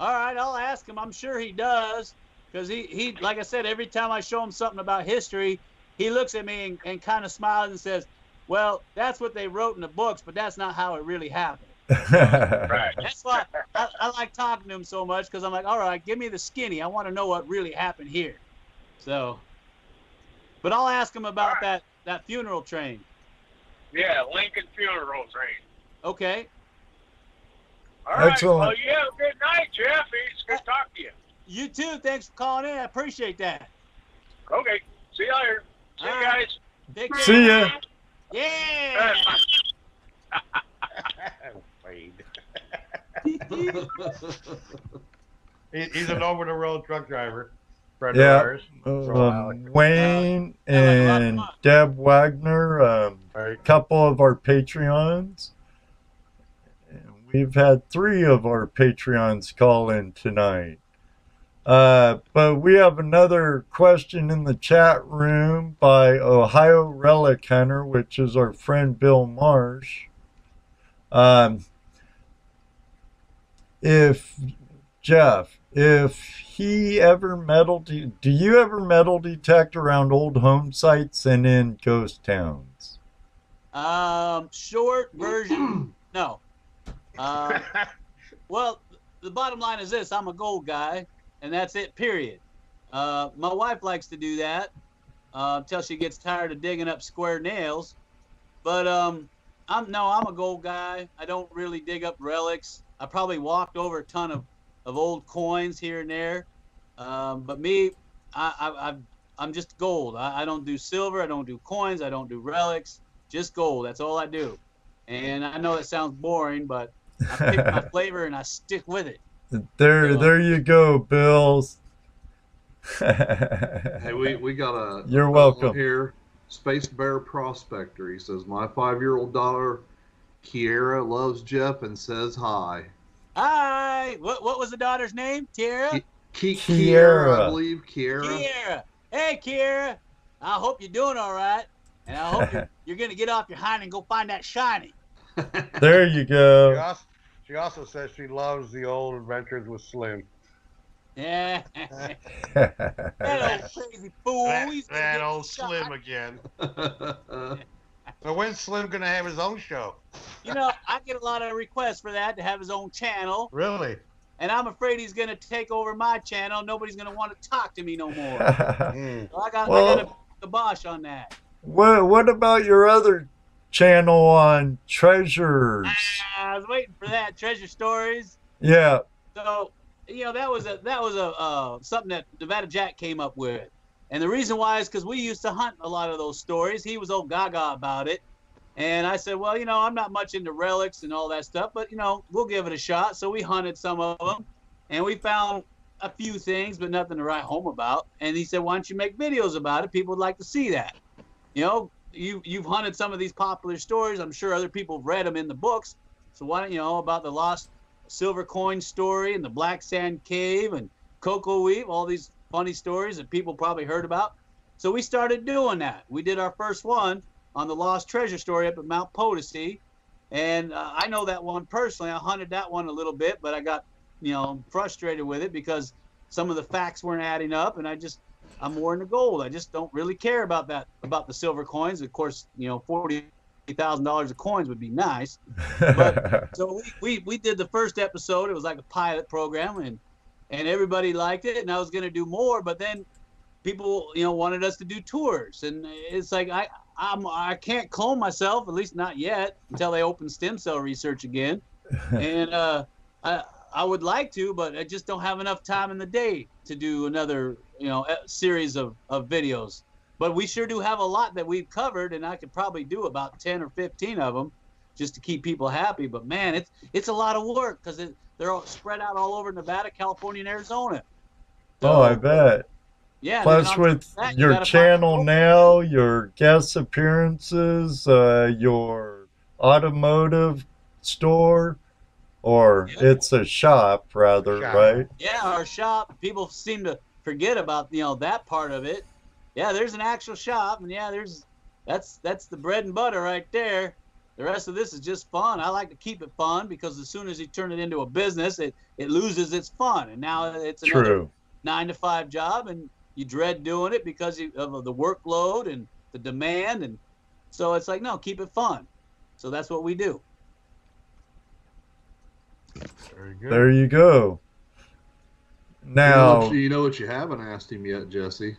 All right, I'll ask him. I'm sure he does, because he like I said, every time I show him something about history, he looks at me and kind of smiles and says, "Well, that's what they wrote in the books, but that's not how it really happened." Right. That's why I like talking to him so much, because I'm like, all right, give me the skinny. I want to know what really happened here. So, but I'll ask him about that funeral train. Yeah, Lincoln funeral train. Okay. All right. Excellent. Well, you have a good night, Jeff. It's good to talk to you. You too. Thanks for calling in. I appreciate that. Okay. See you later. See you guys. Take care. See ya. Yeah. He's an over-the-road truck driver. Friend of ours. Wayne and Deb Wagner, a couple of our Patreons. We've had 3 of our Patreons call in tonight. But we have another question in the chat room by Ohio Relic Hunter, which is our friend Bill Marsh. If he ever do you ever metal detect around old home sites and in ghost towns? Short version, no. Well, the bottom line is this: I'm a gold guy, and that's it. Period. My wife likes to do that until she gets tired of digging up square nails. But I'm a gold guy. I don't really dig up relics. I probably walked over a ton of old coins here and there. But me, I'm just gold. I don't do silver. I don't do coins. I don't do relics. Just gold. That's all I do. And I know that sounds boring, but I pick my flavor and I stick with it. There you go, Bill. Hey, we got a You're welcome here. Space Bear Prospector. He says, my 5-year-old daughter Kiera loves Jeff and says hi. Hi. What was the daughter's name? Kiera? Kiera, I believe. Kiera. Hey, Kiera. I hope you're doing all right. And I hope you're going to get off your hind and go find that shiny. There you go. She also says she loves the old adventures with Slim. Yeah. That old crazy fool. That old Slim again. So when's Slim going to have his own show? You know, I get a lot of requests for that, to have his own channel. Really? And I'm afraid he's going to take over my channel. Nobody's going to want to talk to me no more. So I got a kibosh on that. What about your other channel on treasures? I was waiting for that. Treasure stories. Yeah. So, you know, that was something that Nevada Jack came up with. And the reason why is because we used to hunt a lot of those stories. He was old gaga about it. And I said, well, you know, I'm not much into relics and all that stuff, but, you know, we'll give it a shot. So we hunted some of them, and we found a few things, but nothing to write home about. And he said, why don't you make videos about it? People would like to see that. You know, you've hunted some of these popular stories. I'm sure other people have read them in the books. So why don't you know about the lost silver coin story and the black sand cave and cocoa weave, all these funny stories that people probably heard about. So we started doing that. We did our first one on the lost treasure story up at Mount Potosi. And I know that one personally. I hunted that one a little bit, but I got, you know, frustrated with it because some of the facts weren't adding up, and I'm more into gold. I just don't really care about that, about the silver coins. Of course, you know, $40,000 of coins would be nice. But so we did the first episode. It was like a pilot program, and everybody liked it, and I was going to do more, but then people, you know, wanted us to do tours, and it's like I can't clone myself, at least not yet, until they open stem cell research again. And I would like to, but I just don't have enough time in the day to do another, you know, series of videos. But we sure do have a lot that we've covered, and I could probably do about 10 or 15 of them just to keep people happy. But man, it's a lot of work because they're all spread out all over Nevada, California, and Arizona. So, I bet. Yeah. Plus, with your channel now, your guest appearances, your automotive store, or it's a shop rather, right? Yeah, our shop. People seem to forget about, you know, that part of it. Yeah, there's an actual shop, and yeah, that's the bread and butter right there. The rest of this is just fun. I like to keep it fun because as soon as you turn it into a business, it loses its fun, and now it's another 9-to-5 job, and you dread doing it because of the workload and the demand, and so it's like, no, keep it fun. So that's what we do. Very good. There you go. Now, you know what you haven't asked him yet, Jesse?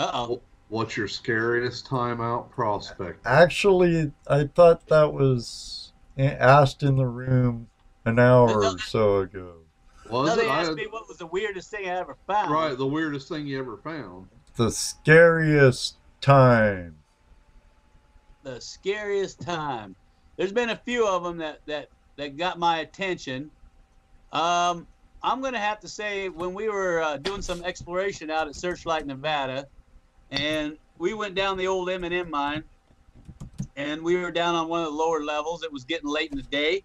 Uh-oh. What's your scariest time out prospect? Actually, I thought that was asked in the room an hour or so ago. They asked me what was the weirdest thing I ever found. Right, the weirdest thing you ever found. The scariest time. The scariest time. There's been a few of them that got my attention. I'm going to have to say when we were doing some exploration out at Searchlight, Nevada, and we went down the old M&M mine, and we were down on one of the lower levels. It was getting late in the day,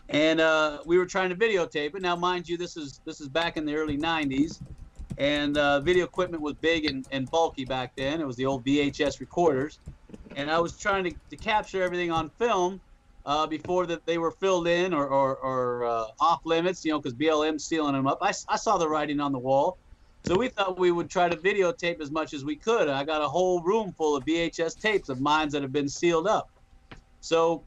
and we were trying to videotape it. Now, mind you, this is back in the early 90s, and video equipment was big and bulky back then. It was the old VHS recorders, and I was trying to capture everything on film before that they were filled in or off limits, you know, because BLM's sealing them up. I saw the writing on the wall. So we thought we would try to videotape as much as we could. I got a whole room full of VHS tapes of mines that have been sealed up. So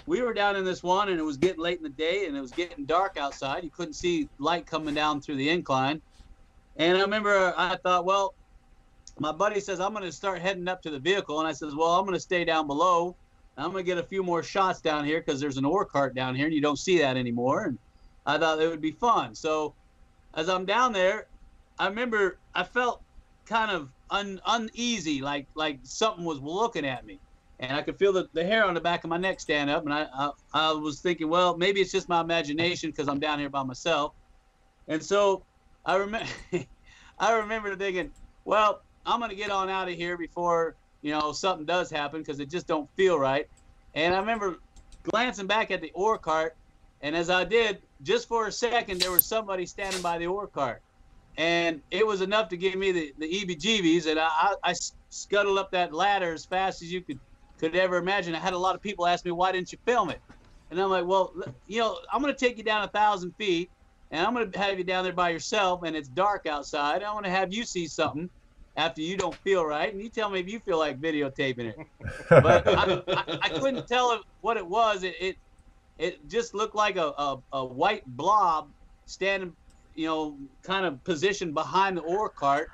we were down in this one, and it was getting late in the day, and it was getting dark outside. You couldn't see light coming down through the incline. And I remember I thought, well, my buddy says, I'm going to start heading up to the vehicle. And I says, well, I'm going to stay down below. I'm going to get a few more shots down here because there's an ore cart down here, and you don't see that anymore. And I thought it would be fun. So as I'm down there, I remember I felt kind of uneasy, like something was looking at me, and I could feel the hair on the back of my neck stand up. And I was thinking, well, maybe it's just my imagination because I'm down here by myself. And so I remember thinking, well, I'm going to get on out of here before, you know, something does happen because it just don't feel right. And I remember glancing back at the ore cart, and as I did, just for a second, there was somebody standing by the ore cart. And it was enough to give me the heebie-jeebies, and I scuttled up that ladder as fast as you could ever imagine. I had a lot of people ask me, why didn't you film it? And I'm like, well, you know, I'm going to take you down 1,000 feet, and I'm going to have you down there by yourself, and it's dark outside. I want to have you see something after you don't feel right, and you tell me if you feel like videotaping it. But I couldn't tell what it was. it just looked like a white blob standing, you know, kind of positioned behind the ore cart.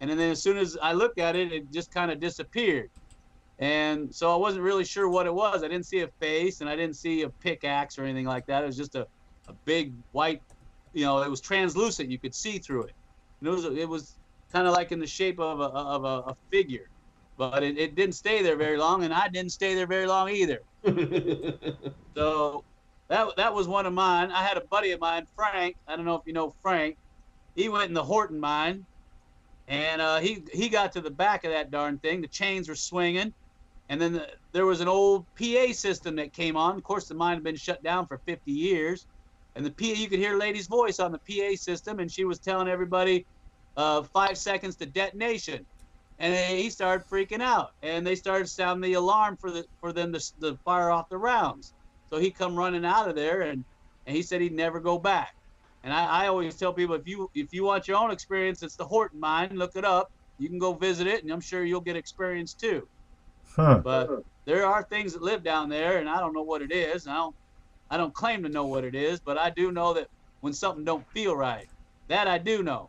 And then as soon as I looked at it, it just kind of disappeared. And so I wasn't really sure what it was. I didn't see a face, and I didn't see a pickaxe or anything like that. It was just a big white, you know, it was translucent. You could see through it. And it was kind of like in the shape of a figure. But it didn't stay there very long, and I didn't stay there very long either. So that was one of mine. I had a buddy of mine, Frank. I don't know if you know Frank. He went in the Horton mine, and he got to the back of that darn thing. The chains were swinging. And then there was an old PA system that came on. Of course, the mine had been shut down for 50 years. And the PA, you could hear a lady's voice on the PA system, and she was telling everybody 5 seconds to detonation. And he started freaking out. And they started sounding the alarm for them to fire off the rounds. So he come running out of there, and he said he'd never go back. And I always tell people, if you want your own experience, it's the Horton mine. Look it up. You can go visit it, and I'm sure you'll get experience too. Huh. But there are things that live down there, and I don't know what it is. I don't claim to know what it is, but I do know that when something don't feel right, that I do know.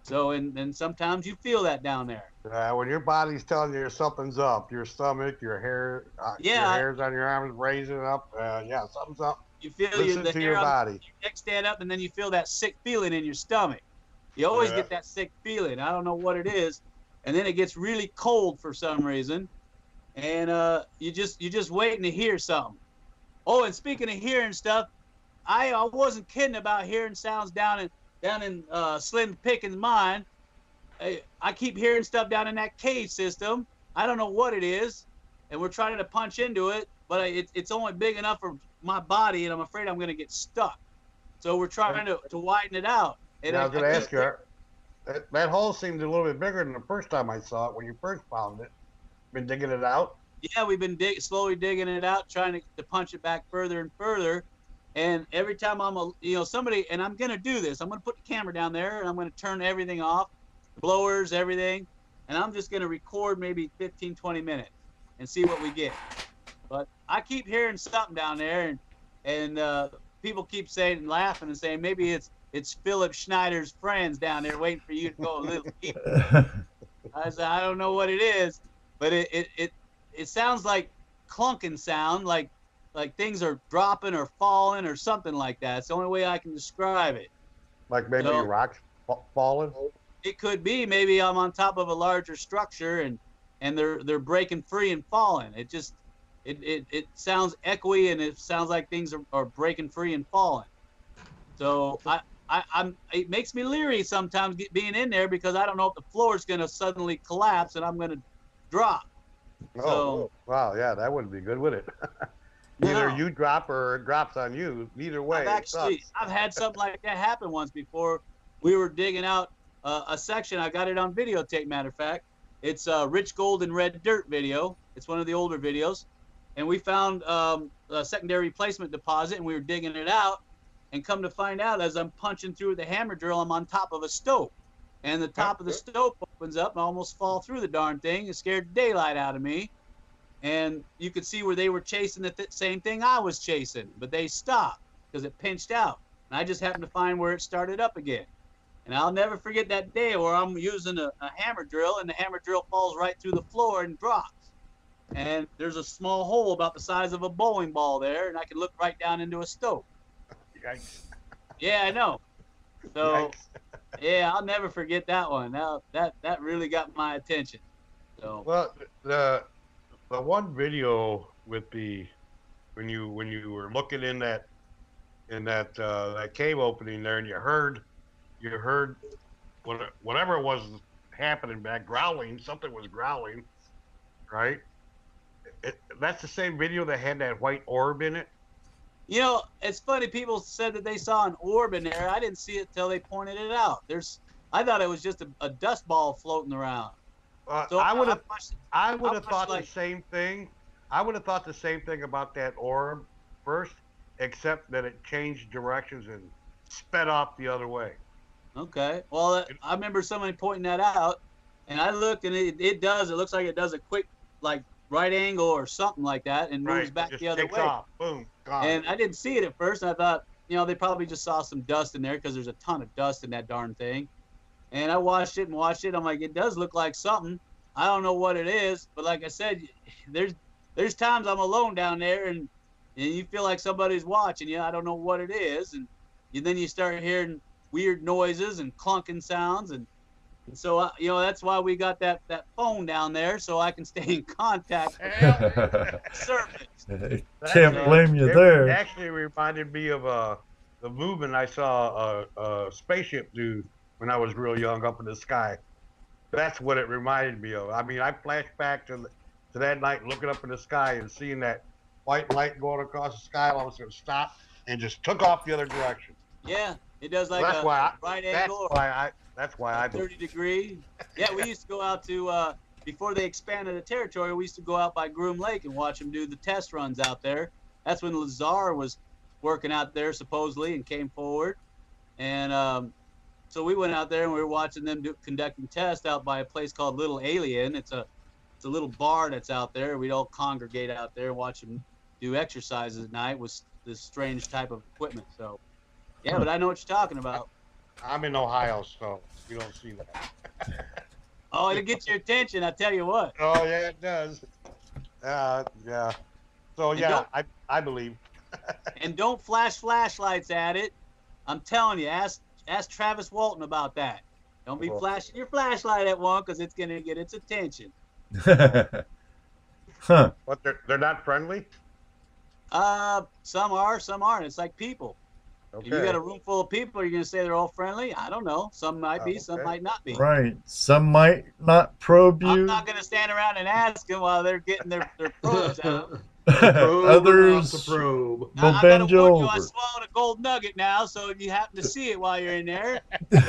So, and sometimes you feel that down there. When your body's telling you something's up, your stomach, your hair, your hairs on your arms raising up, yeah, something's up. You feel the hair on body. Your neck stand up, and then you feel that sick feeling in your stomach. You always get that sick feeling. I don't know what it is, and then it gets really cold for some reason. And you're just waiting to hear something. Oh, and speaking of hearing stuff, I wasn't kidding about hearing sounds down in Slim Pickens' mine. I keep hearing stuff down in that cave system. I don't know what it is, and we're trying to punch into it, but it's only big enough for my body, and I'm afraid I'm going to get stuck. So we're trying to widen it out. And I was going to ask you, that hole seemed a little bit bigger than the first time I saw it when you first found it. Been digging it out? Yeah, we've been slowly digging it out, trying to punch it back further and further. And every time somebody, and I'm going to do this, I'm going to put the camera down there, and I'm going to turn everything off, blowers, everything, and I'm just going to record maybe 15, 20 minutes and see what we get. But I keep hearing something down there, and people keep saying, laughing and saying, maybe it's Philip Schneider's friends down there waiting for you to go a little deeper. I said, I don't know what it is. But it sounds like clunking sound, like things are dropping or falling or something like that. It's the only way I can describe it. Like maybe rocks falling? It could be. Maybe I'm on top of a larger structure and they're breaking free and falling. It just it sounds echoey, and it sounds like things are breaking free and falling. So it makes me leery sometimes being in there, because I don't know if the floor is going to suddenly collapse and I'm going to drop. Oh, wow, yeah, that wouldn't be good, would it? Either you drop or it drops on you. Either way, I've had something like that happen once before. We were digging out a section. I got it on videotape, matter of fact. It's Rich Gold and Red Dirt video. It's one of the older videos. And we found a secondary replacement deposit, and we were digging it out. And come to find out, as I'm punching through with the hammer drill, I'm on top of a stope. And the top of the stope opens up, and I almost fall through the darn thing. It scared the daylight out of me. And you could see where they were chasing the same thing I was chasing, but they stopped because it pinched out. And I just happened to find where it started up again. And I'll never forget that day where I'm using a hammer drill, and the hammer drill falls right through the floor and drops. And there's a small hole about the size of a bowling ball there, and I can look right down into a stope. Yikes. Yeah, I know. So, yeah, I'll never forget that one. Now that really got my attention. So. Well, the one video with when you were looking in that cave opening there, and you heard whatever was happening back, growling. Something was growling, right? That's the same video that had that white orb in it. You know, it's funny. People said that they saw an orb in there. I didn't see it till they pointed it out. I thought it was just a dust ball floating around. So I would have thought the same thing. I would have thought the same thing about that orb first, except that it changed directions and sped off the other way. Okay. Well, I remember somebody pointing that out, and I looked, and it looks like it does a quick, like, right angle or something like that and moves back the other way. Off. Boom, gone. And I didn't see it at first. And I thought, they probably just saw some dust in there because there's a ton of dust in that darn thing. And I watched it. I'm like, it does look like something. I don't know what it is, but like I said, there's times I'm alone down there and you feel like somebody's watching you. I don't know what it is, and then you start hearing weird noises and clunking sounds, and so that's why we got that phone down there so I can stay in contact with surface. Can't blame you there. It actually reminded me of the movement I saw a spaceship do when I was real young up in the sky. That's what it reminded me of. I mean, I flashed back to that night looking up in the sky and seeing that white light going across the sky. All of a sudden stopped and just took off the other direction. Yeah, it does like that's a right angle. That's why I 30 degree. Yeah, we used to go out to before they expanded the territory. We used to go out by Groom Lake and watch them do the test runs out there. That's when Lazar was working out there supposedly and came forward, and so we went out there and we were watching them conducting tests out by a place called Little Alien. It's a little bar that's out there. We'd all congregate out there and watch them do exercises at night with this strange type of equipment. So, yeah, but I know what you're talking about. I'm in Ohio, so you don't see that. Oh, it'll get your attention, I tell you what. Oh, yeah, it does. Yeah. So, yeah, I believe. And don't flash flashlights at it. I'm telling you, ask Travis Walton about that. Don't be flashing your flashlight at one because it's going to get its attention. Huh. But they're not friendly? Some are, some aren't. It's like people. Okay. If you got a room full of people, are you going to say they're all friendly? I don't know. Some might be, some might not be. Right. Some might not probe you. I'm not going to stand around and ask them while they're getting their probes out. Others probe. will bend you over. I swallowed a gold nugget now, so if you happen to see it while you're in there, take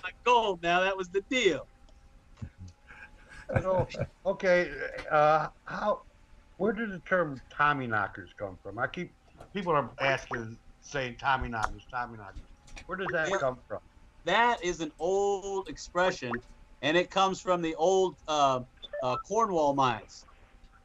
my gold now. That was the deal. Okay. Where did the term Tommy knockers come from? People are saying Tommy knockers. Where does that come from? That is an old expression, and it comes from the old Cornwall mines.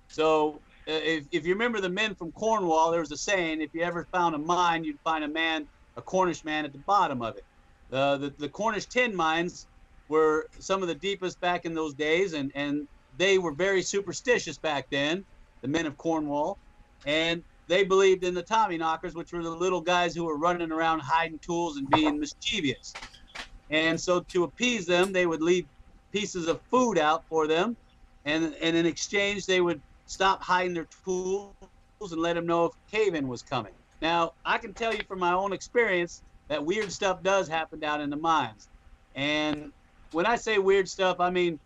So if you remember the men from Cornwall, there was a saying, if you ever found a mine, you'd find a Cornish man at the bottom of it. The Cornish tin mines were some of the deepest back in those days, and they were very superstitious back then, the men of Cornwall, and they believed in the Tommy knockers, which were the little guys who were running around hiding tools and being mischievous. And so to appease them, they would leave pieces of food out for them, and in exchange, they would stop hiding their tools and let them know if a cave-in was coming. Now, I can tell you from my own experience that weird stuff does happen down in the mines. And when I say weird stuff, I mean,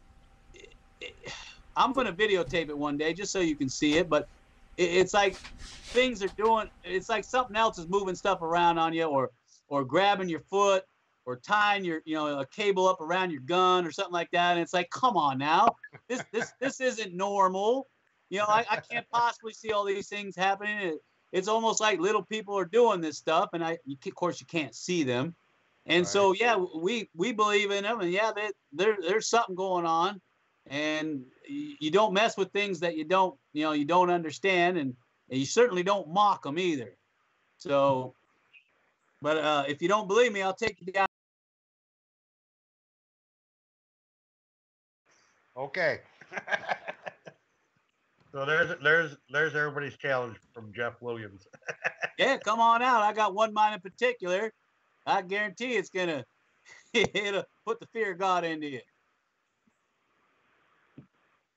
I'm going to videotape it one day just so you can see it, but it's like things are doing, it's like something else is moving stuff around on you, or grabbing your foot, or tying a cable up around your gun or something like that. And it's like, come on now, this isn't normal. I can't possibly see all these things happening. It's almost like little people are doing this stuff, and of course you can't see them. And right. So, yeah, we believe in them, and yeah, there's something going on, and you don't mess with things that you don't understand, and you certainly don't mock them either. So, but if you don't believe me, I'll take you down. Okay. So there's everybody's challenge from Jeff Williams. Yeah, come on out. I got one mine in particular. I guarantee it'll put the fear of God into you.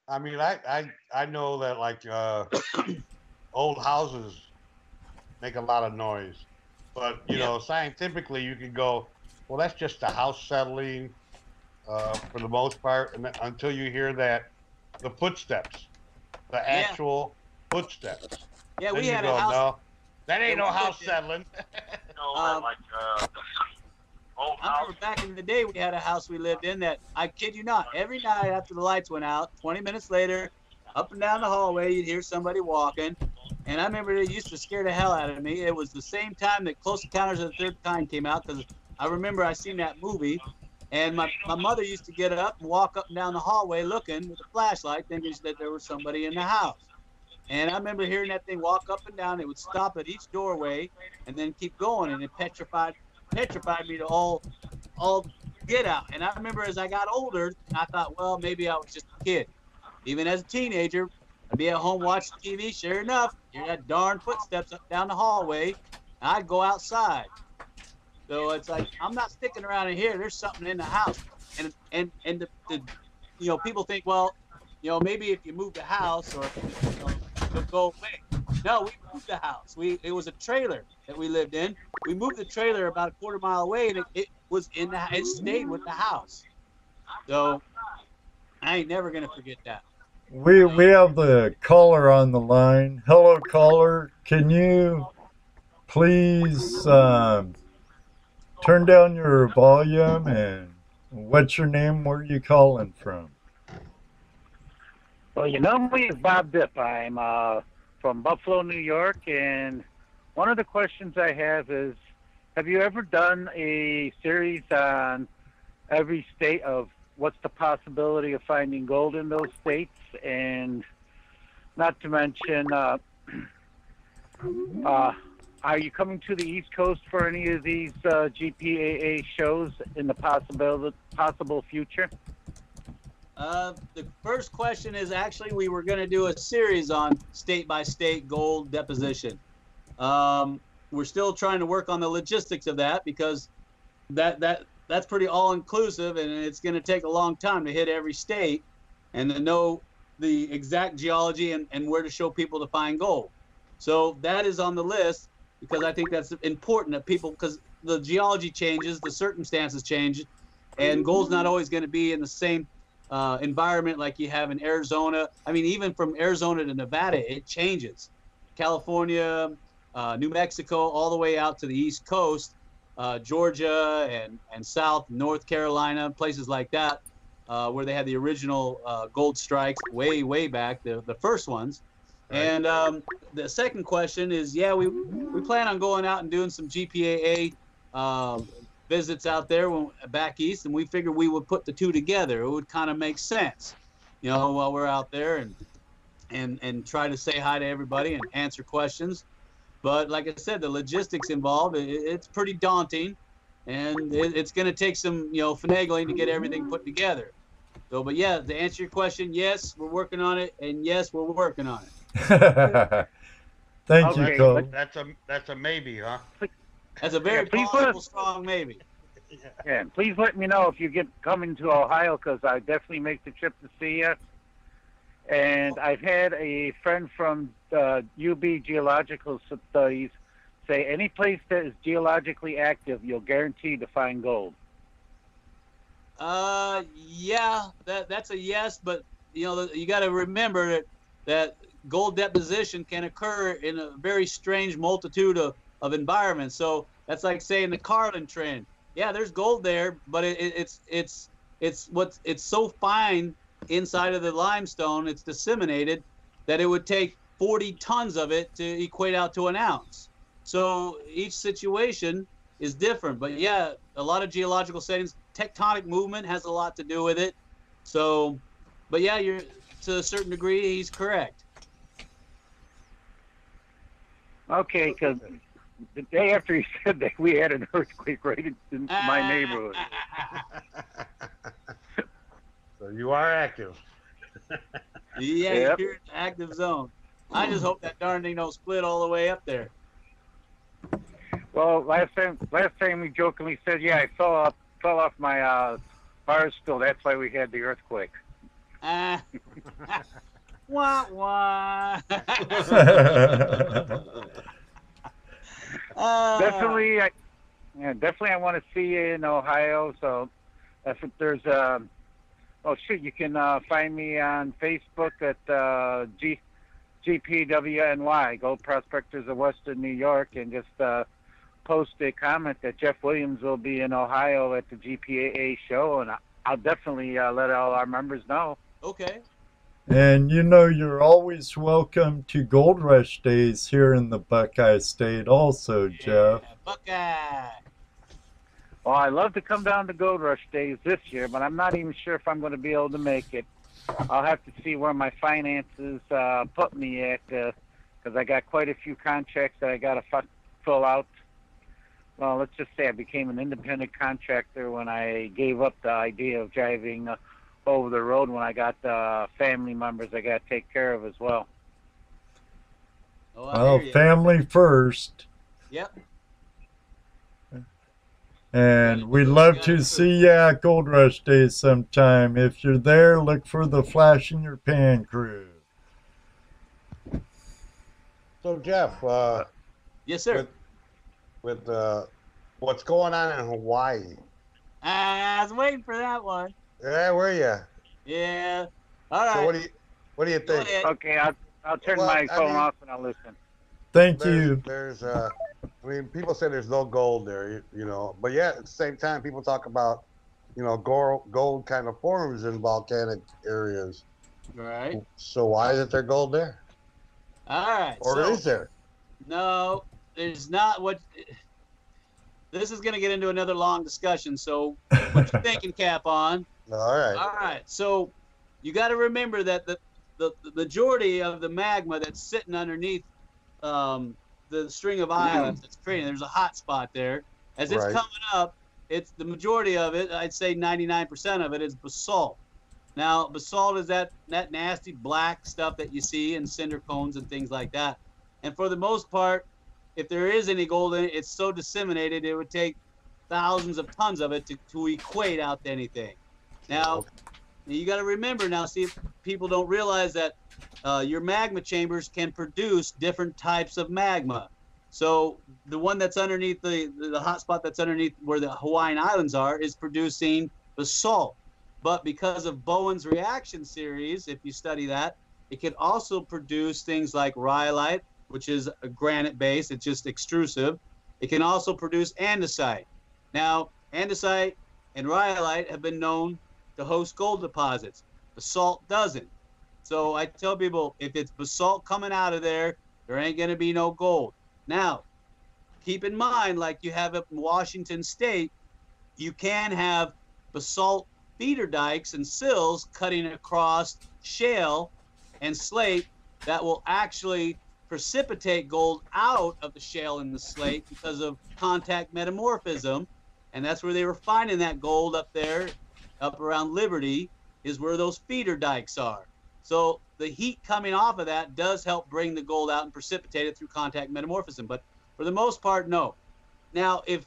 I mean, I know that like old houses make a lot of noise, but you know, scientifically you can go, well, that's just the house settling for the most part, and until you hear the footsteps, the actual footsteps. Yeah, then we had go, a house. No, that ain't no house settling. I remember back in the day, we had a house we lived in that, I kid you not, every night after the lights went out, 20 minutes later, up and down the hallway, you'd hear somebody walking. And I remember it used to scare the hell out of me. It was the same time that Close Encounters of the Third Kind came out, because I remember I seen that movie, and my mother used to get up and walk up and down the hallway looking with a flashlight, thinking that there was somebody in the house. And I remember hearing that thing walk up and down. It would stop at each doorway and then keep going, and it petrified me to all get out. And I remember as I got older, I thought, well, maybe I was just a kid. Even as a teenager, I'd be at home watching TV. Sure enough, hear that darn footsteps up down the hallway. And I'd go outside. So it's like, I'm not sticking around in here. There's something in the house. And the people think, well, maybe if you move the house or it'll go away. No, we moved the house. It was a trailer that we lived in. We moved the trailer about a quarter mile away, and it was it stayed with the house. So I ain't never gonna forget that. We have the caller on the line. Hello, caller. Can you please turn down your volume, and what's your name? Where are you calling from? Well, you know me as Bob Dipp. I'm from Buffalo, New York, and one of the questions I have is, have you ever done a series on every state of what's the possibility of finding gold in those states? And not to mention, are you coming to the East Coast for any of these GPAA shows in the possible future? The first question is actually we were going to do a series on state-by-state gold deposition. We're still trying to work on the logistics of that because that's pretty all-inclusive, and it's going to take a long time to hit every state and to know the exact geology and where to show people to find gold. So that is on the list because I think that's important that people, because the geology changes, the circumstances change, and gold's not always going to be in the same environment like you have in Arizona. I mean, even from Arizona to Nevada, it changes. California, New Mexico, all the way out to the East Coast, Georgia and South, North Carolina, places like that, where they had the original gold strikes way back, the first ones. Right. And the second question is, yeah, we plan on going out and doing some GPAA visits out there back east, and we figured we would put the two together. It would kind of make sense, while we're out there and try to say hi to everybody and answer questions. But like I said, the logistics involved, it's pretty daunting, and it's going to take some, finagling to get everything put together. So, but yeah, to answer your question, yes, we're working on it, and yes, we're working on it. Thank you, Cole. That's a maybe, huh? That's a very possible, strong maybe. Yeah, please let me know if you get coming to Ohio, because I definitely make the trip to see you. And I've had a friend from UB Geological Studies say any place that is geologically active, you'll guarantee to find gold. Yeah, that's a yes, but you got to remember that gold deposition can occur in a very strange multitude of environments. So that's like saying the Carlin Trend. Yeah, there's gold there, but it's so fine inside of the limestone, it's disseminated, that it would take 40 tons of it to equate out to an ounce. So each situation is different. But yeah, a lot of geological settings, tectonic movement has a lot to do with it. So, but yeah, you're to a certain degree, he's correct. Okay, because the day after he said that, we had an earthquake right in my neighborhood. So you are active. Yeah, yep. You're in the active zone. I just hope that darn thing don't split all the way up there. Well, last time we jokingly said, yeah, I fell off my bar stool. That's why we had the earthquake. Wah, wah. Definitely, I want to see you in Ohio. So if there's you can find me on Facebook at GPWNY, Gold Prospectors of Western New York, and just post a comment that Jeff Williams will be in Ohio at the GPAA show, and I'll definitely let all our members know. Okay. And you're always welcome to Gold Rush Days here in the Buckeye State also, Jeff. Buckeye. Well, I love to come down to Gold Rush Days this year, but I'm not even sure if I'm going to be able to make it. I'll have to see where my finances put me at, because I got quite a few contracts that I got to fill out. Well, let's just say I became an independent contractor when I gave up the idea of driving over the road when I got family members I got to take care of as well. Well, family first. Yep. And we'd love to see you at Gold Rush Days sometime. If you're there, look for the Flash in Your Pan crew. So, Jeff. Yes, sir. With what's going on in Hawaii? I was waiting for that one. Yeah, were you? Yeah. All right. So what do you think? Okay, I'll turn my phone off and I'll listen. Thank you. There's I mean, people say there's no gold there, you know, but yet at the same time, people talk about, you know, gold kind of forms in volcanic areas. Right. So why isn't there gold there? All right. Or is there? No, there's not. This is going to get into another long discussion, so put your thinking cap on. All right. All right. So you got to remember that the majority of the magma that's sitting underneath the string of islands that's creating, there's a hot spot there. As it's coming up, it's the majority of it, I'd say 99% of it is basalt. Now, basalt is that nasty black stuff that you see in cinder cones and things like that. And for the most part, if there is any gold in it, it's so disseminated, it would take thousands of tons of it to equate out to anything. Now, you got to remember now, see if people don't realize that your magma chambers can produce different types of magma. So the one that's underneath the hot spot that's underneath where the Hawaiian Islands are is producing basalt. But because of Bowen's reaction series, if you study that, it can also produce things like rhyolite, which is a granite base. It's just extrusive. It can also produce andesite. Now, andesite and rhyolite have been known to host gold deposits. Basalt doesn't. So I tell people, if it's basalt coming out of there, there ain't going to be no gold. Now, keep in mind, like you have up in Washington State, you can have basalt feeder dikes and sills cutting across shale and slate that will actually precipitate gold out of the shale and the slate because of contact metamorphism. And that's where they were finding that gold up there, up around Liberty, is where those feeder dikes are. So the heat coming off of that does help bring the gold out and precipitate it through contact metamorphism. But for the most part, no. Now, if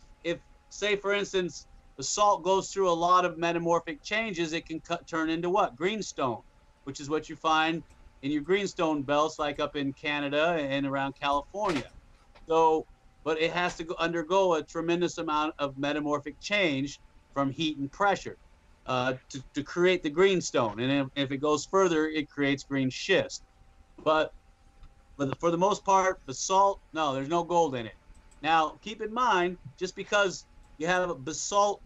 say, for instance, the salt goes through a lot of metamorphic changes, it can turn into what? Greenstone, which is what you find in your greenstone belts, like up in Canada and around California. So, but it has to undergo a tremendous amount of metamorphic change from heat and pressure to create the greenstone. And if it goes further, it creates green schist. But for the most part, basalt, no, there's no gold in it. Now, keep in mind, just because you have basalt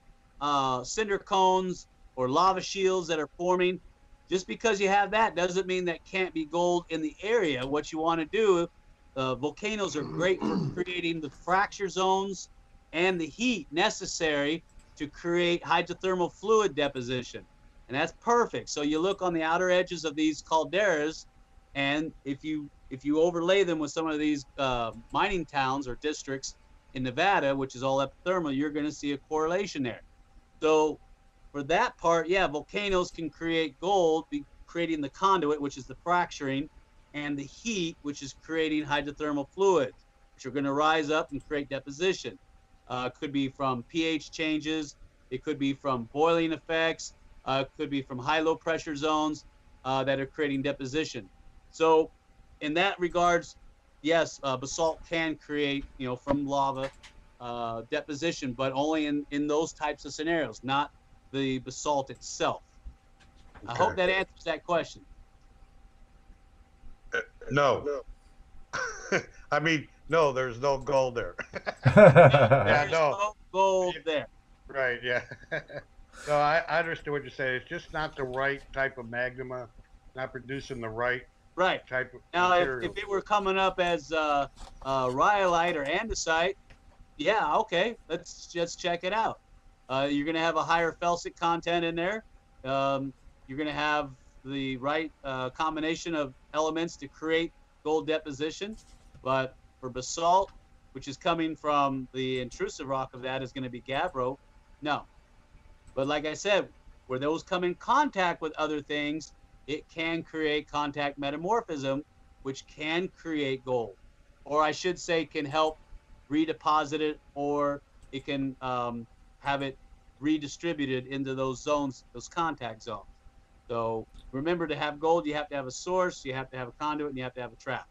cinder cones or lava shields that are forming, just because you have that doesn't mean that can't be gold in the area. What you want to do, volcanoes are great for creating the fracture zones and the heat necessary to create hydrothermal fluid deposition. And that's perfect. So you look on the outer edges of these calderas, and if you overlay them with some of these mining towns or districts in Nevada, which is all epithermal, you're going to see a correlation there. So for that part, yeah, volcanoes can create gold, creating the conduit, which is the fracturing, and the heat, which is creating hydrothermal fluids, which are going to rise up and create deposition. It could be from pH changes. It could be from boiling effects. It could be from high-low pressure zones that are creating deposition. So in that regards, yes, basalt can create, from lava deposition, but only in those types of scenarios, not the basalt itself. Okay. I hope that answers that question. No. I mean, no, there's no gold there. There's no gold there. Right, yeah. No, I understand what you're saying. It's just not the right type of magma, not producing the right type of material. Now, if it were coming up as rhyolite or andesite, yeah, okay, let's just check it out. you're going to have a higher felsic content in there. You're going to have the right combination of elements to create gold deposition. But for basalt, which is coming from the intrusive rock of that, is going to be gabbro. No. But like I said, where those come in contact with other things, it can create contact metamorphism, which can create gold. Or I should say can help redeposit it, or it can have it redistributed into those zones, those contact zones. So remember, to have gold, you have to have a source, you have to have a conduit, and you have to have a trap.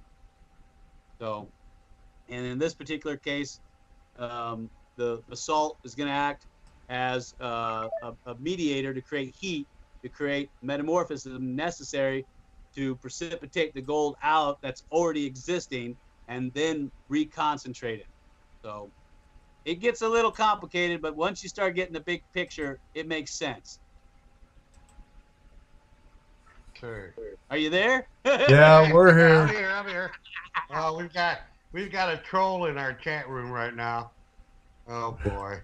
So, and in this particular case, the basalt is going to act as a mediator to create heat, to create metamorphism necessary to precipitate the gold out that's already existing and then reconcentrate it. So it gets a little complicated, but once you start getting the big picture, it makes sense. Okay. Are you there? Yeah, we're here. I'm here. We've got a troll in our chat room right now. Oh boy.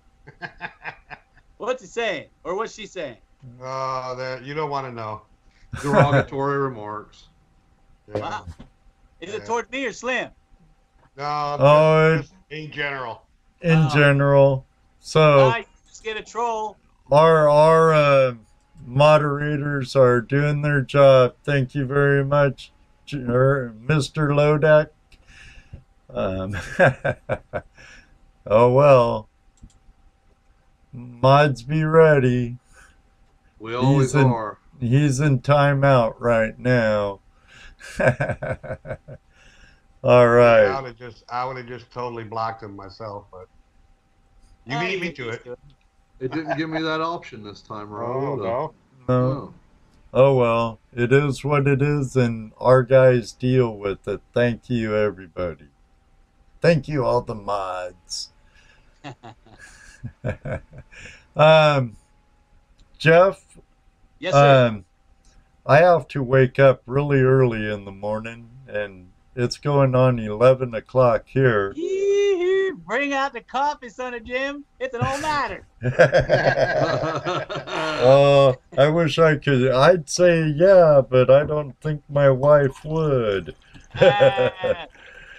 What's he saying? Or what's she saying? That you don't want to know. Derogatory remarks. Yeah. Wow. Is it towards me or Slim? No, just in general. In general. So just get a troll. Our moderators are doing their job. Thank you very much, Mr. Lodek. Oh well. Mods, be ready. We always are. He's in timeout right now. All right. I would have just totally blocked him myself, but you beat me to it. It didn't give me that option this time around. No. Oh well, it is what it is, and our guys deal with it. Thank you, everybody. Thank you, all the mods. Jeff? Yes, sir. I have to wake up really early in the morning, and it's going on 11 o'clock here. Bring out the coffee, son of Jim. It's an all-nighter. I wish I could. I'd say yeah, but I don't think my wife would.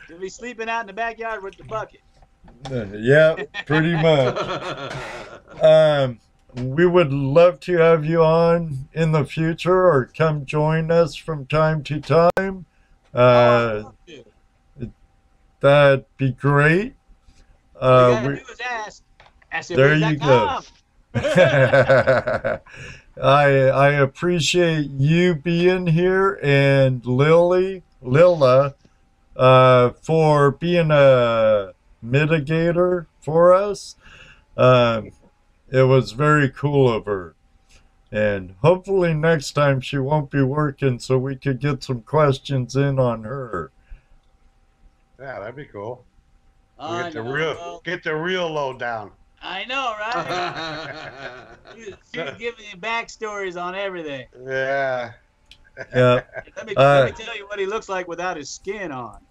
You'll be sleeping out in the backyard with the bucket. Yeah, pretty much. We would love to have you on in the future, or come join us from time to time. That'd be great. All you gotta do is ask. There you go. I appreciate you being here, and Lila, for being a mitigator for us. It was very cool of her. And hopefully next time she won't be working, so we could get some questions in on her. Yeah, that'd be cool. Get the real lowdown. I know, right? She's giving you backstories on everything. Yeah. Yeah. Let me tell you what he looks like without his skin on.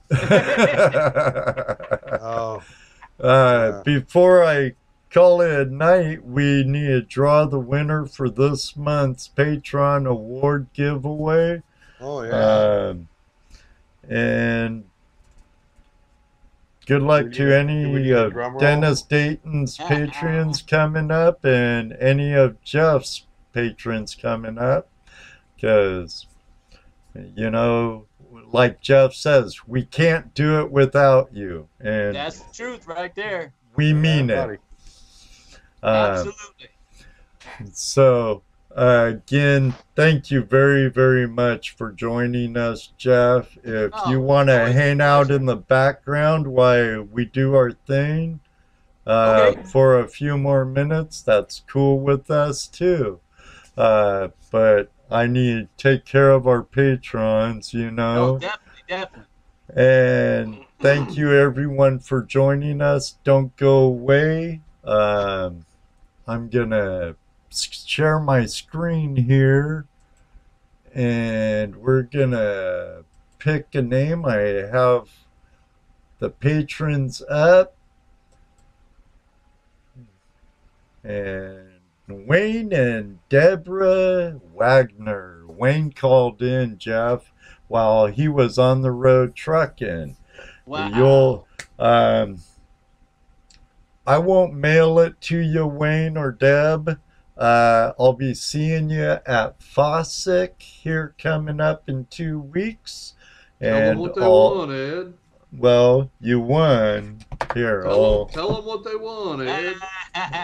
Before I call it a night, we need to draw the winner for this month's Patron Award giveaway. Oh, yeah. And good luck to any of Dennis Dayton's patrons coming up, and any of Jeff's patrons coming up. Because, you know, like Jeff says, we can't do it without you. And that's the truth right there. We mean it. Absolutely. So, again, thank you very, very much for joining us, Jeff. If you want to hang out in the background while we do our thing for a few more minutes, that's cool with us too. But I need to take care of our patrons, you know. Oh, definitely. And thank you, everyone, for joining us. Don't go away. I'm going to share my screen here, and we're going to pick a name. I have the patrons up. and Wayne and Deborah Wagner. Wayne called in, Jeff, while he was on the road trucking. Wow. I won't mail it to you, Wayne or Deb. I'll be seeing you at Fossick here coming up in 2 weeks. Tell them what they want, Ed. Well, you won. Here, tell them what they want, Ed.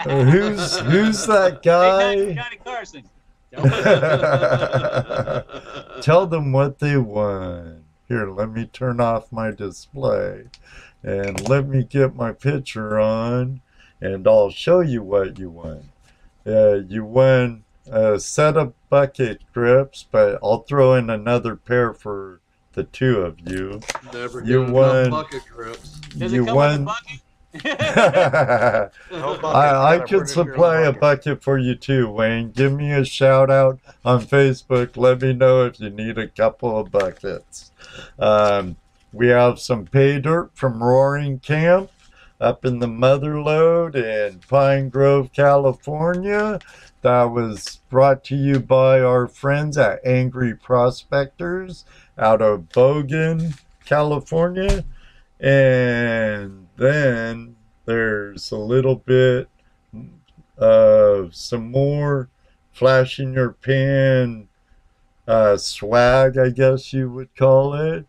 Who's that guy? Hey, Johnny Carson. Tell them what they want. Here, let me turn off my display and let me get my picture on, and I'll show you what you won. You won a set of bucket grips, but I'll throw in another pair for the two of you. Never You get won. enough bucket grips. Does You it come won. with a bucket? I could supply a bucket for you too, Wayne. Give me a shout out on Facebook. Let me know if you need a couple of buckets. We have some pay dirt from Roaring Camp up in the Motherlode in Pine Grove, California. That was brought to you by our friends at Angry Prospectors out of Bogan, California. And then there's a little bit of some more flash in your pan swag, I guess you would call it.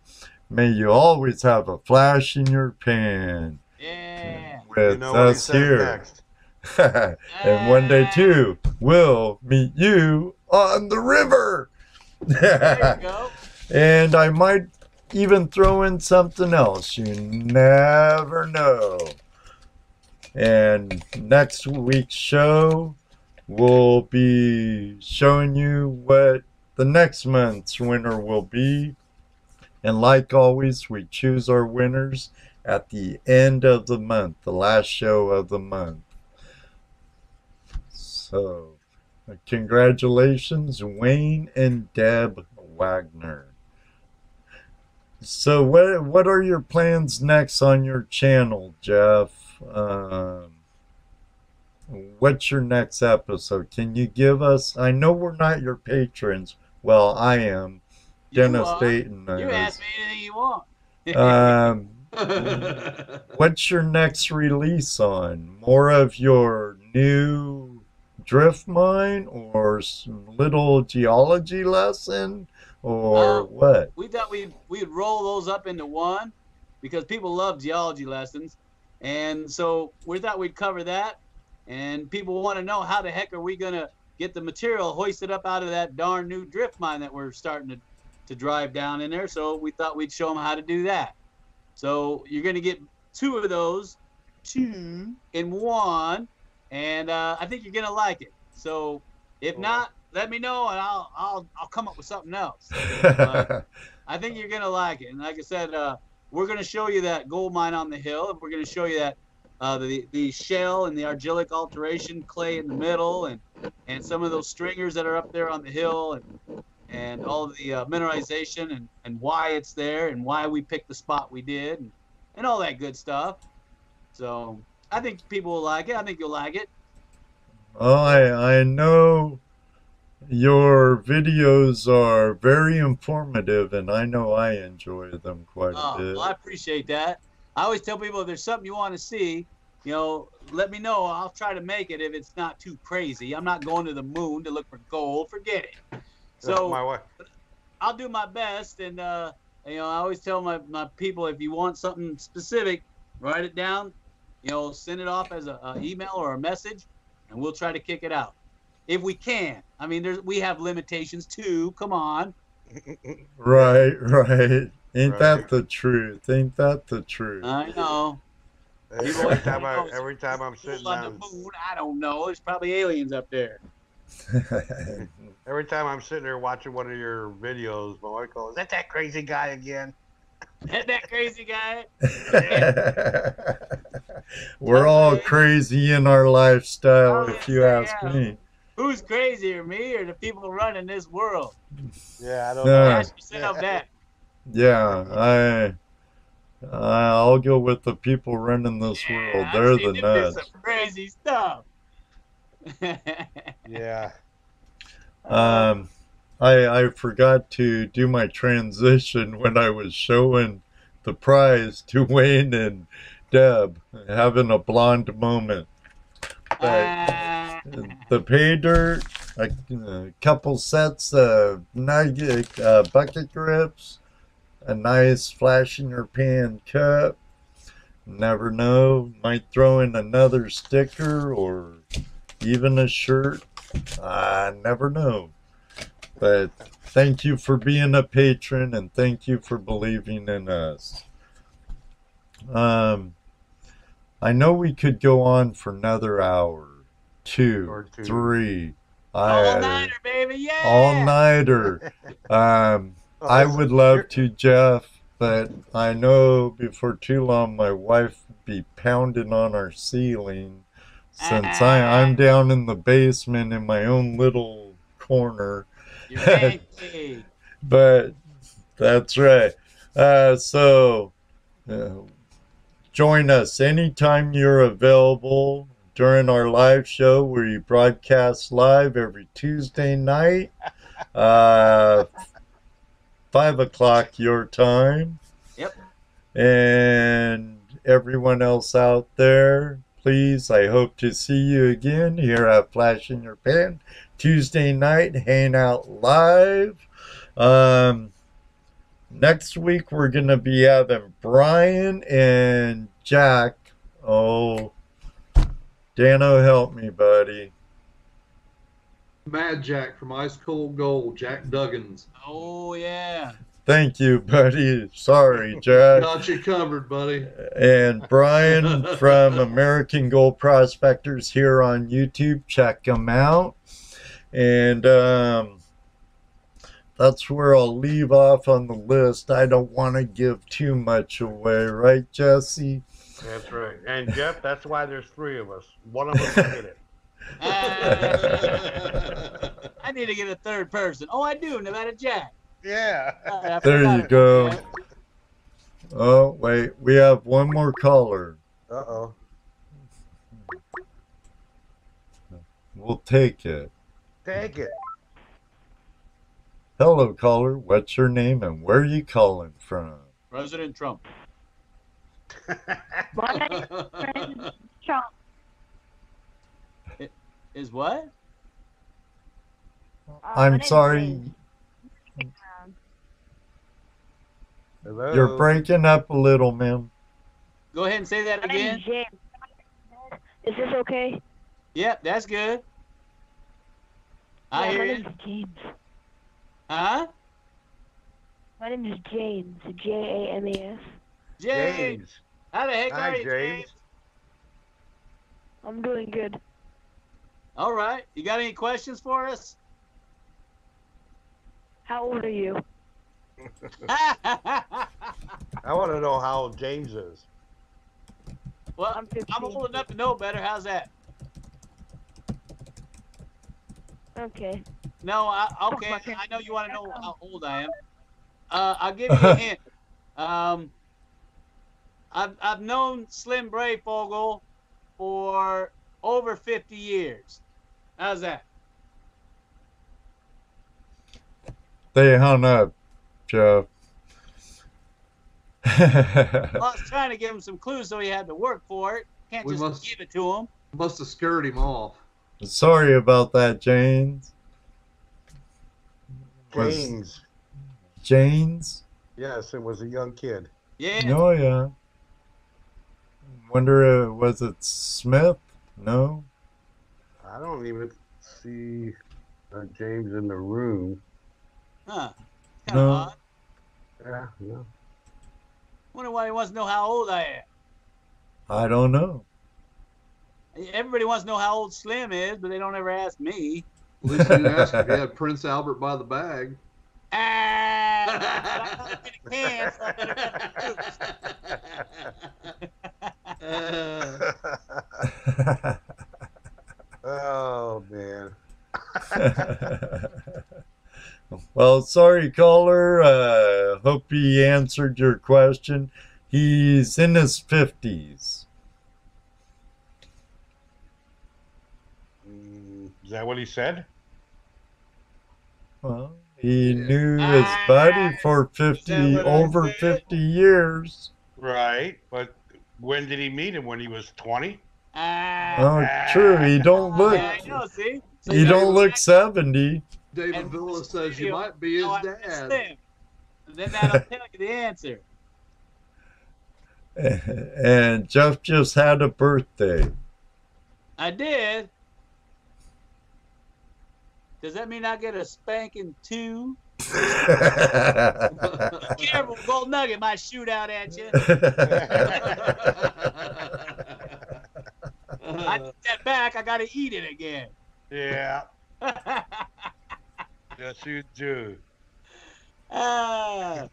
May you always have a flash in your pan. Yeah. With us here. And one day too, we'll meet you on the river. There you go. And I might even throw in something else. You never know. And next week's show, we'll be showing you what the next month's winner will be. And like always, we choose our winners at the end of the month, the last show of the month. So, congratulations, Wayne and Deb Wagner. So what are your plans next on your channel, Jeff? What's your next episode? Can you give us, I know we're not your patrons. Well, I am. Dennis Dayton is. You ask me anything you want. What's your next release on? More of your new drift mine or some little geology lesson? Or what? We thought we'd roll those up into one because people love geology lessons. And so we thought we'd cover that. And people want to know how the heck are we going to get the material hoisted up out of that darn new drift mine that we're starting to drive down in there. So we thought we'd show them how to do that. So you're going to get 2 of those, 2 in 1. And I think you're going to like it. So if not, let me know and I'll come up with something else. But I think you're gonna like it. And like I said, we're gonna show you that gold mine on the hill, and we're gonna show you that the shell and the argillic alteration clay in the middle, and some of those stringers that are up there on the hill, and all of the mineralization and why it's there and why we picked the spot we did and all that good stuff. So I think people will like it. I think you'll like it. Oh, I know. Your videos are very informative, and I know I enjoy them quite a bit. Well, I appreciate that. I always tell people if there's something you want to see, let me know. I'll try to make it if it's not too crazy. I'm not going to the moon to look for gold. Forget it. So I'll do my best, and I always tell my people if you want something specific, write it down. Send it off as an email or a message, and we'll try to kick it out. If we can. I mean, we have limitations too. Come on. Right. Ain't that the truth? Ain't that the truth? I know. Every time I'm sitting on the moon, I don't know. There's probably aliens up there. Every time I'm sitting there watching one of your videos, my wife goes, "Is that crazy guy again?" That crazy guy. We're all crazy in our lifestyle, if you ask me. Who's crazier, me or the people running this world? Yeah, I don't know. Ask yourself that. Yeah, I'll go with the people running this world. They're the nuts. Some crazy stuff. Yeah. I forgot to do my transition when I was showing the prize to Wayne and Deb, having a blonde moment. But the pay dirt, a couple sets of bucket grips, a nice flash in your pan cup. Never know, might throw in another sticker or even a shirt. I never know. But thank you for being a patron and thank you for believing in us. I know we could go on for another hour, two. 3. All-nighter, baby, yeah! All-nighter. I would love to, Jeff, but I know before too long my wife would be pounding on our ceiling since I'm down in the basement in my own little corner. But that's right. So join us anytime you're available during our live show where you broadcast live every Tuesday night, 5 o'clock your time. Yep. And everyone else out there, please, I hope to see you again here at Flash in Your Pan Tuesday Night Hangout Live. Next week we're going to be having Bryan and Jack. Oh, Dano, help me, buddy. Mad Jack from Ice Cold Gold, Jack Duggins. Oh, yeah. Thank you, buddy. Sorry, Jack. Got you covered, buddy. And Bryan from American Gold Prospectors here on YouTube. Check them out. And that's where I'll leave off on the list. I don't want to give too much away, right, Jesse? That's right. And Jeff, that's why there's 3 of us. One of us will get it. I need to get a third person. Oh, I do, Nevada Jack. Yeah. There you go. Oh, wait. We have one more caller. Uh-oh. We'll take it. Take it. Hello, caller. What's your name and where are you calling from? President Trump. My name is President Trump. Is what? I'm sorry. Hello. You're breaking up a little, ma'am. Go ahead and say that again. Is this okay? Yep, that's good. I hear you. My name is James. Huh? My name is James. James. James. How the heck are you, James? I'm doing good. All right. You got any questions for us? How old are you? I want to know how old James is. Well, I'm old enough to know better. How's that? Okay. No, okay. I know you want to know how old I am. I'll give you a hint. I've known Slim Brayfogle for over 50 years. How's that? They hung up, Jeff. Well, I was trying to give him some clues so he had to work for it. Can't just give it to him. Must have scared him off. Sorry about that, James. James. James? Yes, it was a young kid. Yeah. Oh, yeah. Wonder, was it Smith? No? I don't even see James in the room. Huh. Kind of odd. Yeah, yeah. Wonder why he wants to know how old I am. I don't know. Everybody wants to know how old Slim is, but they don't ever ask me. At least you didn't ask if you had Prince Albert by the bag. Oh, man. Well, sorry, caller. Hope he answered your question. He's in his 50s. Is that what he said? Well, he knew his buddy for over 50 years. Right, but when did he meet him? When he was 20? Oh, true. He don't look. I know, see? So he don't look 70. David Villa says you might be his dad. And then that'll tell you the answer. And Jeff just had a birthday. I did. Does that mean I get a spanking 2? Careful, gold nugget might shoot out at you. I take that back. I got to eat it again. Yeah. Yes, you do. Ah.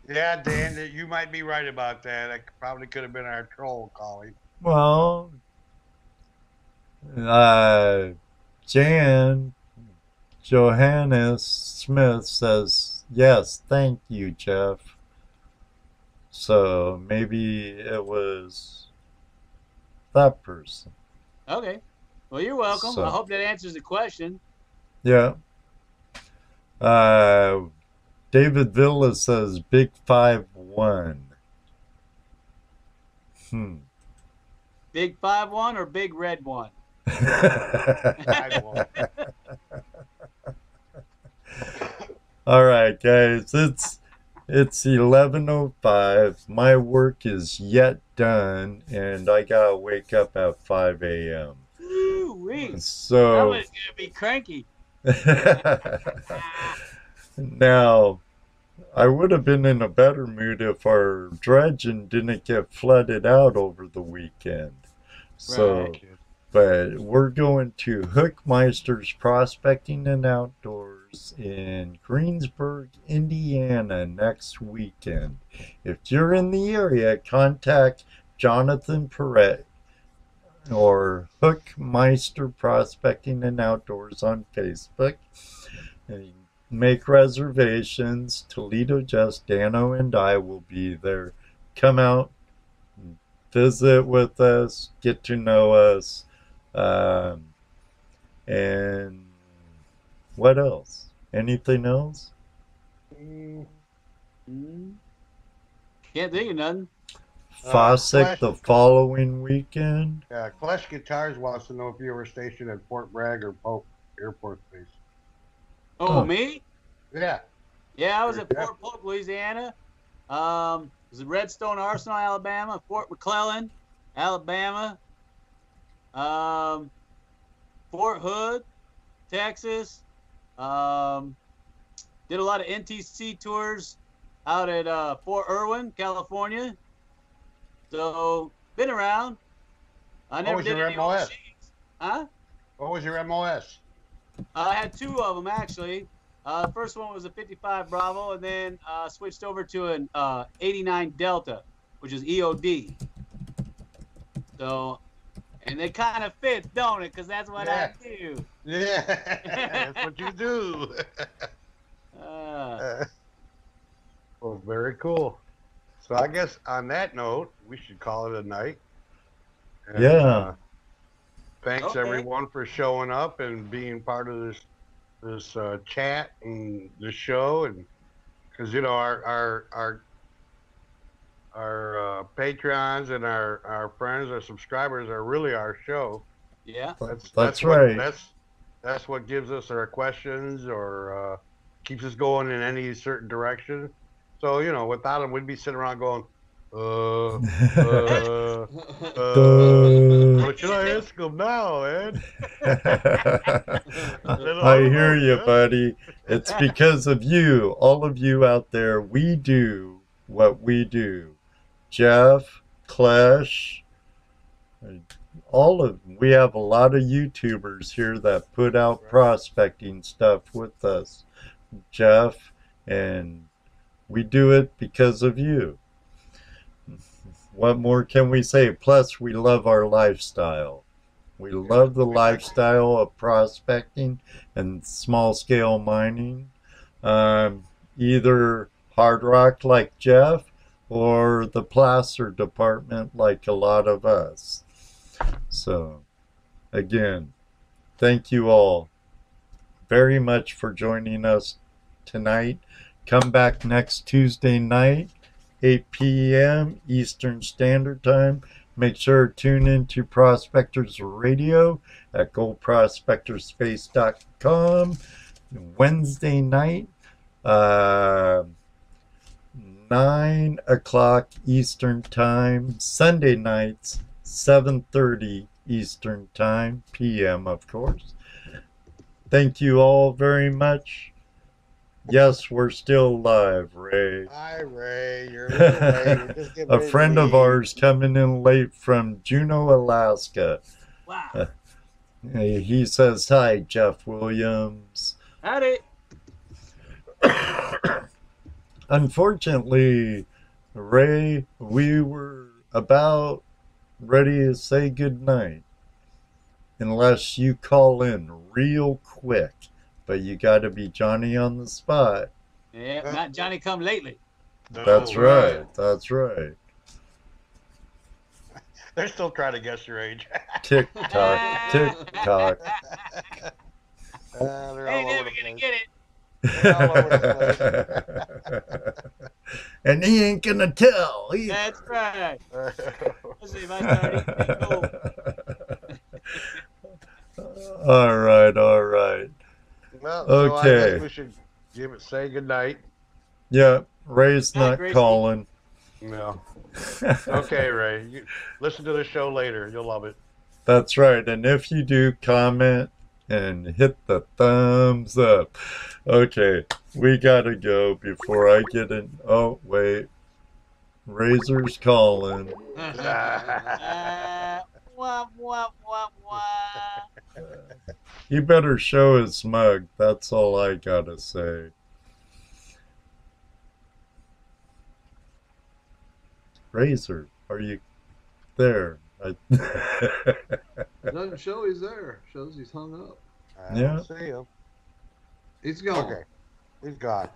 Yeah, Dan, you might be right about that. That probably could have been our troll calling. Well, Jan Johannes Smith says, yes, thank you, Jeff. So maybe it was that person. Okay. Well, you're welcome. So, I hope that answers the question. Yeah. David Villa says Big 5-1. Big 5-1 or Big Red 1? All right, guys. It's 11:05. My work is yet done, and I gotta wake up at 5 a.m. So I was gonna be cranky. Now, I would have been in a better mood if our dredging didn't get flooded out over the weekend. So, Right. but we're going to Hookmeister's Prospecting and Outdoors in Greensburg, Indiana next weekend. If you're in the area, contact Jonathan Perret or Hookmeister Prospecting and Outdoors on Facebook. And make reservations. Toledo, Jess, Dano, and I will be there. Come out, visit with us, get to know us, and what else? Anything else? Can't think of nothing. Fossack the following weekend. Yeah, Clash Guitars wants to know if you were stationed at Fort Bragg or Pope Air Force Base. Oh, me? Yeah. Yeah, I was at Fort Polk, Louisiana. It was at Redstone Arsenal, Alabama. Fort McClellan, Alabama. Fort Hood, Texas. Did a lot of NTC tours out at Fort Irwin, California. So, been around. I never did any MOS? overseas. Huh? What was your MOS? I had 2 of them, actually. First one was a 55 Bravo, and then switched over to an 89 Delta, which is EOD. So, and they kind of fit, don't it? Because that's what I do. Yeah, that's what you do. Well, very cool. So I guess on that note, we should call it a night. And, Yeah. Thanks everyone for showing up and being part of this chat and the show, and because you know our patrons and our friends, our subscribers are really our show. Yeah, that's right. That's what gives us our questions or keeps us going in any certain direction. So you know, without them, we'd be sitting around going, what should I ask them now, Ed? I hear you, buddy. It's because of you, all of you out there. We do what we do. Jeff, Clash, we have a lot of YouTubers here that put out prospecting stuff with us, Jeff, and we do it because of you. What more can we say? Plus, we love our lifestyle. We love the lifestyle of prospecting and small-scale mining. Either hard rock like Jeff or the placer department like a lot of us. So, again, thank you all very much for joining us tonight. Come back next Tuesday night, 8 p.m. Eastern Standard Time. Make sure to tune into Prospectors Radio at goldprospectorspace.com. Wednesday night, 9 o'clock Eastern Time. Sunday nights, 7:30 Eastern Time, p.m. of course. Thank you all very much. Yes, we're still live, Ray. Hi, Ray. You're a little late. We're just getting A friend of ours coming in late from Juneau, Alaska. Wow. He says, hi, Jeff Williams. Howdy. Unfortunately, Ray, we were about ready to say goodnight. Unless you call in real quick. But you got to be Johnny on the spot. Yeah, not Johnny come lately. That's right. That's right. They're still trying to guess your age. Tick tock, tick tock. Ain't never gonna get it. And he ain't gonna tell. That's right. Let's see if I start eating gold. All right, all right. Well, okay. So I guess we should say goodnight. Yeah, Ray's not calling. No. Okay, Ray. You listen to the show later. You'll love it. That's right. And if you do, comment and hit the thumbs up. Okay, we gotta go before I get in. Oh, wait. Razor's calling. Wah, wah, wah, wah. He better show his mug. That's all I gotta say. Razor, are you there? Doesn't show he's there. Shows he's hung up. I don't see him. He's gone. Okay. He's gone.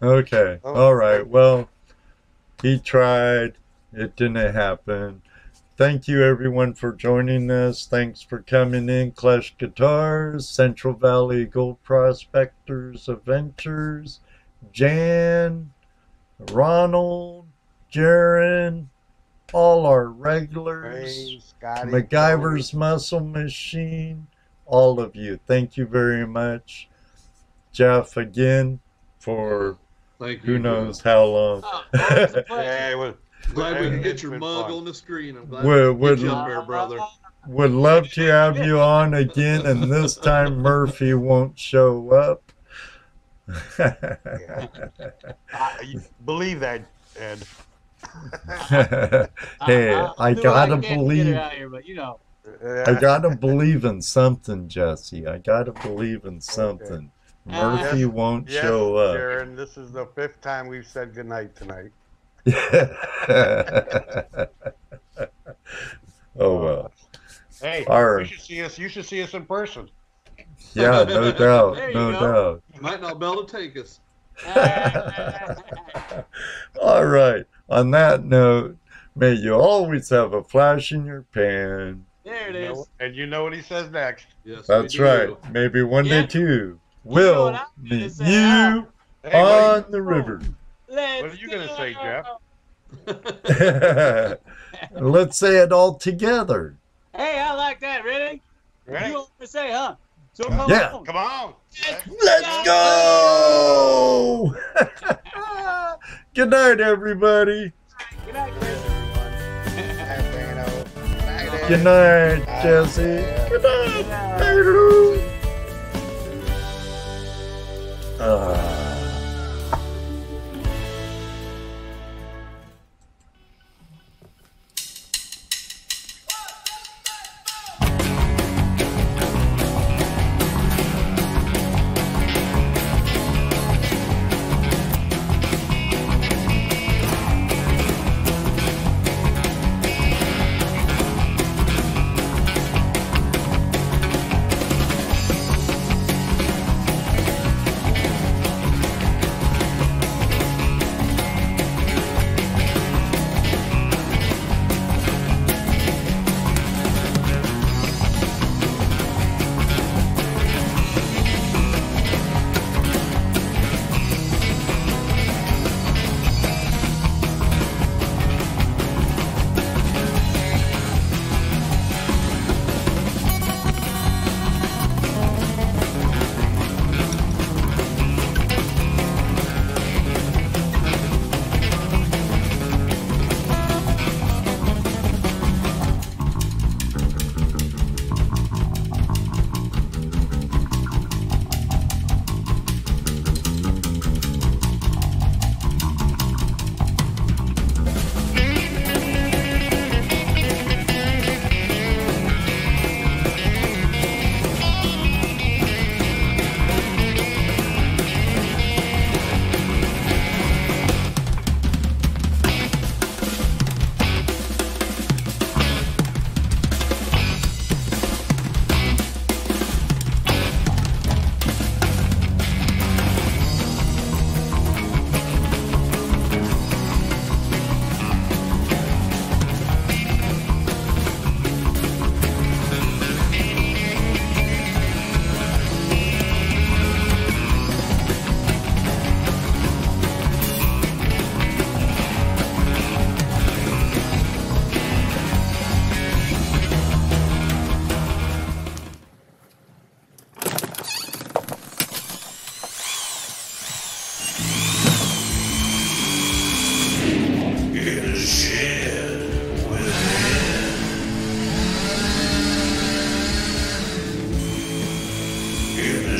Okay. All right. Well, he tried. It didn't happen. Thank you, everyone, for joining us. Thanks for coming in. Clash Guitars, Central Valley Gold Prospectors Adventures, Jan, Ronald, Jaron, all our regulars, Hey, Scotty, MacGyver's Muscle Machine, all of you. Thank you very much. Jeff, again, for who knows how long. Hey, Glad we can get your mug on the screen. I'm glad Would- we get you up there, brother. Would love to have you on again, and this time Murphy won't show up. Believe that, Ed. Hey, I gotta Get believe. her out here, but you know. I gotta believe in something, Jesse. I gotta believe in something. Murphy won't Yes, show up. Sharon, this is the 5th time we've said goodnight tonight. Oh well. Hey, All right. you should see us in person. Yeah, no doubt, There you no go. doubt. You might not be able to take us. All right. On that note, may you always have a flash in your pan. There it is. And you know what he says next. Yes, That's right. Maybe one day too. We'll meet you Hey, on the river. What are you going to say, Jeff? Let's say it all together. Hey, I like that. Ready? Ready? You want to say, huh? So come Yeah. on. Come on. Let's go! Good night, everybody. Good night, Chris. Good night, Jesse. Good night.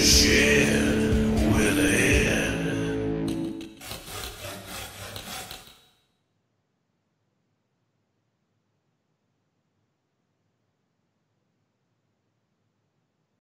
share.